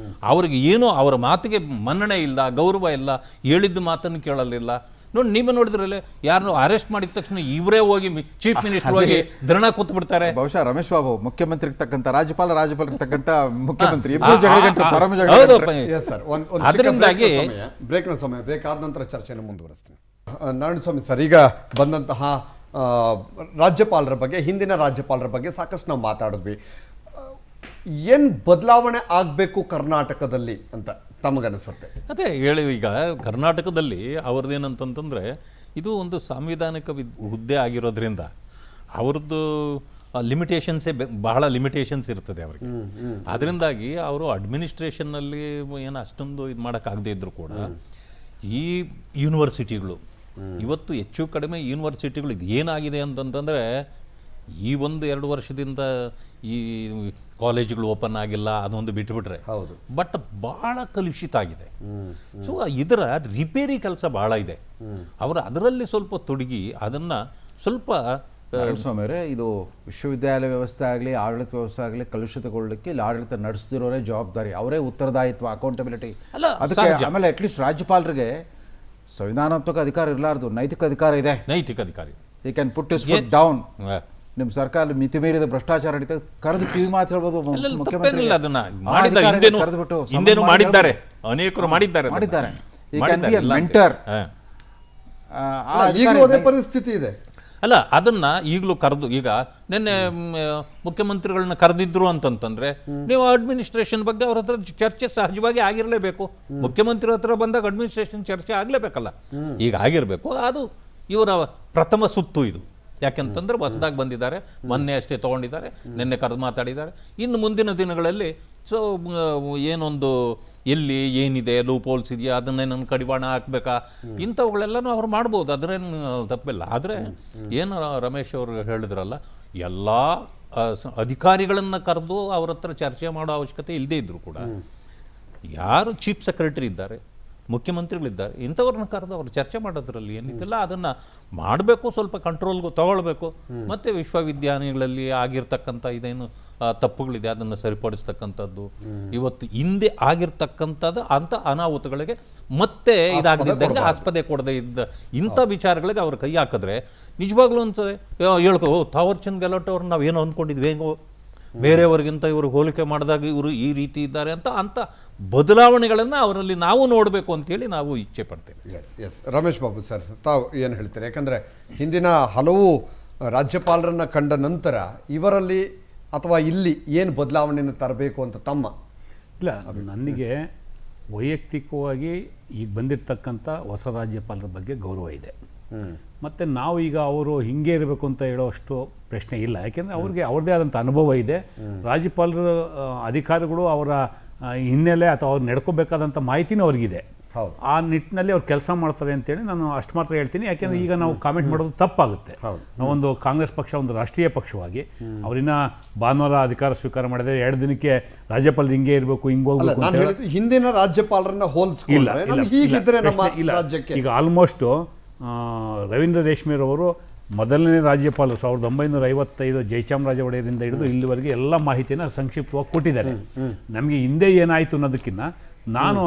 ಅವ್ರಿಗೆ ಏನೋ ಅವರ ಮಾತಿಗೆ ಮನ್ನಣೆ ಇಲ್ಲ, ಗೌರವ ಇಲ್ಲ, ಹೇಳಿದ್ದು ಮಾತನ್ನು ಕೇಳಲಿಲ್ಲ. ನೋಡಿ, ನೀವೇ ನೋಡಿದ್ರಲ್ಲ, ಯಾರನ್ನು ಅರೆಸ್ಟ್ ಮಾಡಿದ ತಕ್ಷಣ ಇವರೇ ಹೋಗಿ ಚೀಫ್ ಮಿನಿಸ್ಟರ್ ಹೋಗಿ ಧರಣ ಕೂತ್ ಬಿಡ್ತಾರೆ. ಬಹುಶಃ ರಮೇಶ್ ಬಾಬು ಮುಖ್ಯಮಂತ್ರಿಗೆ ತಕ್ಕಂತ ರಾಜ್ಯಪಾಲರಿಗೆ ತಕ್ಕಂತ ಮುಖ್ಯಮಂತ್ರಿ ಅದರಿಂದಾಗಿ ಬ್ರೇಕ್ ಆದ ನಂತರ ಚರ್ಚೆಯನ್ನು ಮುಂದುವರಿಸ್ತೀನಿ. ನಾರಾಯಣಸ್ವಾಮಿ ಸರ್, ಈಗ ಬಂದಂತಹ ರಾಜ್ಯಪಾಲರ ಬಗ್ಗೆ, ಹಿಂದಿನ ರಾಜ್ಯಪಾಲರ ಬಗ್ಗೆ ಸಾಕಷ್ಟು ನಾವು ಮಾತಾಡಿದ್ವಿ. ಏನು ಬದಲಾವಣೆ ಆಗಬೇಕು ಕರ್ನಾಟಕದಲ್ಲಿ ಅಂತ ತಮಗನಿಸುತ್ತೆ? ಅದೇ ಹೇಳಿ, ಈಗ ಕರ್ನಾಟಕದಲ್ಲಿ ಅವ್ರದ್ದೇನಂತಂತಂದರೆ ಇದು ಒಂದು ಸಾಂವಿಧಾನಿಕ ಹುದ್ದೆ ಆಗಿರೋದ್ರಿಂದ ಅವ್ರದ್ದು ಲಿಮಿಟೇಷನ್ಸೇ ಬಹಳ ಲಿಮಿಟೇಷನ್ಸ್ ಇರ್ತದೆ ಅವರಿಗೆ. ಅದರಿಂದಾಗಿ ಅವರು ಅಡ್ಮಿನಿಸ್ಟ್ರೇಷನ್ನಲ್ಲಿ ಏನು ಅಷ್ಟೊಂದು ಇದು ಮಾಡೋಕ್ಕಾಗದೇ ಇದ್ದರೂ ಕೂಡ ಈ ಯೂನಿವರ್ಸಿಟಿಗಳು ಇವತ್ತು ಹೆಚ್ಚು ಕಡಿಮೆ ಯೂನಿವರ್ಸಿಟಿಗಳು ಇದು ಏನಾಗಿದೆ ಅಂತಂತಂದರೆ ಈ 1-2 ವರ್ಷದಿಂದ ಈ ಕಾಲೇಜುಗಳು ಓಪನ್ ಆಗಿಲ್ಲ, ಅದೊಂದು ಬಿಟ್ಟುಬಿಟ್ರೆ ಹೌದು, ಬಟ್ ಭಾಳ ಕಲುಷಿತ ಆಗಿದೆ. ಸೊ ಇದರ ರಿಪೇರಿ ಕೆಲಸ ಭಾಳ ಇದೆ. ಅವರು ಅದರಲ್ಲಿ ಸ್ವಲ್ಪ ತೊಡಗಿ ಅದನ್ನು ಸ್ವಲ್ಪ ಸ್ವಾಮಿ ಅವರೇ, ಇದು ವಿಶ್ವವಿದ್ಯಾಲಯ ವ್ಯವಸ್ಥೆ ಆಗಲಿ ಆಡಳಿತ ವ್ಯವಸ್ಥೆ ಆಗಲಿ ಕಲುಷಿತಗೊಳ್ಳಲಿಕ್ಕೆ ಇಲ್ಲಿ ಆಡಳಿತ ನಡೆಸ್ತಿರೋರೇ ಜವಾಬ್ದಾರಿ, ಅವರೇ ಉತ್ತರದಾಯಿತ್ವ, ಅಕೌಂಟಬಿಲಿಟಿ. ಅದಕ್ಕೆ ಆಮೇಲೆ ಅಟ್ಲೀಸ್ಟ್ ರಾಜ್ಯಪಾಲರಿಗೆ ಸಂವಿಧಾನಾತ್ಮಕ ಅಧಿಕಾರ ಇರಲಾರ್ದು ನೈತಿಕ ಅಧಿಕಾರ ಇದೆ. ನೈತಿಕ ಅಧಿಕಾರಿ ಈ can put his foot down. ನಿಮ್ಮ ಸರ್ಕಾರ ಮಿತಿ ಮೀರಿದ ಭ್ರಷ್ಟಾಚಾರ ನಡೀತಾ ಕರೆದು ಕಿವಿ ಮಾತು ಹೇಳ್ಬೋದು. ಮುಖ್ಯಮಂತ್ರಿ ಅದನ್ನ ಹಿಂದೇನು ಮಾಡಿದ್ದಾರೆ, ಅನೇಕರು ಮಾಡಿದ್ದಾರೆ. ಈ ಕ್ಯಾನ್ ಬಿ ಎ ಮೆಂಟರ್. ಈಗಲೂ ಅದೇ ಪರಿಸ್ಥಿತಿ ಇದೆ. ಅಲ್ಲ, ಅದನ್ನು ಈಗಲೂ ಕರೆದು, ಈಗ ನಿನ್ನೆ ಮುಖ್ಯಮಂತ್ರಿಗಳನ್ನ ಕರೆದಿದ್ರು ಅಂತಂತಂದರೆ ನೀವು ಅಡ್ಮಿನಿಸ್ಟ್ರೇಷನ್ ಬಗ್ಗೆ ಅವ್ರ ಹತ್ರ ಚರ್ಚೆ ಸಹಜವಾಗಿ ಆಗಿರಲೇಬೇಕು. ಮುಖ್ಯಮಂತ್ರಿ ಹತ್ರ ಬಂದಾಗ ಅಡ್ಮಿನಿಸ್ಟ್ರೇಷನ್ ಚರ್ಚೆ ಆಗಲೇಬೇಕಲ್ಲ, ಈಗ ಆಗಿರಬೇಕು. ಅದು ಇವರ ಪ್ರಥಮ ಸುತ್ತು ಇದು. ಯಾಕೆಂತಂದ್ರೆ ಹೊಸದಾಗಿ ಬಂದಿದ್ದಾರೆ, ಮೊನ್ನೆ ಅಷ್ಟೇ ತೊಗೊಂಡಿದ್ದಾರೆ, ನಿನ್ನೆ ಕರೆದು ಮಾತಾಡಿದ್ದಾರೆ. ಇನ್ನು ಮುಂದಿನ ದಿನಗಳಲ್ಲಿ ಸೊ ಏನೊಂದು ಎಲ್ಲಿ ಏನಿದೆ ಲೂಪ್ ಹೋಲ್ಸ್ ಇದೆಯಾ, ಅದನ್ನೇ ನನ್ನ ಕಡಿವಾಣ ಹಾಕಬೇಕಾ, ಇಂಥವುಗಳೆಲ್ಲನೂ ಅವ್ರು ಮಾಡ್ಬೋದು, ಅದರೇನು ತಪ್ಪಿಲ್ಲ. ಆದರೆ ಏನು ರಮೇಶ್ ಅವರು ಹೇಳಿದ್ರಲ್ಲ, ಎಲ್ಲ ಅಧಿಕಾರಿಗಳನ್ನು ಕರೆದು ಅವ್ರ ಹತ್ರ ಚರ್ಚೆ ಮಾಡೋ ಅವಶ್ಯಕತೆ ಇಲ್ಲದೇ ಇದ್ದರೂ ಕೂಡ ಯಾರು ಚೀಫ್ ಸೆಕ್ರೆಟರಿ ಇದ್ದಾರೆ, ಮುಖ್ಯಮಂತ್ರಿಗಳಿದ್ದಾರೆ, ಇಂಥವ್ರನ್ನ ಕರೆದು ಅವರು ಚರ್ಚೆ ಮಾಡೋದ್ರಲ್ಲಿ ಏನಿದೆಲ್ಲ ಅದನ್ನು ಮಾಡಬೇಕು, ಸ್ವಲ್ಪ ಕಂಟ್ರೋಲ್ಗೂ ತಗೊಳ್ಬೇಕು. ಮತ್ತು ವಿಶ್ವವಿದ್ಯಾಲಯಗಳಲ್ಲಿ ಆಗಿರ್ತಕ್ಕಂಥ ಇದೇನು ತಪ್ಪುಗಳಿದೆ ಅದನ್ನು ಸರಿಪಡಿಸ್ತಕ್ಕಂಥದ್ದು, ಇವತ್ತು ಹಿಂದೆ ಆಗಿರ್ತಕ್ಕಂಥದ್ದು ಅಂಥ ಅನಾಹುತಗಳಿಗೆ ಮತ್ತೆ ಇದಾಗದಿದ್ದಂಗೆ ಆಸ್ಪದೆ ಕೊಡದೇ ಇದ್ದ ಇಂಥ ವಿಚಾರಗಳಿಗೆ ಅವ್ರ ಕೈ ಹಾಕಿದ್ರೆ ನಿಜವಾಗ್ಲೂ ಅನ್ಸದೆ, ಥಾವರ್ ಚಂದ್ ಗೆಹ್ಲೋಟ್ ಅವ್ರನ್ನ ನಾವೇನೋ ಅಂದ್ಕೊಂಡಿದ್ವಿ, ಹೆಂಗೋ ಬೇರೆಯವ್ರಿಗಿಂತ ಇವರು ಹೋಲಿಕೆ ಮಾಡಿದಾಗ ಇವರು ಈ ರೀತಿ ಇದ್ದಾರೆ ಅಂತ ಬದಲಾವಣೆಗಳನ್ನು ಅವರಲ್ಲಿ ನಾವು ನೋಡಬೇಕು ಅಂತೇಳಿ ನಾವು ಇಚ್ಛೆ ಪಡ್ತೇವೆ. ಎಸ್ ರಮೇಶ್ ಬಾಬು ಸರ್, ತಾವು ಏನು ಹೇಳ್ತೀರಿ? ಯಾಕಂದರೆ ಹಿಂದಿನ ಹಲವು ರಾಜ್ಯಪಾಲರನ್ನು ಕಂಡ ನಂತರ ಇವರಲ್ಲಿ ಅಥವಾ ಇಲ್ಲಿ ಏನು ಬದಲಾವಣೆಯನ್ನು ತರಬೇಕು ಅಂತ ತಮ್ಮ ಇಲ್ಲ, ನನಗೆ ವೈಯಕ್ತಿಕವಾಗಿ ಈಗ ಬಂದಿರತಕ್ಕಂಥ ಹೊಸ ರಾಜ್ಯಪಾಲರ ಬಗ್ಗೆ ಗೌರವ ಇದೆ. ಮತ್ತು ನಾವು ಈಗ ಅವರು ಹಿಂಗೆ ಇರಬೇಕು ಅಂತ ಹೇಳೋಷ್ಟು ಪ್ರಶ್ನೆ ಇಲ್ಲ. ಯಾಕೆಂದರೆ ಅವ್ರಿಗೆ ಅವ್ರದ್ದೇ ಆದಂಥ ಅನುಭವ ಇದೆ. ರಾಜ್ಯಪಾಲರ ಅಧಿಕಾರಿಗಳು ಅವರ ಹಿನ್ನೆಲೆ ಅಥವಾ ಅವ್ರು ನಡ್ಕೋಬೇಕಾದಂಥ ಮಾಹಿತಿನೂ ಅವ್ರಿಗಿದೆ. ಆ ನಿಟ್ಟಿನಲ್ಲಿ ಅವ್ರು ಕೆಲಸ ಮಾಡ್ತಾರೆ ಅಂತೇಳಿ ನಾನು ಅಷ್ಟು ಮಾತ್ರ ಹೇಳ್ತೀನಿ. ಯಾಕೆಂದರೆ ಈಗ ನಾವು ಕಾಮೆಂಟ್ ಮಾಡೋದು ತಪ್ಪಾಗುತ್ತೆ. ನಾವೊಂದು ಕಾಂಗ್ರೆಸ್ ಪಕ್ಷ ಒಂದು ರಾಷ್ಟ್ರೀಯ ಪಕ್ಷವಾಗಿ ಅವರಿನ ಭಾನುವಾರ ಅಧಿಕಾರ ಸ್ವೀಕಾರ ಮಾಡಿದರೆ 2 ದಿನಕ್ಕೆ ರಾಜ್ಯಪಾಲರು ಹಿಂಗೆ ಇರಬೇಕು, ಹಿಂಗೆ ಹೋಗ್ಬೇಕು. ಹಿಂದಿನ ರಾಜ್ಯಪಾಲರನ್ನ ಹೋಲಿಸಿಲ್ಲ. ಈಗ ಆಲ್ಮೋಸ್ಟ್ ರವೀಂದ್ರ ರೇಷ್ಮೆರವರು ಮೊದಲನೇ ರಾಜ್ಯಪಾಲರು 1955 ಜಯಚಾಮರಾಜ ಒಡೆಯರಿಂದ ಹಿಡಿದು ಇಲ್ಲಿವರೆಗೆ ಎಲ್ಲ ಮಾಹಿತಿಯನ್ನು ಸಂಕ್ಷಿಪ್ತವಾಗಿ ಕೊಟ್ಟಿದ್ದಾರೆ. ನಮಗೆ ಹಿಂದೆ ಏನಾಯಿತು ಅನ್ನೋದಕ್ಕಿಂತ ನಾನು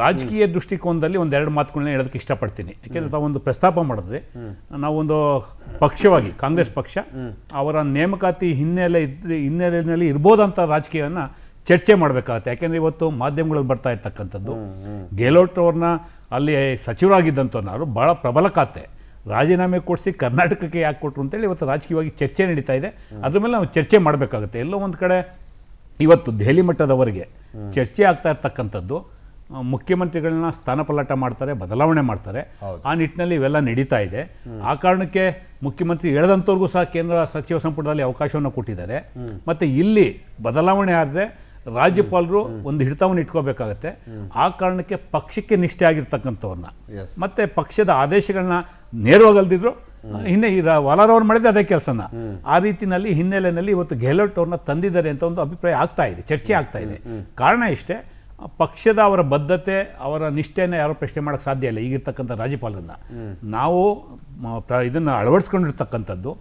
ರಾಜಕೀಯ ದೃಷ್ಟಿಕೋನದಲ್ಲಿ 1-2 ಮಾತುಗಳನ್ನ ಹೇಳೋದಕ್ಕೆ ಇಷ್ಟಪಡ್ತೀನಿ. ಯಾಕೆಂದರೆ ತಾವೊಂದು ಪ್ರಸ್ತಾಪ ಮಾಡಿದ್ರೆ ನಾವೊಂದು ಪಕ್ಷವಾಗಿ ಕಾಂಗ್ರೆಸ್ ಪಕ್ಷ ಅವರ ನೇಮಕಾತಿ ಹಿನ್ನೆಲೆಯಲ್ಲಿ ಇರ್ಬೋದಂಥ ರಾಜಕೀಯವನ್ನು ಚರ್ಚೆ ಮಾಡಬೇಕಾಗತ್ತೆ. ಯಾಕೆಂದರೆ ಇವತ್ತು ಮಾಧ್ಯಮಗಳಲ್ಲಿ ಬರ್ತಾ ಇರ್ತಕ್ಕಂಥದ್ದು ಗೆಹ್ಲೋಟ್ ಅವ್ರನ್ನ ಅಲ್ಲಿ ಸಚಿವರಾಗಿದ್ದಂಥವ್ರು ಭಾಳ ಪ್ರಬಲ ಖಾತೆ ರಾಜೀನಾಮೆ ಕೊಡಿಸಿ ಕರ್ನಾಟಕಕ್ಕೆ ಯಾಕೆ ಕೊಟ್ಟರು ಅಂತೇಳಿ ಇವತ್ತು ರಾಜಕೀಯವಾಗಿ ಚರ್ಚೆ ನಡೀತಾ ಇದೆ. ಅದ್ರ ಮೇಲೆ ನಾವು ಚರ್ಚೆ ಮಾಡಬೇಕಾಗುತ್ತೆ. ಎಲ್ಲೋ ಒಂದು ಕಡೆ ಇವತ್ತು ದೆಹಲಿ ಮಟ್ಟದವರೆಗೆ ಚರ್ಚೆ ಆಗ್ತಾ ಇರ್ತಕ್ಕಂಥದ್ದು ಮುಖ್ಯಮಂತ್ರಿಗಳನ್ನ ಸ್ಥಾನಪಲ್ಲಟ ಮಾಡ್ತಾರೆ, ಬದಲಾವಣೆ ಮಾಡ್ತಾರೆ. ಆ ನಿಟ್ಟಿನಲ್ಲಿ ಇವೆಲ್ಲ ನಡೀತಾ ಇದೆ. ಆ ಕಾರಣಕ್ಕೆ ಮುಖ್ಯಮಂತ್ರಿ ಹೇಳಿದಂಥವ್ರಿಗೂ ಸಹ ಕೇಂದ್ರ ಸಚಿವ ಸಂಪುಟದಲ್ಲಿ ಅವಕಾಶವನ್ನು ಕೊಟ್ಟಿದ್ದಾರೆ. ಮತ್ತು ಇಲ್ಲಿ ಬದಲಾವಣೆ ಆದರೆ ರಾಜ್ಯಪಾಲರು ಒಂದು ಹಿಡಿತವನ್ನು ಇಟ್ಕೋಬೇಕಾಗತ್ತೆ. ಆ ಕಾರಣಕ್ಕೆ ಪಕ್ಷಕ್ಕೆ ನಿಷ್ಠೆ ಆಗಿರ್ತಕ್ಕಂಥವ್ರನ್ನ ಮತ್ತು ಪಕ್ಷದ ಆದೇಶಗಳನ್ನ ನೇರವಾಗಲ್ದಿದ್ರು ಹಿಂದೆ ವಾಲಾರವ್ರು ಮಾಡಿದ್ರೆ ಅದೇ ಕೆಲಸನ ಆ ರೀತಿನಲ್ಲಿ ಹಿನ್ನೆಲೆಯಲ್ಲಿ ಇವತ್ತು ಗೆಹ್ಲೋಟ್ ಅವ್ರನ್ನ ತಂದಿದ್ದಾರೆ ಅಂತ ಒಂದು ಅಭಿಪ್ರಾಯ ಆಗ್ತಾ ಇದೆ, ಚರ್ಚೆ ಆಗ್ತಾ ಇದೆ. ಕಾರಣ ಇಷ್ಟೇ, ಪಕ್ಷದ ಅವರ ಬದ್ಧತೆ, ಅವರ ನಿಷ್ಠೆಯನ್ನು ಯಾರೋ ಪ್ರಶ್ನೆ ಮಾಡೋಕ್ಕೆ ಸಾಧ್ಯ ಇಲ್ಲ. ಈಗಿರ್ತಕ್ಕಂಥ ರಾಜ್ಯಪಾಲರನ್ನ ನಾವು ಇದನ್ನು ಅಳವಡಿಸ್ಕೊಂಡಿರ್ತಕ್ಕಂಥದ್ದು,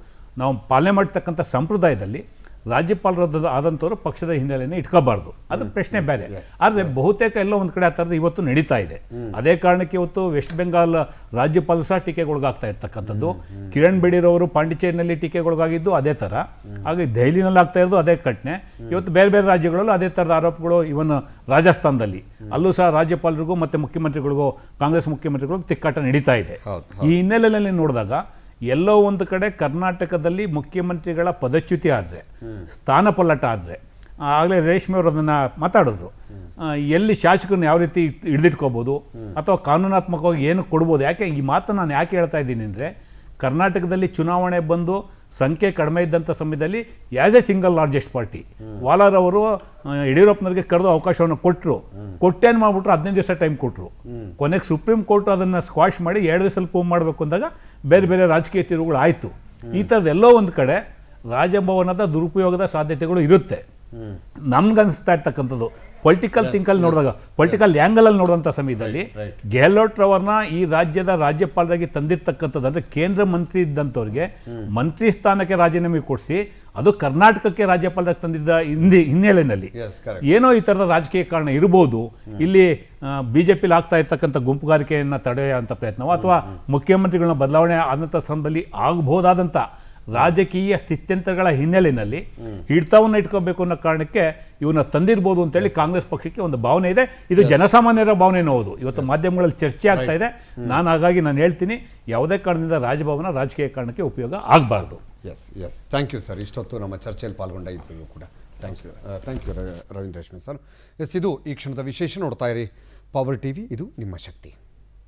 ನಾವು ಪಾಲನೆ ಮಾಡ್ತಕ್ಕಂಥ ಸಂಪ್ರದಾಯದಲ್ಲಿ ರಾಜ್ಯಪಾಲರ ಆದಂಥವ್ರು ಪಕ್ಷದ ಹಿನ್ನೆಲೆಯನ್ನು ಇಟ್ಕೋಬಾರ್ದು, ಅದು ಪ್ರಶ್ನೆ ಬೇರೆ. ಆದರೆ ಬಹುತೇಕ ಎಲ್ಲೋ ಒಂದು ಕಡೆ ಆ ಥರದ್ದು ಇವತ್ತು ನಡೀತಾ ಇದೆ. ಅದೇ ಕಾರಣಕ್ಕೆ ಇವತ್ತು ವೆಸ್ಟ್ ಬೆಂಗಾಲ್ ರಾಜ್ಯಪಾಲರು ಸಹ ಟೀಕೆಗೊಳಗಾಗ್ತಾ ಇರ್ತಕ್ಕಂಥದ್ದು. ಕಿರಣ್ ಬೇಡಿರವರು ಪಾಂಡಿಚೇರಿನಲ್ಲಿ ಟೀಕೆಗೊಳಗಾಗಿದ್ದು ಅದೇ ಥರ, ಹಾಗೆ ದೆಹಲಿನಲ್ಲಿ ಆಗ್ತಾ ಇರೋದು ಅದೇ ಘಟನೆ. ಇವತ್ತು ಬೇರೆ ಬೇರೆ ರಾಜ್ಯಗಳಲ್ಲೂ ಅದೇ ಥರದ ಆರೋಪಗಳು, ಇವನ್ ರಾಜಸ್ಥಾನದಲ್ಲಿ ಅಲ್ಲೂ ಸಹ ರಾಜ್ಯಪಾಲರಿಗೂ ಮತ್ತು ಮುಖ್ಯಮಂತ್ರಿಗಳಿಗೂ, ಕಾಂಗ್ರೆಸ್ ಮುಖ್ಯಮಂತ್ರಿಗಳಿಗೂ ತಿಕ್ಕಾಟ ನಡೀತಾ ಇದೆ. ಈ ಹಿನ್ನೆಲೆಯಲ್ಲಿ ನೋಡಿದಾಗ ಎಲ್ಲೋ ಒಂದು ಕಡೆ ಕರ್ನಾಟಕದಲ್ಲಿ ಮುಖ್ಯಮಂತ್ರಿಗಳ ಪದಚ್ಯುತಿ ಆದರೆ, ಸ್ಥಾನಪಲ್ಲಟ ಆದರೆ, ಆಗಲೇ ರೇಷ್ಮೆ ಅವರು ಅದನ್ನು ಮಾತಾಡಿದ್ರು, ಎಲ್ಲಿ ಶಾಸಕರನ್ನ ಯಾವ ರೀತಿ ಹಿಡಿದಿಟ್ಕೋಬೋದು ಅಥವಾ ಕಾನೂನಾತ್ಮಕವಾಗಿ ಏನು ಕೊಡ್ಬೋದು. ಯಾಕೆ ಈ ಮಾತನ್ನು ನಾನು ಯಾಕೆ ಹೇಳ್ತಾ ಇದ್ದೀನಿ ಅಂದರೆ, ಕರ್ನಾಟಕದಲ್ಲಿ ಚುನಾವಣೆ ಬಂದು ಸಂಖ್ಯೆ ಕಡಿಮೆ ಇದ್ದಂಥ ಸಮಯದಲ್ಲಿ as a single largest party ವಾಲಾರ್ ಅವರು ಯಡಿಯೂರಪ್ಪನವ್ರಿಗೆ ಕರೆದು ಅವಕಾಶವನ್ನು ಕೊಟ್ಟೇನು ಮಾಡಿಬಿಟ್ರು, 15 ದಿವಸ ಟೈಮ್ ಕೊಟ್ಟರು. ಕೊನೆಗೆ ಸುಪ್ರೀಂ ಕೋರ್ಟ್ ಅದನ್ನು ಸ್ಕ್ವಾಶ್ ಮಾಡಿ 2 ದಿವಸದಲ್ಲಿ ಮೂವ್ ಮಾಡಬೇಕು ಅಂದಾಗ ಬೇರೆ ಬೇರೆ ರಾಜಕೀಯ ತಿರುವುಗಳು ಆಯಿತು. ಈ ಥರದ್ದು ಎಲ್ಲೋ ಒಂದು ಕಡೆ ರಾಜಭವನದ ದುರುಪಯೋಗದ ಸಾಧ್ಯತೆಗಳು ಇರುತ್ತೆ. ನಮ್ಗನ್ನಿಸ್ತಾ ಇರ್ತಕ್ಕಂಥದ್ದು ಪೊಲಿಟಿಕಲ್ ಥಿಂಕಲ್ಲಿ ನೋಡಿದಾಗ, ಪೊಲಿಟಿಕಲ್ ಆ್ಯಂಗಲಲ್ಲಿ ನೋಡುವಂಥ ಸಮಯದಲ್ಲಿ ಗೆಹ್ಲೋಟ್ ರವರನ್ನ ಈ ರಾಜ್ಯದ ರಾಜ್ಯಪಾಲರಾಗಿ ತಂದಿರ್ತಕ್ಕಂಥದ್ದು ಅಂದರೆ ಕೇಂದ್ರ ಮಂತ್ರಿ ಇದ್ದಂಥವ್ರಿಗೆ ಮಂತ್ರಿ ಸ್ಥಾನಕ್ಕೆ ರಾಜೀನಾಮೆ ಕೊಡಿಸಿ ಅದು ಕರ್ನಾಟಕಕ್ಕೆ ರಾಜ್ಯಪಾಲರಾಗಿ ತಂದಿದ್ದ ಹಿನ್ನೆಲೆಯಲ್ಲಿ ಏನೋ ಈ ಥರದ ರಾಜಕೀಯ ಕಾರಣ ಇರ್ಬೋದು. ಇಲ್ಲಿ ಬಿಜೆಪಿಲಿ ಆಗ್ತಾ ಇರ್ತಕ್ಕಂಥ ಗುಂಪುಗಾರಿಕೆಯನ್ನು ತಡೆಯುವಂಥ ಪ್ರಯತ್ನವೋ ಅಥವಾ ಮುಖ್ಯಮಂತ್ರಿಗಳನ್ನ ಬದಲಾವಣೆ ಆದಂಥ ಸಂದರ್ಭದಲ್ಲಿ ಆಗಬಹುದಾದಂಥ ರಾಜಕೀಯ ಸ್ಥಿತ್ಯಂತರಗಳ ಹಿನ್ನೆಲೆಯಲ್ಲಿ ಹಿಡಿತವನ್ನು ಇಟ್ಕೋಬೇಕು ಅನ್ನೋ ಕಾರಣಕ್ಕೆ ಇವನ್ನ ತಂದಿರ್ಬೋದು ಅಂತೇಳಿ ಕಾಂಗ್ರೆಸ್ ಪಕ್ಷಕ್ಕೆ ಒಂದು ಭಾವನೆ ಇದೆ. ಇದು ಜನಸಾಮಾನ್ಯರ ಭಾವನೆನೂ ಹೌದು. ಇವತ್ತು ಮಾಧ್ಯಮಗಳಲ್ಲಿ ಚರ್ಚೆ ಆಗ್ತಾ ಇದೆ. ಹಾಗಾಗಿ ನಾನು ಹೇಳ್ತೀನಿ, ಯಾವುದೇ ಕಾರಣದಿಂದ ರಾಜಭವನ ರಾಜಕೀಯ ಕಾರಣಕ್ಕೆ ಉಪಯೋಗ ಆಗಬಾರ್ದು. Yes thank you sir. ಇಷ್ಟೊತ್ತು ನಮ್ಮ ಚರ್ಚೆಯಲ್ಲಿ ಪಾಲ್ಗೊಂಡ ಇಬ್ಬರಿಗೂ ಕೂಡ ಥ್ಯಾಂಕ್ ಯು ರವೀಂದ್ರ ರೇಷ್ಮೆ ಸರ್. ಇದು ಈ ಕ್ಷಣದ ವಿಶೇಷ. ನೋಡ್ತಾ ಇರಿ ಪವರ್ ಟಿವಿ, ಇದು ನಿಮ್ಮ ಶಕ್ತಿ.